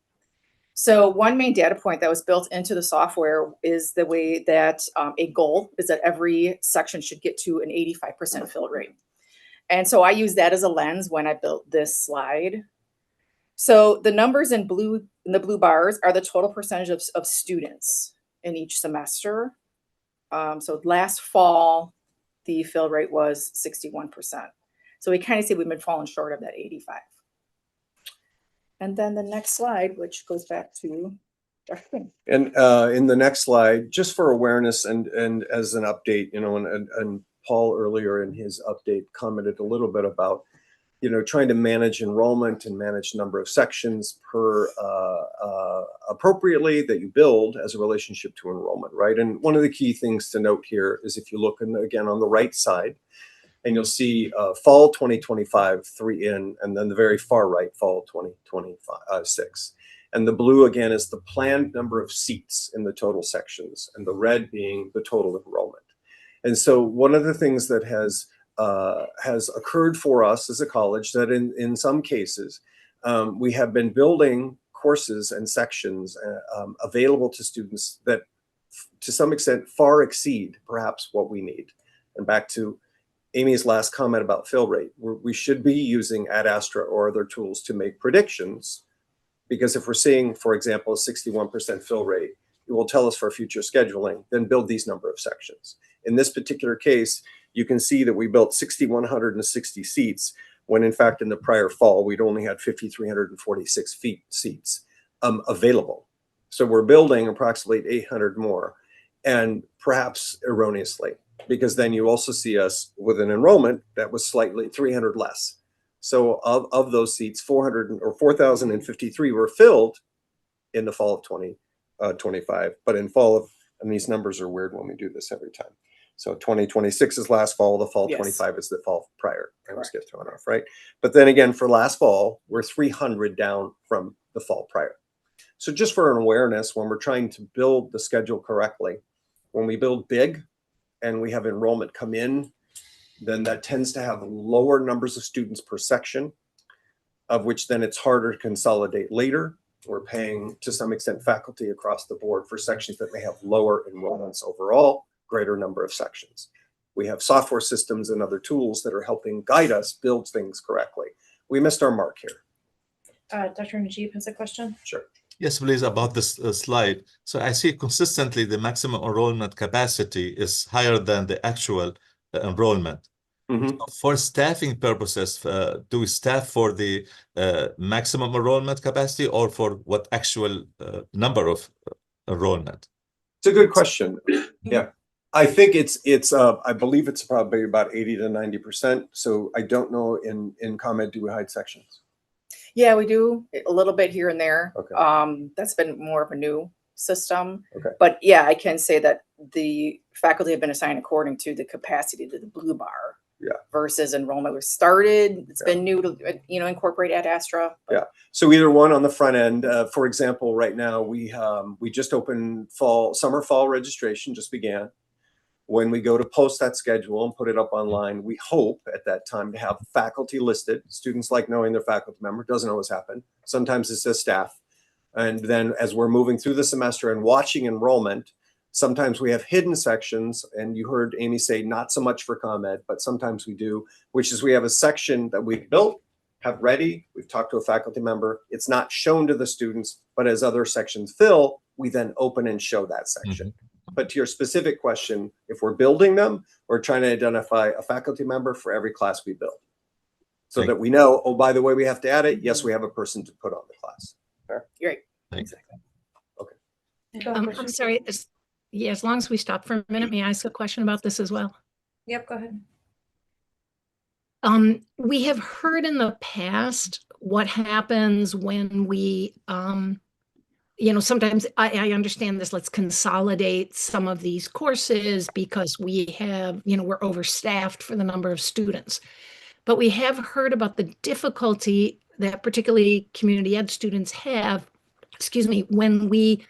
So one main data point that was built into the software is the way that a goal is that every section should get to an 85% fill rate. And so I use that as a lens when I built this slide. So the numbers in the blue bars are the total percentage of students in each semester. So last fall, the fill rate was 61%. So we kind of see we've been falling short of that 85. And then the next slide, which goes back to Dr. King. And in the next slide, just for awareness and as an update, you know, and Paul earlier in his update commented a little bit about, you know, trying to manage enrollment and manage number of sections per appropriately that you build as a relationship to enrollment, right? And one of the key things to note here is if you look again on the right side, and you'll see fall 2025, 3 in, and then the very far right, fall 2026. And the blue again is the planned number of seats in the total sections, and the red being the total enrollment. And so one of the things that has occurred for us as a college that in some cases we have been building courses and sections available to students that to some extent far exceed perhaps what we need. And back to Amy's last comment about fill rate, we should be using AdAstra or other tools to make predictions, because if we're seeing, for example, a 61% fill rate, it will tell us for future scheduling, then build these number of sections. In this particular case, you can see that we built 6,160 seats when in fact in the prior fall, we'd only had 5,346 seats available. So we're building approximately 800 more, and perhaps erroneously, because then you also see us with an enrollment that was slightly 300 less. So of those seats, 4,053 were filled in the fall of 2025, but in fall of, and these numbers are weird when we do this every time. So 2026 is last fall, the fall 25 is the fall prior. I always get thrown off, right? But then again, for last fall, we're 300 down from the fall prior. So just for an awareness, when we're trying to build the schedule correctly, when we build big and we have enrollment come in, then that tends to have lower numbers of students per section, of which then it's harder to consolidate later. We're paying, to some extent, faculty across the board for sections that may have lower enrollments overall, greater number of sections. We have software systems and other tools that are helping guide us build things correctly. We missed our mark here. Dr. Najib has a question. Sure. Yes, please, about this slide. So I see consistently the maximum enrollment capacity is higher than the actual enrollment. Mm-hmm. For staffing purposes, do we staff for the maximum enrollment capacity or for what actual number of enrollment? It's a good question. Yeah, I think it's I believe it's probably about 80 to 90%. So I don't know in ComEd, do we hide sections? Yeah, we do a little bit here and there. Okay. That's been more of a new system. Okay. But yeah, I can say that the faculty have been assigned according to the capacity to the blue bar. Yeah. Versus enrollment was started. It's been new to, incorporate Ad Astra. Yeah. So either one on the front end. For example, right now we just opened summer fall registration just began. When we go to post that schedule and put it up online, we hope at that time to have faculty listed. Students like knowing their faculty member. Doesn't always happen. Sometimes it says staff. And then as we're moving through the semester and watching enrollment, sometimes we have hidden sections. And you heard Amy say not so much for ComEd, but sometimes we do, which is we have a section that we've built, have ready. We've talked to a faculty member. It's not shown to the students, but as other sections fill, we then open and show that section. But to your specific question, if we're building them, we're trying to identify a faculty member for every class we build. So that we know, oh, by the way, we have to add it. Yes, we have a person to put on the class. Fair? You're right. Exactly. Okay. I'm sorry. As long as we stop for a minute, may I ask a question about this as well? Yep, go ahead. We have heard in the past what happens when we, sometimes I understand this, let's consolidate some of these courses because we have, we're overstaffed for the number of students. But we have heard about the difficulty that particularly community ed students have, when we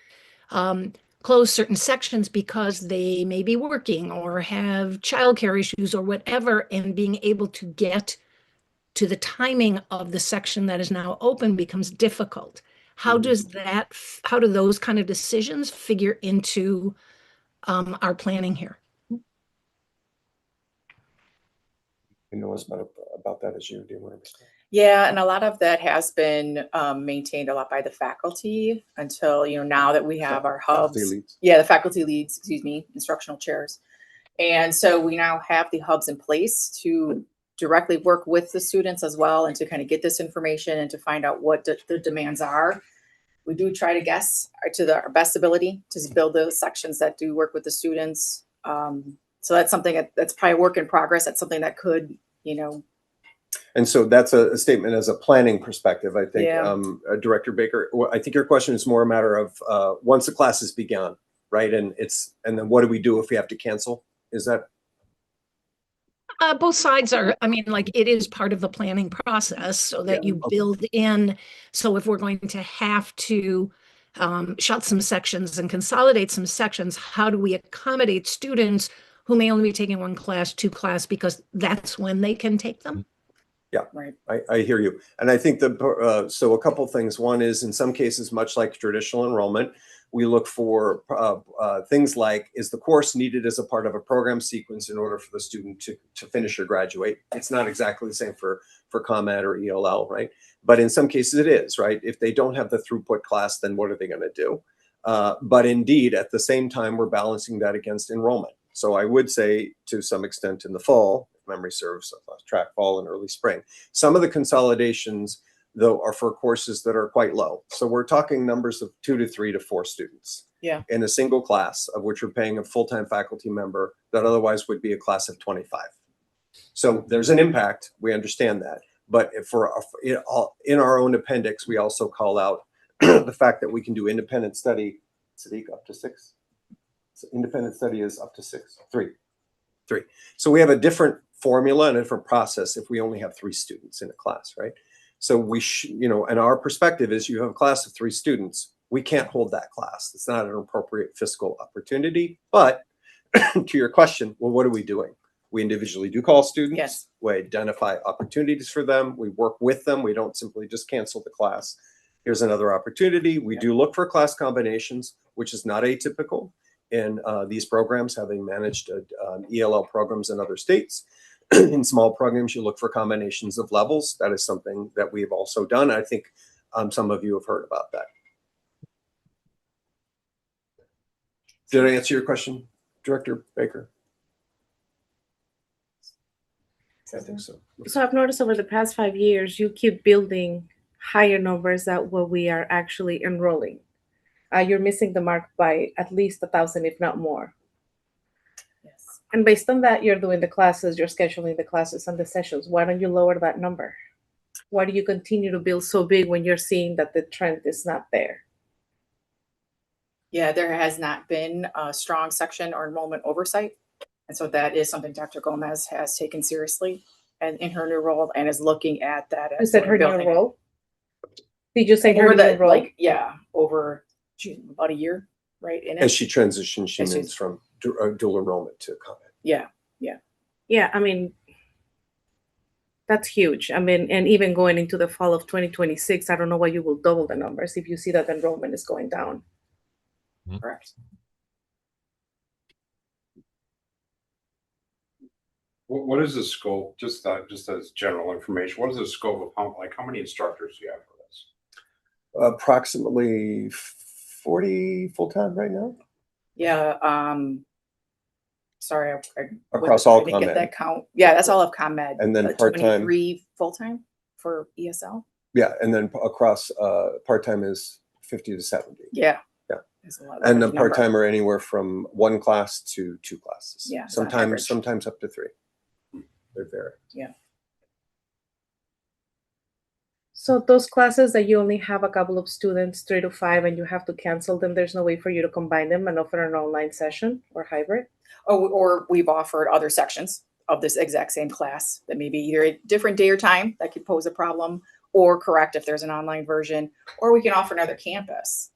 close certain sections because they may be working or have childcare issues or whatever, and being able to get to the timing of the section that is now open becomes difficult. How do those kind of decisions figure into our planning here? You know as much about that as you do. Yeah, and a lot of that has been maintained a lot by the faculty until, now that we have our hubs. The faculty leads, instructional chairs. And so we now have the hubs in place to directly work with the students as well and to kind of get this information and to find out what the demands are. We do try to guess to our best ability to build those sections that do work with the students. So that's something that's probably a work in progress. That's something that could, And so that's a statement as a planning perspective, I think. Yeah. Director Baker, I think your question is more a matter of once the class has begun, right? And then what do we do if we have to cancel? Is that? Both sides are, it is part of the planning process so that you build in. So if we're going to have to shut some sections and consolidate some sections, how do we accommodate students who may only be taking one class, two class, because that's when they can take them? Yeah, right. I hear you. And I think so a couple of things. One is in some cases, much like traditional enrollment, we look for things like, is the course needed as a part of a program sequence in order for the student to finish or graduate? It's not exactly the same for ComEd or ELL, right? But in some cases it is, right? If they don't have the throughput class, then what are they going to do? But indeed, at the same time, we're balancing that against enrollment. So I would say to some extent in the fall, if memory serves, track fall and early spring, some of the consolidations though are for courses that are quite low. So we're talking numbers of 2 to 3 to 4 students in a single class, of which we're paying a full-time faculty member that otherwise would be a class of 25. So there's an impact. We understand that. But in our own appendix, we also call out the fact that we can do independent study, Sadiq, up to 6. So independent study is up to 3. So we have a different formula and a different process if we only have 3 students in a class, right? So we, and our perspective is you have a class of 3 students. We can't hold that class. It's not an appropriate fiscal opportunity. But to your question, well, what are we doing? We individually do call students. Yes. We identify opportunities for them. We work with them. We don't simply just cancel the class. Here's another opportunity. We do look for class combinations, which is not atypical in these programs, having managed ELL programs in other states. In small programs, you look for combinations of levels. That is something that we've also done. I think some of you have heard about that. Did I answer your question, Director Baker? I think so. So I've noticed over the past 5 years, you keep building higher numbers than what we are actually enrolling. You're missing the mark by at least 1,000, if not more. Yes. And based on that, you're doing the classes, you're scheduling the classes and the sessions. Why don't you lower that number? Why do you continue to build so big when you're seeing that the trend is not there? Yeah, there has not been a strong section or enrollment oversight. And so that is something Dr. Gomez has taken seriously and in her new role and is looking at that. You said her new role? Did you say her Over new the, role? like, yeah, over about a year, right? In it. As she transitions, she As she- moves from dual enrollment to combat. Yeah. Yeah, I mean, that's huge. I mean, and even going into the fall of 2026, I don't know why you will double the numbers if you see that enrollment is going down. Correct. What is the scope, just as general information, what is the scope of how many instructors do you have for this? Approximately 40 full-time right now. Yeah. Sorry, Across all I didn't get ComEd. that count. Yeah, that's all of ComEd. And then part-time. 23 full-time for ESL. Yeah, and then across part-time is 50 to 70. Yeah. Yeah. There's a lot of And the number. part-time are anywhere from one class to two classes. Yeah, it's on average. Sometimes up to three. They vary. Yeah. So those classes that you only have a couple of students, 3 to 5, and you have to cancel them, there's no way for you to combine them and offer an online session or hybrid? Oh, or we've offered other sections of this exact same class that may be either a different day or time that could pose a problem, or correct if there's an online version, or we can offer another campus.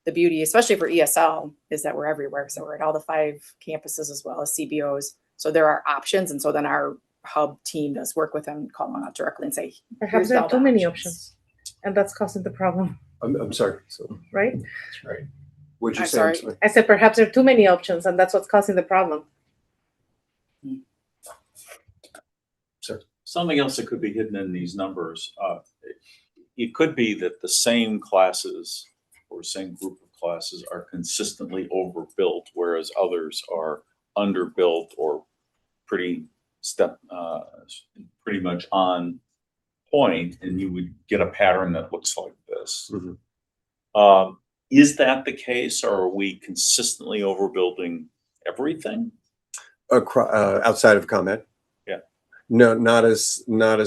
The beauty, especially for ESL, is that we're everywhere. So we're at all the 5 campuses as well as CBOs. So there are options. And so then our hub team does work with them, call them out directly and say, Perhaps there are too many options, and that's causing the problem, I'm sorry. So right? that's right. What'd you I'm say? sorry. I said perhaps there are too many options, and that's what's causing the problem. Sir. Something else that could be hidden in these numbers, it could be that the same classes or same group of classes are consistently overbuilt, whereas others are underbuilt or pretty much on point, and you would get a pattern that looks like this. Is that the case, or are we consistently overbuilding everything? Outside of ComEd? Yeah. No, not as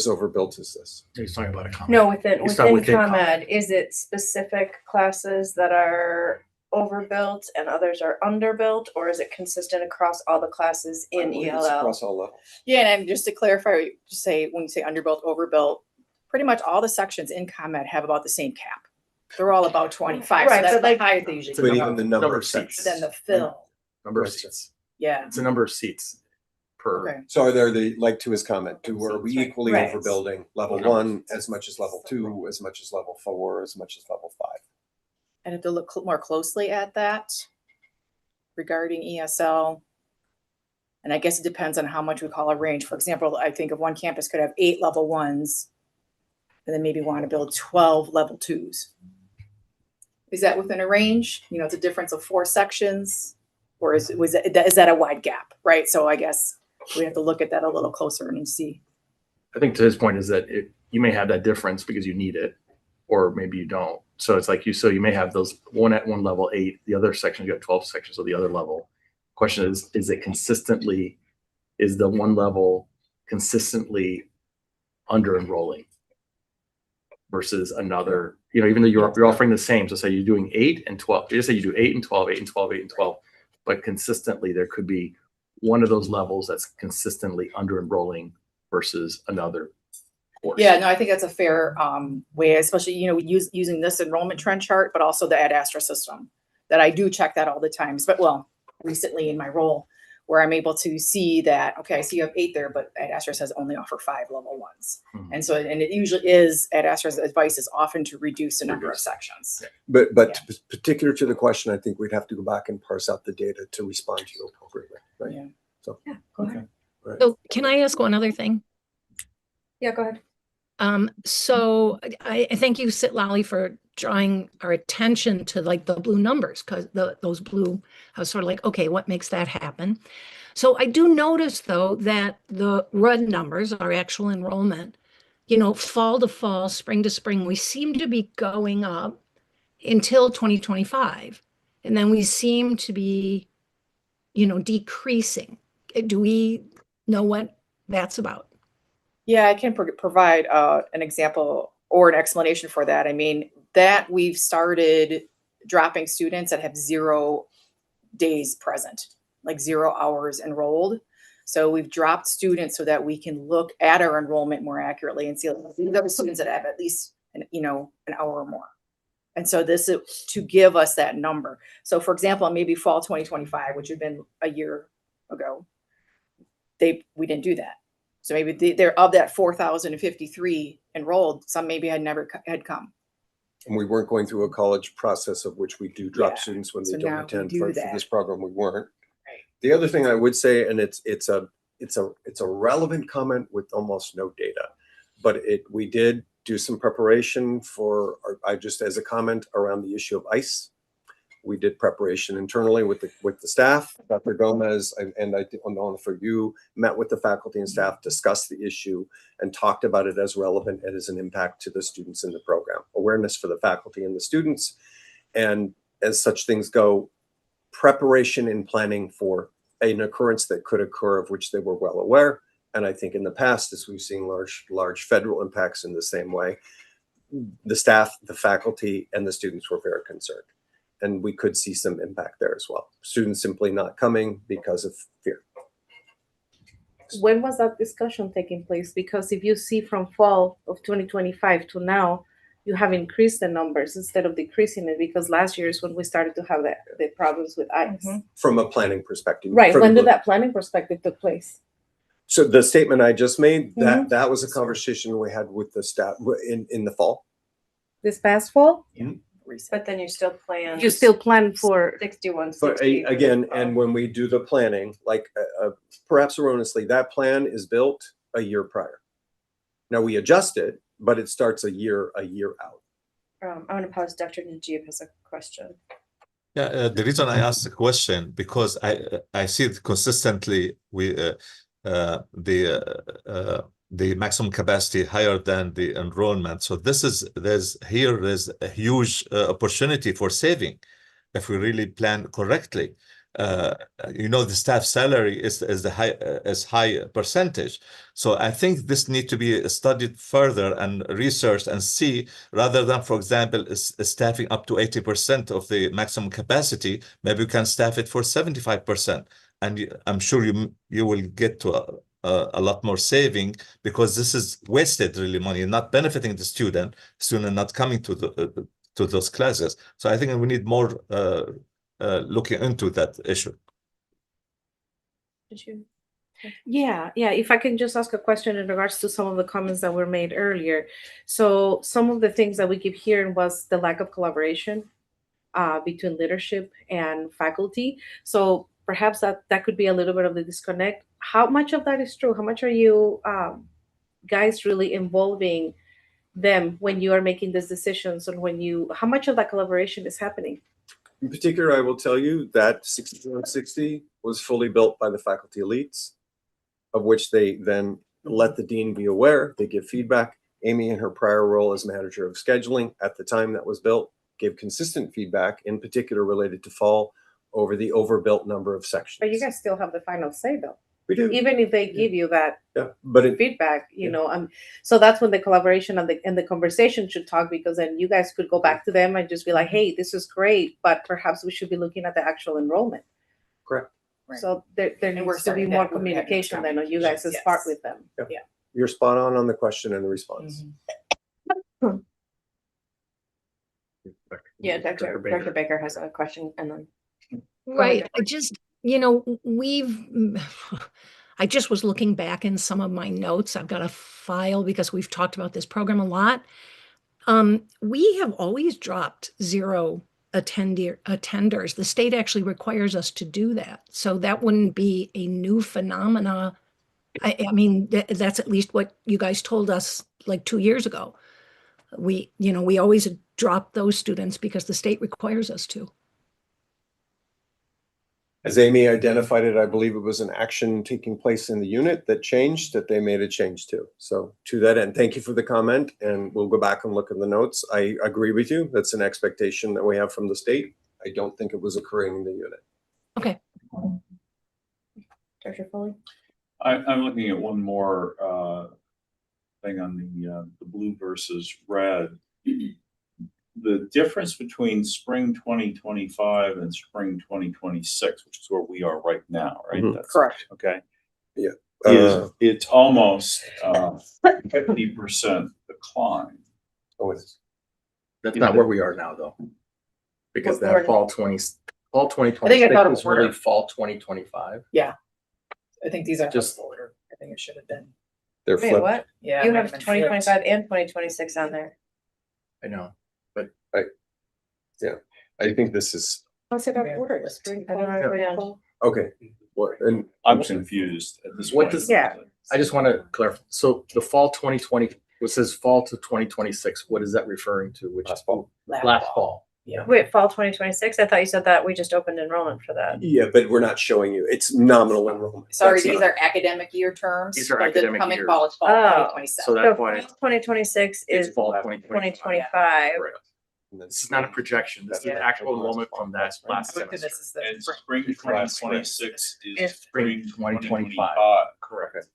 overbuilt as this. He's talking about a ComEd. No, within within ComEd, is it specific classes that are overbuilt and others are underbuilt, or is it consistent across all the classes in It's ELL? across all levels. Yeah, and just to clarify, just say when you say underbuilt, overbuilt, pretty much all the sections in ComEd have about the same cap. They're all about 25. Right, so that's but the like- higher they usually But come even out. the number of seats. seats. Then the fill. Number of Right. seats. Yeah. It's a number of seats per. Okay. So are there to his comment, are we equally Right. overbuilding level 1 as much as level 2, as much as level 4, as much as level 5? I'd have to look more closely at that regarding ESL. And I guess it depends on how much we call a range. For example, I think if one campus could have 8 level 1s, and then maybe want to build 12 level 2s. Is that within a range? You know, it's a difference of 4 sections, or is that a wide gap, right? So I guess we have to look at that a little closer and see. I think to his point is that you may have that difference because you need it, or maybe you don't. So it's like you may have those one at one level 8, the other section, you have 12 sections of the other level. Question is the one level consistently under enrolling versus another, even though you're offering the same. So say you're doing 8 and 12, you just say you do 8 and 12, 8 and 12, 8 and 12, but consistently there could be one of those levels that's consistently under enrolling versus another course. Yeah, no, I think that's a fair way, especially, using this enrollment trend chart, but also the Ad Astra system, that I do check that all the time. But recently in my role, where I'm able to see that, okay, I see you have 8 there, but Ad Astra says only offer 5 level 1s. Mhm. And so, and it usually is, Ad Astra's advice is often to reduce the number of sections. But particular to the question, I think we'd have to go back and parse out the data to respond to you appropriately, right? Yeah. So, Yeah, go ahead. right. So can I ask one other thing? Yeah, go ahead. So I thank you, Lally, for drawing our attention to like the blue numbers, because those blue, I was sort of like, okay, what makes that happen? So I do notice though that the red numbers, our actual enrollment, fall to fall, spring to spring, we seem to be going up until 2025. And then we seem to be, decreasing. Do we know what that's about? Yeah, I can provide an example or an explanation for that. I mean, that we've started dropping students that have 0 days present, like 0 hours enrolled. So we've dropped students so that we can look at our enrollment more accurately and see like, these are the students that have at least an hour or more. And so this is to give us that number. So for example, maybe fall 2025, which had been a year ago, we didn't do that. So maybe they're of that 4,053 enrolled, some maybe had never had come. And we weren't going through a college process of which we do drop Yeah. students when So they don't now we attend. do For that. this program, we weren't. Right. The other thing I would say, and it's a relevant comment with almost no data, but we did do some preparation for, I just as a comment around the issue of ICE. We did preparation internally with the staff. Dr. Gomez and I know for you met with the faculty and staff, discussed the issue, and talked about it as relevant and as an impact to the students in the program. Awareness for the faculty and the students, and as such things go, preparation and planning for an occurrence that could occur of which they were well aware. And I think in the past, as we've seen large federal impacts in the same way, the staff, the faculty, and the students were very concerned. And we could see some impact there as well. Students simply not coming because of fear. When was that discussion taking place? Because if you see from fall of 2025 to now, you have increased the numbers instead of decreasing it, because last year is when we started to have the problems with ICE. From a planning perspective. Right. When did that planning perspective took place? So the statement I just made, that was a conversation we had with the staff in the fall. This past fall? Yeah. But then you still plan. You still plan for 61, But 60. again, and when we do the planning, like perhaps erroneously, that plan is built a year prior. Now we adjust it, but it starts a year out. I'm going to pause. Dr. Najib has a question. Yeah, the reason I asked the question because I see it consistently the maximum capacity higher than the enrollment. So there's a huge opportunity for saving if we really plan correctly. The staff salary is high percentage. So I think this need to be studied further and researched and see, rather than, for example, staffing up to 80% of the maximum capacity, maybe we can staff it for 75%. And I'm sure you will get to a lot more saving, because this is wasted really money, not benefiting the student not coming to those classes. So I think we need more looking into that issue. Did you? Yeah. If I can just ask a question in regards to some of the comments that were made earlier. So some of the things that we keep hearing was the lack of collaboration between leadership and faculty. So perhaps that could be a little bit of the disconnect. How much of that is true? How much are you guys really involving them when you are making these decisions, and how much of that collaboration is happening? In particular, I will tell you that 6160 was fully built by the faculty elites, of which they then let the dean be aware. They give feedback. Amy, in her prior role as manager of scheduling at the time that was built, gave consistent feedback, in particular related to fall, over the overbuilt number of sections. But you guys still have the final say, though. We do. Even if they give you that feedback, so that's when the collaboration and the conversation should talk, because then you guys could go back to them and just be like, hey, this is great, but perhaps we should be looking at the actual enrollment. Correct. Right. So there needs to be more communication then on you guys' part with them. Yep. Yeah. You're spot on the question and the response. Yeah, Dr. Baker has a question, and then. Right. I just was looking back in some of my notes. I've got a file because we've talked about this program a lot. We have always dropped 0 attenders. The state actually requires us to do that. So that wouldn't be a new phenomena. I mean, that's at least what you guys told us like 2 years ago. We always drop those students because the state requires us to. As Amy identified it, I believe it was an action taking place in the unit that changed, that they made a change to. So to that end, thank you for the comment, and we'll go back and look at the notes. I agree with you. That's an expectation that we have from the state. I don't think it was occurring in the unit. Okay. Dr. Foley? I'm looking at one more thing on the blue versus red. The difference between spring 2025 and spring 2026, which is where we are right now, right? Mhm. That's Correct. okay. Yeah. It's almost 50% decline. Oh, it is. That's not where we are now, though. Because Where- that fall 2026 thought it was was really fall 2025. Yeah. I think these are Just- just older. I think it should have been. They're Wait, flipped. what? Yeah. You it might have been 2025 and 2026 on there. I know. I think this is, How's it Yeah. order? Spring, I don't know if we're down. okay. What, and I'm confused at this What point. does- Yeah. I just want to clarify. So the fall 2020, what says fall to 2026, what is that referring to? Which Last fall. Last fall. Yeah. Wait, fall 2026? I thought you said that we just opened enrollment for that. yeah, but we're not showing you. It's nominal enrollment. Sorry, That's these not- are academic year terms. These are but the academic coming years. fall is fall Oh. 2027. So So that's why fall 2026 it's is fall 2025. Correct. and then This is not a projection. This is Yeah. actual enrollment from that last But this semester. is the And spring. spring 2026 is Is spring 2025. 2025. Correct.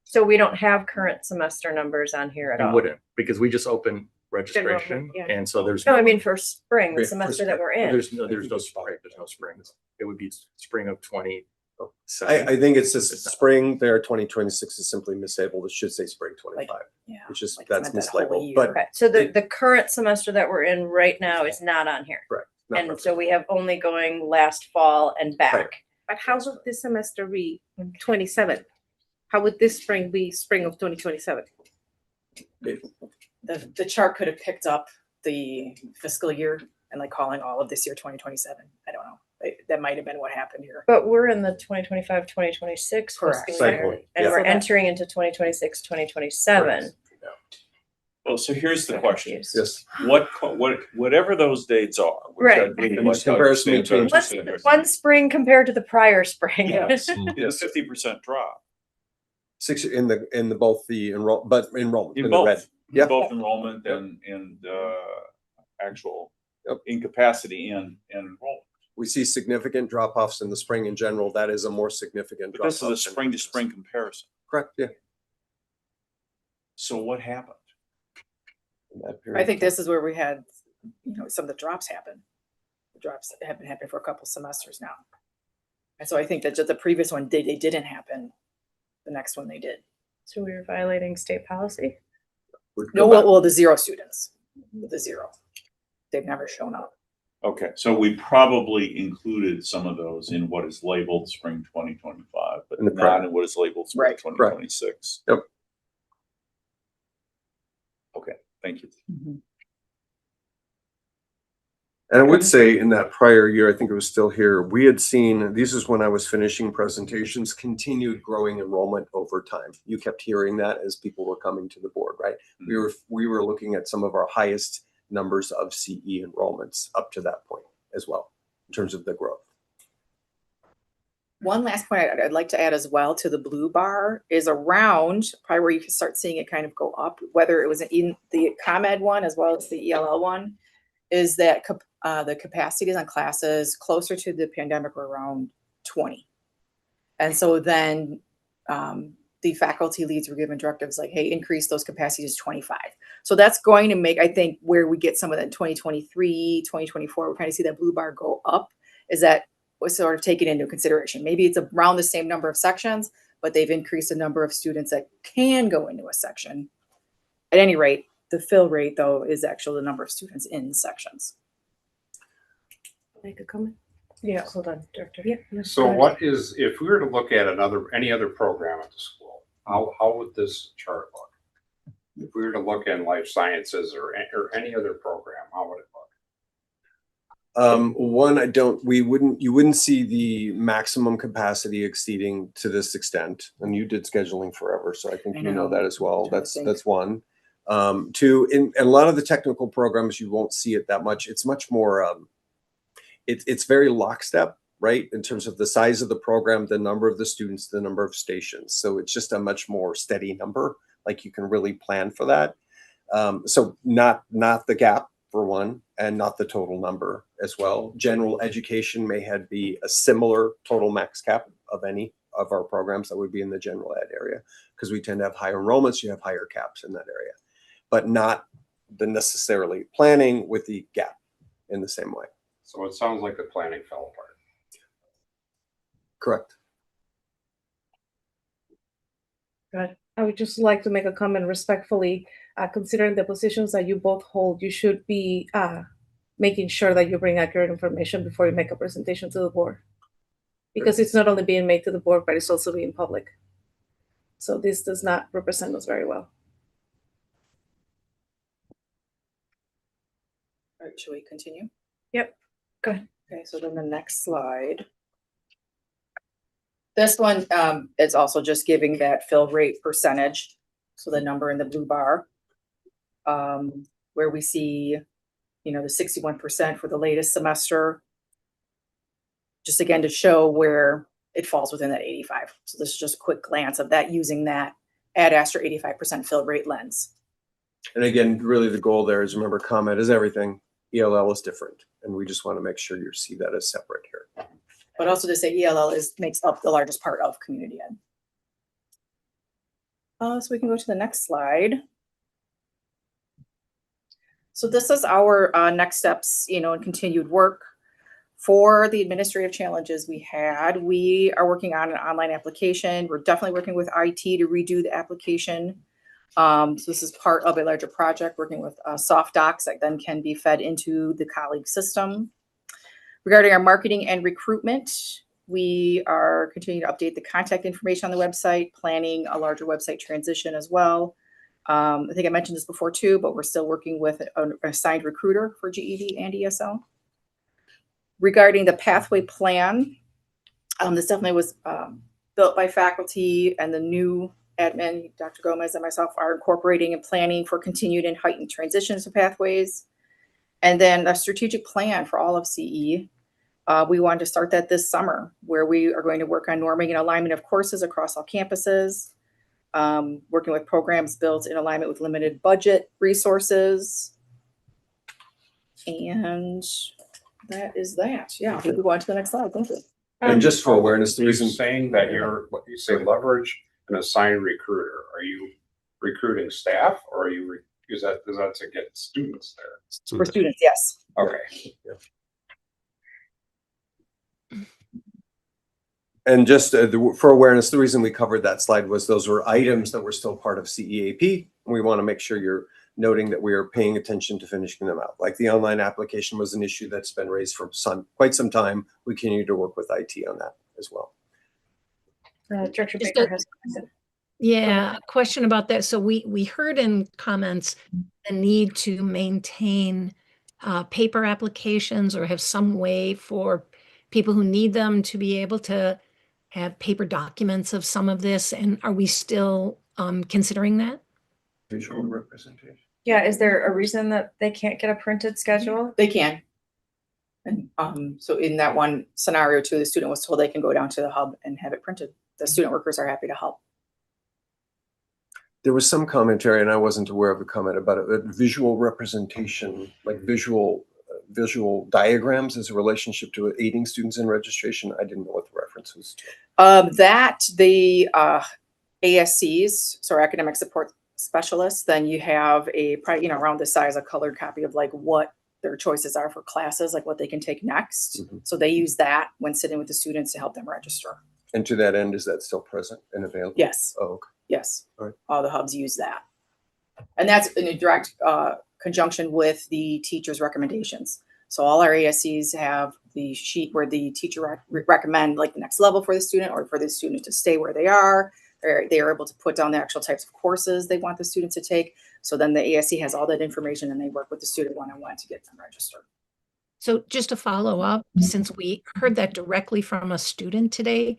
So we don't have current semester numbers on here at It all. wouldn't, because we just opened registration, Enrollment, yeah. and so there's. No, I mean for spring, the Yeah, for semester that we're in. There's no spring, there's no spring. It would be spring of 20. I think it's just spring there, 2026 is simply mislabeled. It should say spring 25, Yeah. which is, like it's that's meant that whole mislabeled, year. but Okay, so the current semester that we're in right now is not on here. correct. not And so represented. we have only going last fall and back. Right. But how would this semester be 27? How would this spring be spring of 2027? The chart could have picked up the fiscal year and like calling all of this year 2027. I don't know. That might have been what happened here. But we're in the 2025, 2026 Correct. fiscal year, Cycle, and yeah. we're So that- entering into 2026, 2027. Well, so here's the So question. confused. Yes. Whatever those dates are. which I Right. believe And I this comparison understand between- better. One spring compared to the prior spring. Yes, it's 50% drop. Six in the both the enrollment In in the both. red. Yeah. Both enrollment and actual Yep. incapacity and enrollment. We see significant drop-offs in the spring in general. That is a more significant But drop. this is a spring to spring comparison. Correct, yeah. So what happened? in that period I of think time. this is where we had, some of the drops happen. The drops have been happening for a couple semesters now. And so I think that just the previous one, they didn't happen. The next one they did. So we were violating state policy? Would No, go back. well, the zero students, the zero. They've never shown up. Okay, so we probably included some of those in what is labeled spring 2025, but In the not prep. in what is labeled spring Right. 2026. Yep. Okay, thank you. And I would say in that prior year, I think it was still here, we had seen, this is when I was finishing presentations, continued growing enrollment over time. You kept hearing that as people were coming to the board, right? We were looking at some of our highest numbers of CE enrollments up to that point as well, in terms of the growth. One last point I'd like to add as well to the blue bar is around probably where you can start seeing it kind of go up, whether it was in the ComEd one as well as the ELL one, is that the capacities on classes closer to the pandemic were around 20. And so then the faculty leads were given directives like, hey, increase those capacities to 25. So that's going to make, I think, where we get some of that 2023, 2024, we kind of see that blue bar go up, is that was sort of taken into consideration. Maybe it's around the same number of sections, but they've increased the number of students that can go into a section. At any rate, the fill rate, though, is actually the number of students in sections. Make a comment? Yeah, hold on, Director. Yeah. So what is, if we were to look at any other program at the school, how would this chart look? If we were to look in life sciences or any other program, how would it look? One, you wouldn't see the maximum capacity exceeding to this extent. And you did scheduling forever, so I think I you know know. that as well. I'm trying to That's think. one. Two, in a lot of the technical programs, you won't see it that much. It's much more, it's very lockstep, right? In terms of the size of the program, the number of the students, the number of stations. So it's just a much more steady number. Like you can really plan for that. So not the gap for one, and not the total number as well. General education may be a similar total max cap of any of our programs that would be in the general ed area, because we tend to have higher enrollments, you have higher caps in that area, but not the necessarily planning with the gap in the same way. So it sounds like the planning fell apart. Correct. Good. I would just like to make a comment respectfully. Considering the positions that you both hold, you should be making sure that you bring accurate information before you make a presentation to the board. Because it's not only being made to the board, but it's also being public. So this does not represent us very well. All right, should we continue? Yep. Go ahead. Okay, so then the next slide. This one is also just giving that fill rate percentage. So the number in the blue bar, where we see, you know, the 61% for the latest semester. Just again, to show where it falls within that 85. So this is just a quick glance of that using that Ad Astra 85% fill rate lens. And again, really the goal there is, remember, ComEd is everything. ELL is different. And we just want to make sure you see that as separate here. But also to say ELL makes up the largest part of community ed. So we can go to the next slide. So this is our next steps, you know, and continued work. For the administrative challenges we had, we are working on an online application. We're definitely working with IT to redo the application. So this is part of a larger project, working with soft docs that then can be fed into the colleague system. Regarding our marketing and recruitment, we are continuing to update the contact information on the website, planning a larger website transition as well. I think I mentioned this before too, but we're still working with an assigned recruiter for GED and ESL. Regarding the pathway plan, this definitely was built by faculty, and the new admin, Dr. Gomez and myself, are incorporating and planning for continued and heightened transitions to pathways. And then a strategic plan for all of CE. We wanted to start that this summer, where we are going to work on norming and alignment of courses across all campuses, working with programs built in alignment with limited budget resources. And that is that. Yeah, we can go on to the next slide. Thank you. And just for awareness, the reason saying that what you say leverage an assigned recruiter, are you recruiting staff, or are you is that to get students there? For students, yes. Okay. Yeah. And just for awareness, the reason we covered that slide was those were items that were still part of CEAP. And we want to make sure you're noting that we are paying attention to finishing them out. Like the online application was an issue that's been raised for quite some time. We continue to work with IT on that as well. Director Baker has a question. Yeah, a question about that. So we heard in comments the need to maintain paper applications or have some way for people who need them to be able to have paper documents of some of this. And are we still considering that? Visual representation. Yeah, is there a reason that they can't get a printed schedule? They can. And so in that one scenario too, the student was told they can go down to the hub and have it printed. The student workers are happy to help. There was some commentary, and I wasn't aware of the comment about it, that visual representation, like visual diagrams as a relationship to aiding students in registration. I didn't know what the reference was to. That the ASCs, so academic support specialists, then you have around the size, a colored copy of like what their choices are for classes, like what they can take next. Mm-hmm. So they use that when sitting with the students to help them register. And to that end, is that still present and available? Yes. Oh, okay. Yes. All right. All the hubs use that. And that's in a direct conjunction with the teacher's recommendations. So all our ASCs have the sheet where the teacher recommend like the next level for the student, or for the student to stay where they are. They are able to put down the actual types of courses they want the students to take. So then the ASC has all that information, and they work with the student one-on-one to get them registered. So just to follow up, since we heard that directly from a student today,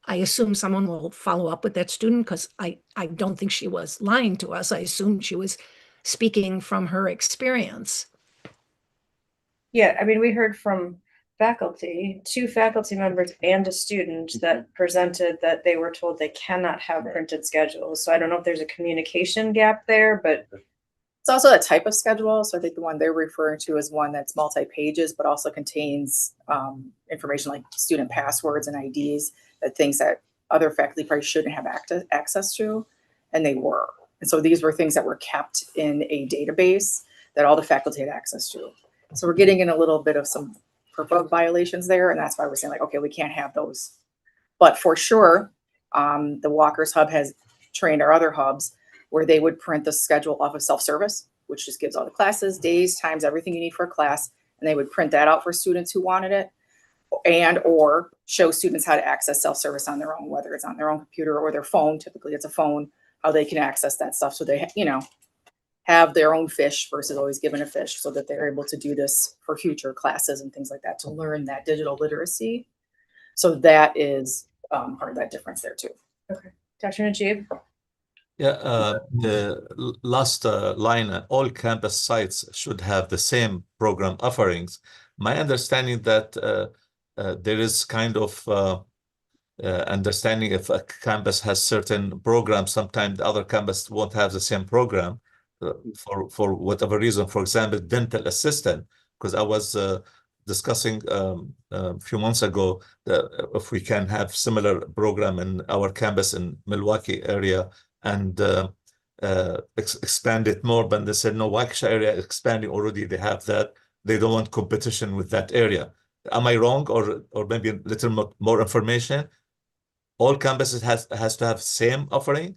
I assume someone will follow up with that student, because I don't think she was lying to us. I assume she was speaking from her experience. Yeah, I mean, we heard from faculty, 2 faculty members and a student that presented that they were told they cannot have printed schedules. So I don't know if there's a communication gap there, but it's also a type of schedule. So I think the one they're referring to is one that's multi-pages, but also contains information like student passwords and IDs, that things that other faculty probably shouldn't have access to, and they were. And so these were things that were kept in a database that all the faculty had access to. So we're getting in a little bit of some FERPA violations there, and that's why we're saying like, okay, we can't have those. But for sure, the Walker's Hub has trained our other hubs where they would print the schedule off of self-service, which just gives all the classes, days, times, everything you need for a class, and they would print that out for students who wanted it, and or show students how to access self-service on their own, whether it's on their own computer or their phone. Typically it's a phone, how they can access that stuff so they, you know, have their own fish versus always given a fish, so that they're able to do this for future classes and things like that to learn that digital literacy. So that is part of that difference there too. Okay. Dr. Najib? Yeah, the last line, all campus sites should have the same program offerings. My understanding that there is kind of understanding if a campus has certain programs, sometimes the other campus won't have the same program for whatever reason. For example, dental assistant, because I was discussing a few months ago that if we can have similar program in our campus in Milwaukee area and expand it more, but they said no, Waukesha area expanding already, they have that, they don't want competition with that area. Am I wrong, or maybe a little more information? All campuses has to have same offering?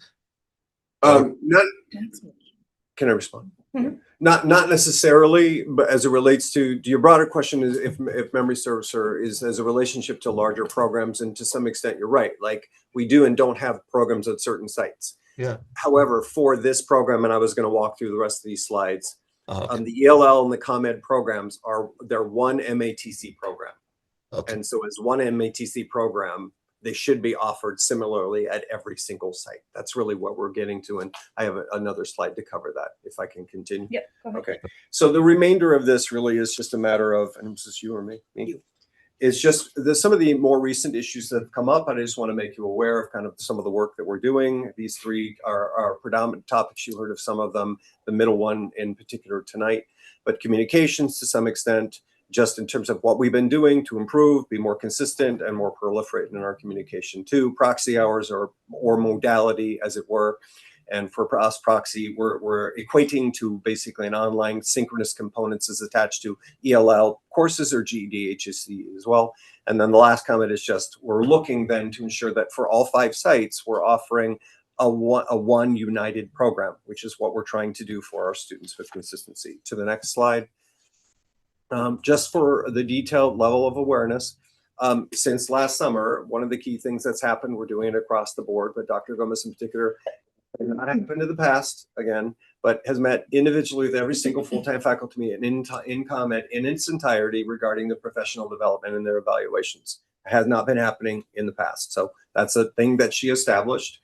Can I respond? Mm-hmm. Not necessarily, but as it relates to your broader question is if memory serves her is as a relationship to larger programs, and to some extent you're right. Like we do and don't have programs at certain sites. Yeah. However, for this program, and I was going to walk through the rest of these slides, the ELL and the ComEd programs they're one MATC program. Okay. And so as one MATC program, they should be offered similarly at every single site. That's really what we're getting to. And I have another slide to cover that, if I can continue. Yeah. Okay. So the remainder of this really is just a matter of, and is this you or me? You. It's just some of the more recent issues that have come up. I just want to make you aware of kind of some of the work that we're doing. These three are predominant topics. You heard of some of them, the middle one in particular tonight, but communications to some extent, just in terms of what we've been doing to improve, be more consistent and more proliferate in our communication too. Proxy hours or modality, as it were. And for us, proxy, we're equating to basically an online synchronous components is attached to ELL courses or GED, HSED as well. And then the last comment is just, we're looking then to ensure that for all 5 sites, we're offering a one united program, which is what we're trying to do for our students with consistency. To the next slide. Just for the detailed level of awareness, since last summer, one of the key things that's happened, we're doing it across the board, but Dr. Gomez in particular, has not happened in the past, again, but has met individually with every single full-time faculty in ComEd in its entirety regarding the professional development and their evaluations. It has not been happening in the past. So that's a thing that she established.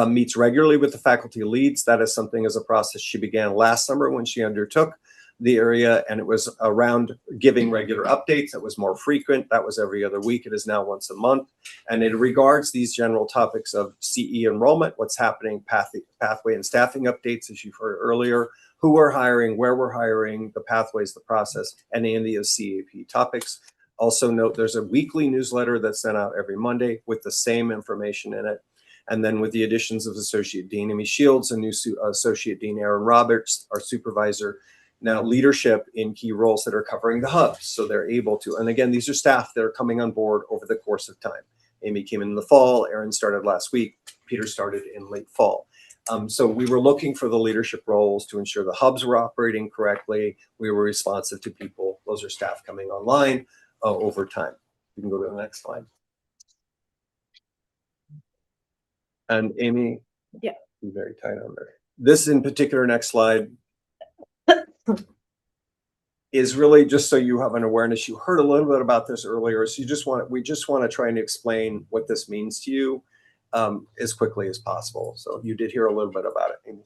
Meets regularly with the faculty leads. That is something as a process she began last summer when she undertook the area, and it was around giving regular updates. It was more frequent. That was every other week. It is now once a month. And it regards these general topics of CE enrollment, what's happening, pathway and staffing updates, as you've heard earlier, who we're hiring, where we're hiring, the pathways, the process, and any of the CAP topics. Also note there's a weekly newsletter that's sent out every Monday with the same information in it. And then with the additions of Associate Dean Amy Shields and new Associate Dean Aaron Roberts, our supervisor, now leadership in key roles that are covering the hubs. So they're able to, and again, these are staff that are coming on board over the course of time. Amy came in the fall, Aaron started last week, Peter started in late fall. So we were looking for the leadership roles to ensure the hubs were operating correctly. We were responsive to people. Those are staff coming online over time. You can go to the next slide. And Amy, yeah, be very tight on there. This in particular, next slide, is really just so you have an awareness. You heard a little bit about this earlier, so we just want to try and explain what this means to you as quickly as possible. So you did hear a little bit about it, Amy.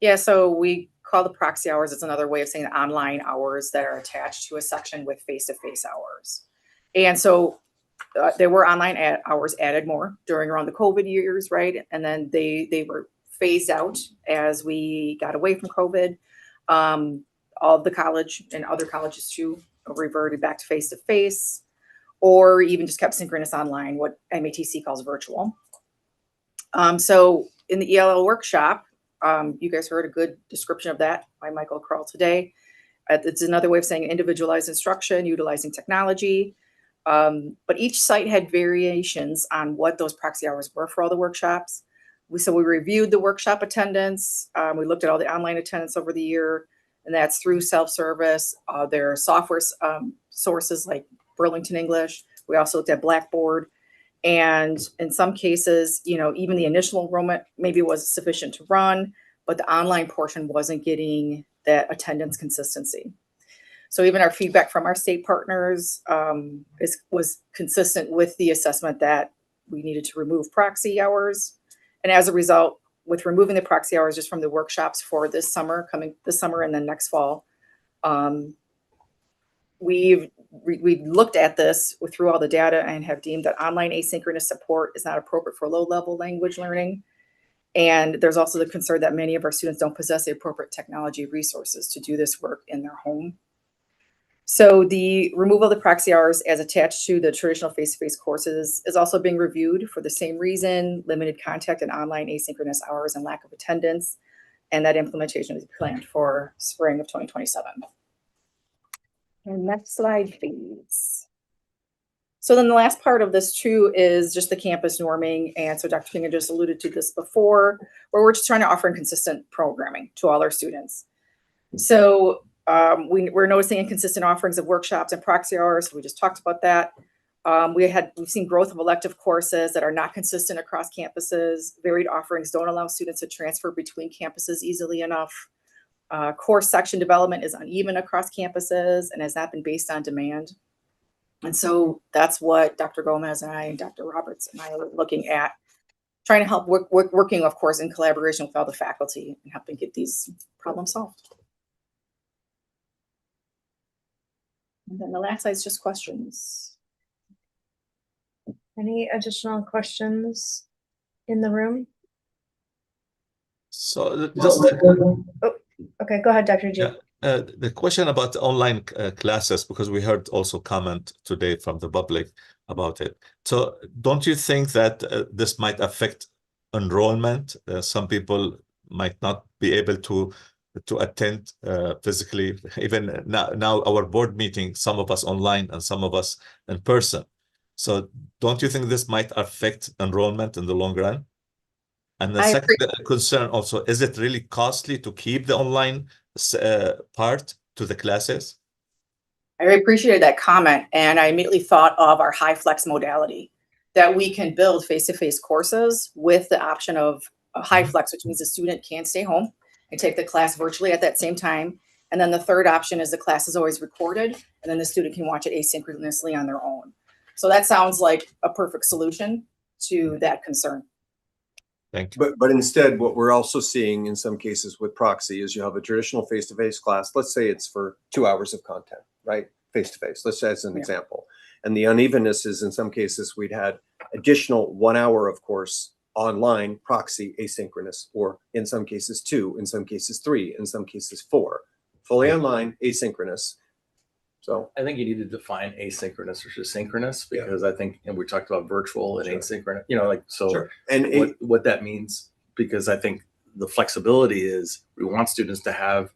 Yeah, so we call the proxy hours. It's another way of saying online hours that are attached to a section with face-to-face hours. And so there were online hours added more during around the COVID years, right? And then they were phased out as we got away from COVID. All of the college and other colleges too reverted back to face-to-face, or even just kept synchronous online, what MATC calls virtual. So in the ELL workshop, you guys heard a good description of that by Michael Kroll today. It's another way of saying individualized instruction, utilizing technology. But each site had variations on what those proxy hours were for all the workshops. So we reviewed the workshop attendance. We looked at all the online attendance over the year, and that's through self-service. There are software sources like Burlington English. We also looked at Blackboard. And in some cases, even the initial enrollment maybe wasn't sufficient to run, but the online portion wasn't getting that attendance consistency. So even our feedback from our state partners was consistent with the assessment that we needed to remove proxy hours. And as a result, with removing the proxy hours just from the workshops for this summer, coming this summer and then next fall, we looked at this through all the data and have deemed that online asynchronous support is not appropriate for low-level language learning. And there's also the concern that many of our students don't possess the appropriate technology resources to do this work in their home. So the removal of the proxy hours as attached to the traditional face-to-face courses is also being reviewed for the same reason: limited contact and online asynchronous hours and lack of attendance. And that implementation is planned for spring of 2027. And next slide, please. So then the last part of this too is just the campus norming. And so Dr. King had just alluded to this before, where we're just trying to offer consistent programming to all our students. So we're noticing inconsistent offerings of workshops and proxy hours. We just talked about that. We've seen growth of elective courses that are not consistent across campuses. Varied offerings don't allow students to transfer between campuses easily enough. Course section development is uneven across campuses and has not been based on demand. And so that's what Dr. Gomez and I and Dr. Roberts and I are looking at, trying to help working, of course, in collaboration with all the faculty and helping get these problems solved. And then the last slide is just questions. Any additional questions in the room? So just okay, go ahead, Dr. G. the question about online classes, because we heard also comment today from the public about it. So don't you think that this might affect enrollment? Some people might not be able to attend physically. Even now our board meeting, some of us online and some of us in person. So don't you think this might affect enrollment in the long run? And the second concern also, is it really costly to keep the online part to the classes? I appreciated that comment, and I immediately thought of our high flex modality, that we can build face-to-face courses with the option of a high flex, which means the student can stay home and take the class virtually at that same time. And then the third option is the class is always recorded, and then the student can watch it asynchronously on their own. So that sounds like a perfect solution to that concern. Thank you. But instead, what we're also seeing in some cases with proxy is you have a traditional face-to-face class. Let's say it's for 2 hours of content, right? Face-to-face, let's say as an example. And the unevenness is in some cases we'd had additional 1 hour of course online proxy asynchronous, or in some cases 2, in some cases 3, in some cases 4, fully online asynchronous. So I think you need to define asynchronous versus synchronous, because I think, and we talked about virtual and asynchronous, and what that means, because I think the flexibility is we want students to have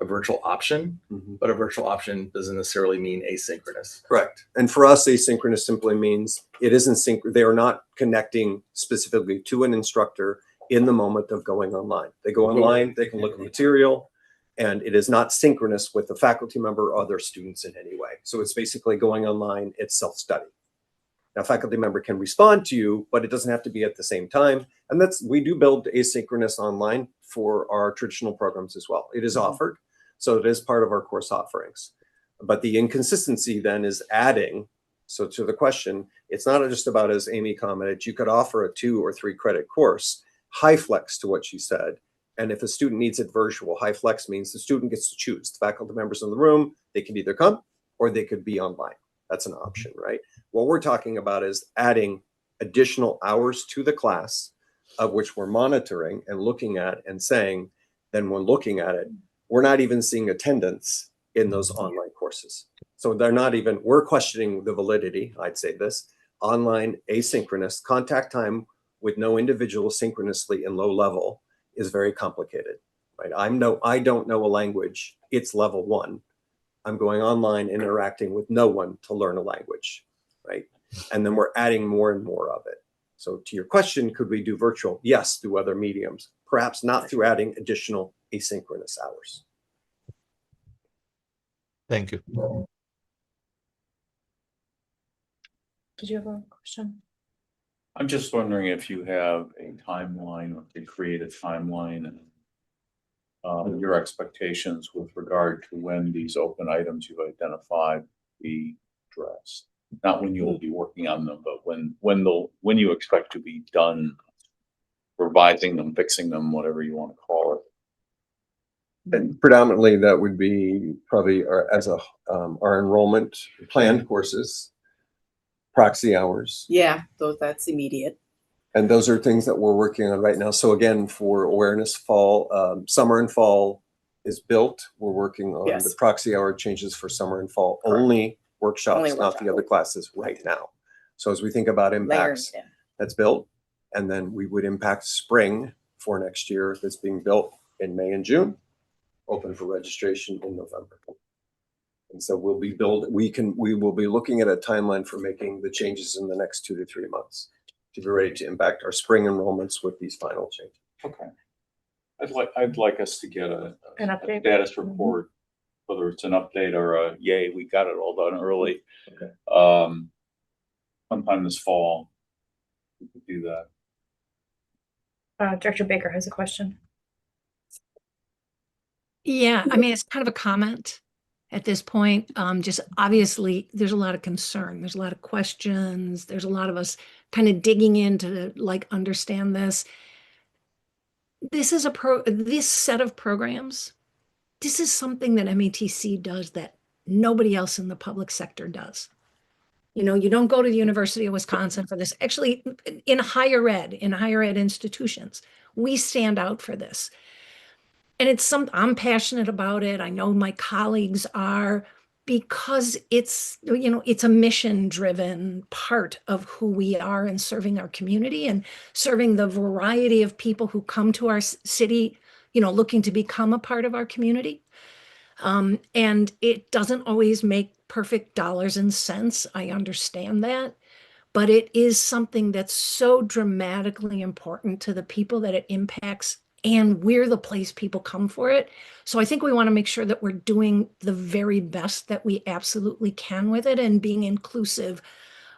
a virtual option, but a virtual option doesn't necessarily mean asynchronous. Correct. And for us, asynchronous simply means it isn't they are not connecting specifically to an instructor in the moment of going online. They go online, they can look at material, and it is not synchronous with the faculty member or other students in any way. So it's basically going online, it's self-study. Now, faculty member can respond to you, but it doesn't have to be at the same time. And we do build asynchronous online for our traditional programs as well. It is offered, so it is part of our course offerings. But the inconsistency then is adding, so to the question, it's not just about, as Amy commented, you could offer a 2 or 3 credit course, high flex to what she said. And if a student needs it virtual, high flex means the student gets to choose. The faculty members in the room, they can either come or they could be online. That's an option, right? What we're talking about is adding additional hours to the class, of which we're monitoring and looking at and saying, then when looking at it, we're not even seeing attendance in those online courses. So they're not even, we're questioning the validity, I'd say this, online asynchronous contact time with no individual synchronously and low level is very complicated, right? I don't know a language. It's level 1. I'm going online, interacting with no one to learn a language, right? And then we're adding more and more of it. So to your question, could we do virtual? Yes, through other mediums, perhaps not through adding additional asynchronous hours. Thank you. Did you have a question? I'm just wondering if you have a timeline or to create a timeline and your expectations with regard to when these open items you've identified be addressed. Not when you'll be working on them, but when you expect to be done revising them, fixing them, whatever you want to call it. And predominantly that would be probably our enrollment planned courses, proxy hours. Yeah, that's immediate. And those are things that we're working on right now. So again, for awareness fall, summer and fall is built. We're working on the proxy hour changes for summer and fall. Only workshops, not the other classes right now. So as we think about impacts, that's built. And then we would impact spring for next year that's being built in May and June, open for registration in November. And so we'll be we will be looking at a timeline for making the changes in the next 2 to 3 months to be ready to impact our spring enrollments with these final changes. Okay. I'd like us to get an update, status report, whether it's an update or a yay, we got it all done early. Okay. Sometime this fall, we could do that. Director Baker has a question. Yeah, I mean, it's kind of a comment at this point. Just obviously, there's a lot of concern. There's a lot of questions. There's a lot of us kind of digging in to like understand this. This is this set of programs. This is something that MATC does that nobody else in the public sector does. You know, you don't go to the University of Wisconsin for this. Actually, in higher ed institutions, we stand out for this. And I'm passionate about it. I know my colleagues are, because it's a mission-driven part of who we are in serving our community and serving the variety of people who come to our city, looking to become a part of our community. And it doesn't always make perfect dollars and cents. I understand that. But it is something that's so dramatically important to the people that it impacts, and we're the place people come for it. So I think we want to make sure that we're doing the very best that we absolutely can with it and being inclusive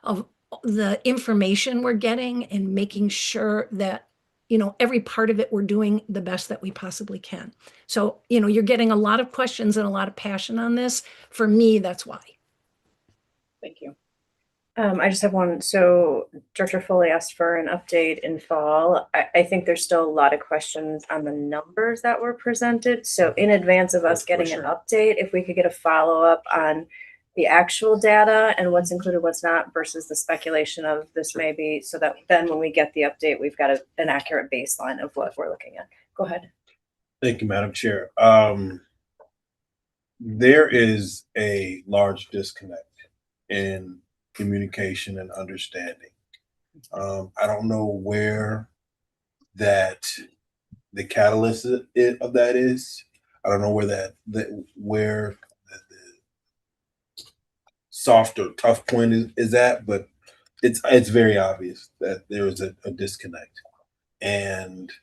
of the information we're getting and making sure that, every part of it, we're doing the best that we possibly can. So, you're getting a lot of questions and a lot of passion on this. For me, that's why. Thank you. I just have one. So Director Foley asked for an update in fall. I think there's still a lot of questions on the numbers that were presented. So in advance of us getting an update, if we could get a follow-up on the actual data and what's included, what's not, versus the speculation of this may be, so that then when we get the update, we've got an accurate baseline of what we're looking at. Go ahead. Thank you, Madam Chair. There is a large disconnect in communication and understanding. I don't know where the catalyst of that is. I don't know where where the soft or tough point is at, but it's very obvious that there is a disconnect. And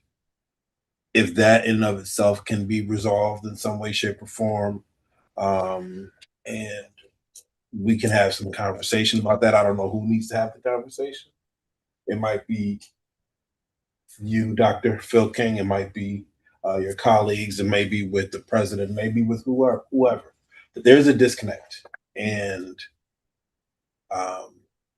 if that in and of itself can be resolved in some way, shape, or form, and we can have some conversation about that. I don't know who needs to have the conversation. It might be you, Dr. Phil King. It might be your colleagues. It may be with the president, maybe with whoever. But there's a disconnect. And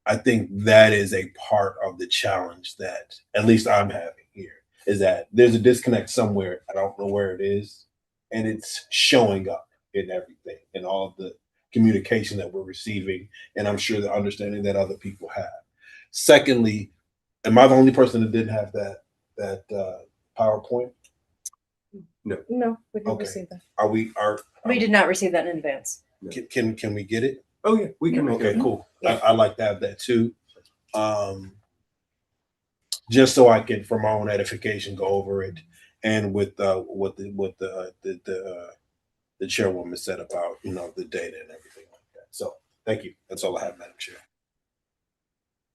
I think that is a part of the challenge that at least I'm having here, is that there's a disconnect somewhere. I don't know where it is. And it's showing up in everything, in all of the communication that we're receiving, and I'm sure the understanding that other people have. Secondly, am I the only person that didn't have that PowerPoint? No, we didn't receive that. We did not receive that in advance. Can we get it? Oh yeah, we can make it. Okay, cool. Yeah. I'd like to have that too. just so I can, for my own edification, go over it and with what the chairwoman said about, you know, the data and everything like that. So thank you. That's all I have, Madam Chair.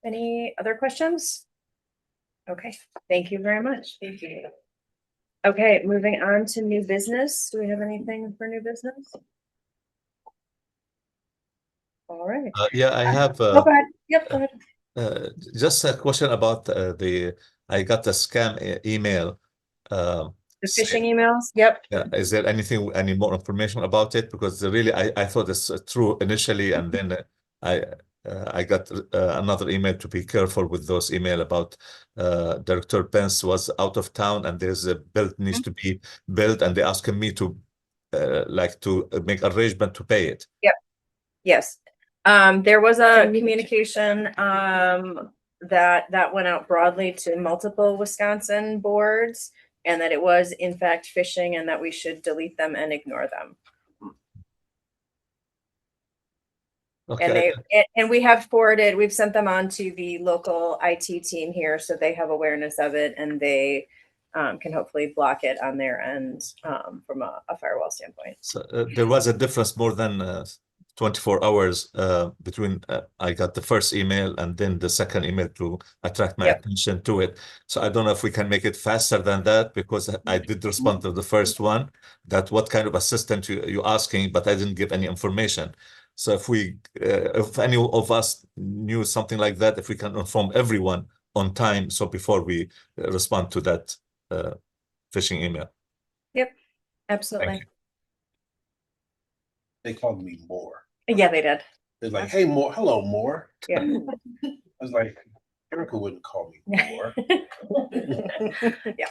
Any other questions? Okay, thank you very much. Thank you. Okay, moving on to new business. Do we have anything for new business? All right. Yeah, I have. Go ahead. Yep, go ahead. Just a question about I got a scam email. The phishing emails. Yep. Yeah, is there any more information about it? Because really, I thought it's true initially, and then I got another email to be careful with those email about Director Pence was out of town and there's a bill needs to be billed, and they asking me to to make arrangement to pay it. Yep. Yes. There was a communication that went out broadly to multiple Wisconsin boards, and that it was in fact phishing, and that we should delete them and ignore them. Okay. And we've sent them on to the local IT team here, so they have awareness of it, and they can hopefully block it on their end from a firewall standpoint. So there was a difference more than 24 hours between I got the first email and then the second email to attract my attention to it. So I don't know if we can make it faster than that, because I did respond to the first one, that what kind of assistance you asking, but I didn't give any information. So if any of us knew something like that, if we can inform everyone on time, so before we respond to that phishing email. Yep, absolutely. They called me Moore. Yeah, they did. They're like, "Hey, Moore, hello, Moore." Yeah. I was like, Erica wouldn't call me Moore. Yeah.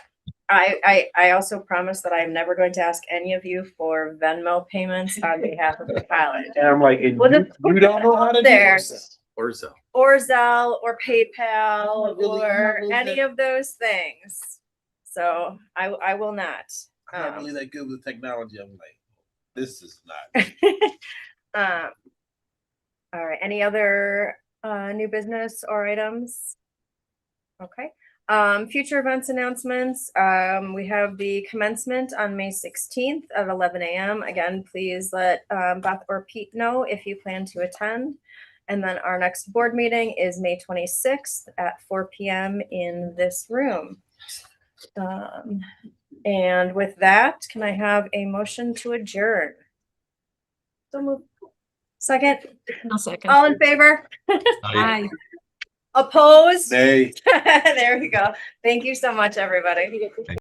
I also promise that I'm never going to ask any of you for Venmo payments on behalf of the college. And I'm like, you don't know how to do there. this. Or Zelle. Or Zelle or PayPal or any of those things. So I will not. I'm not really that good with technology. I'm like, this is not. All right. Any other new business or items? Okay. Future events announcements. We have the commencement on May 16th at 11 a.m. Again, please let Beth or Pete know if you plan to attend. And then our next board meeting is May 26th at 4 p.m. in this room. And with that, can I have a motion to adjourn? So move. Second? I'll second. All in favor? Aye. Opposed? Nay. There we go. Thank you so much, everybody.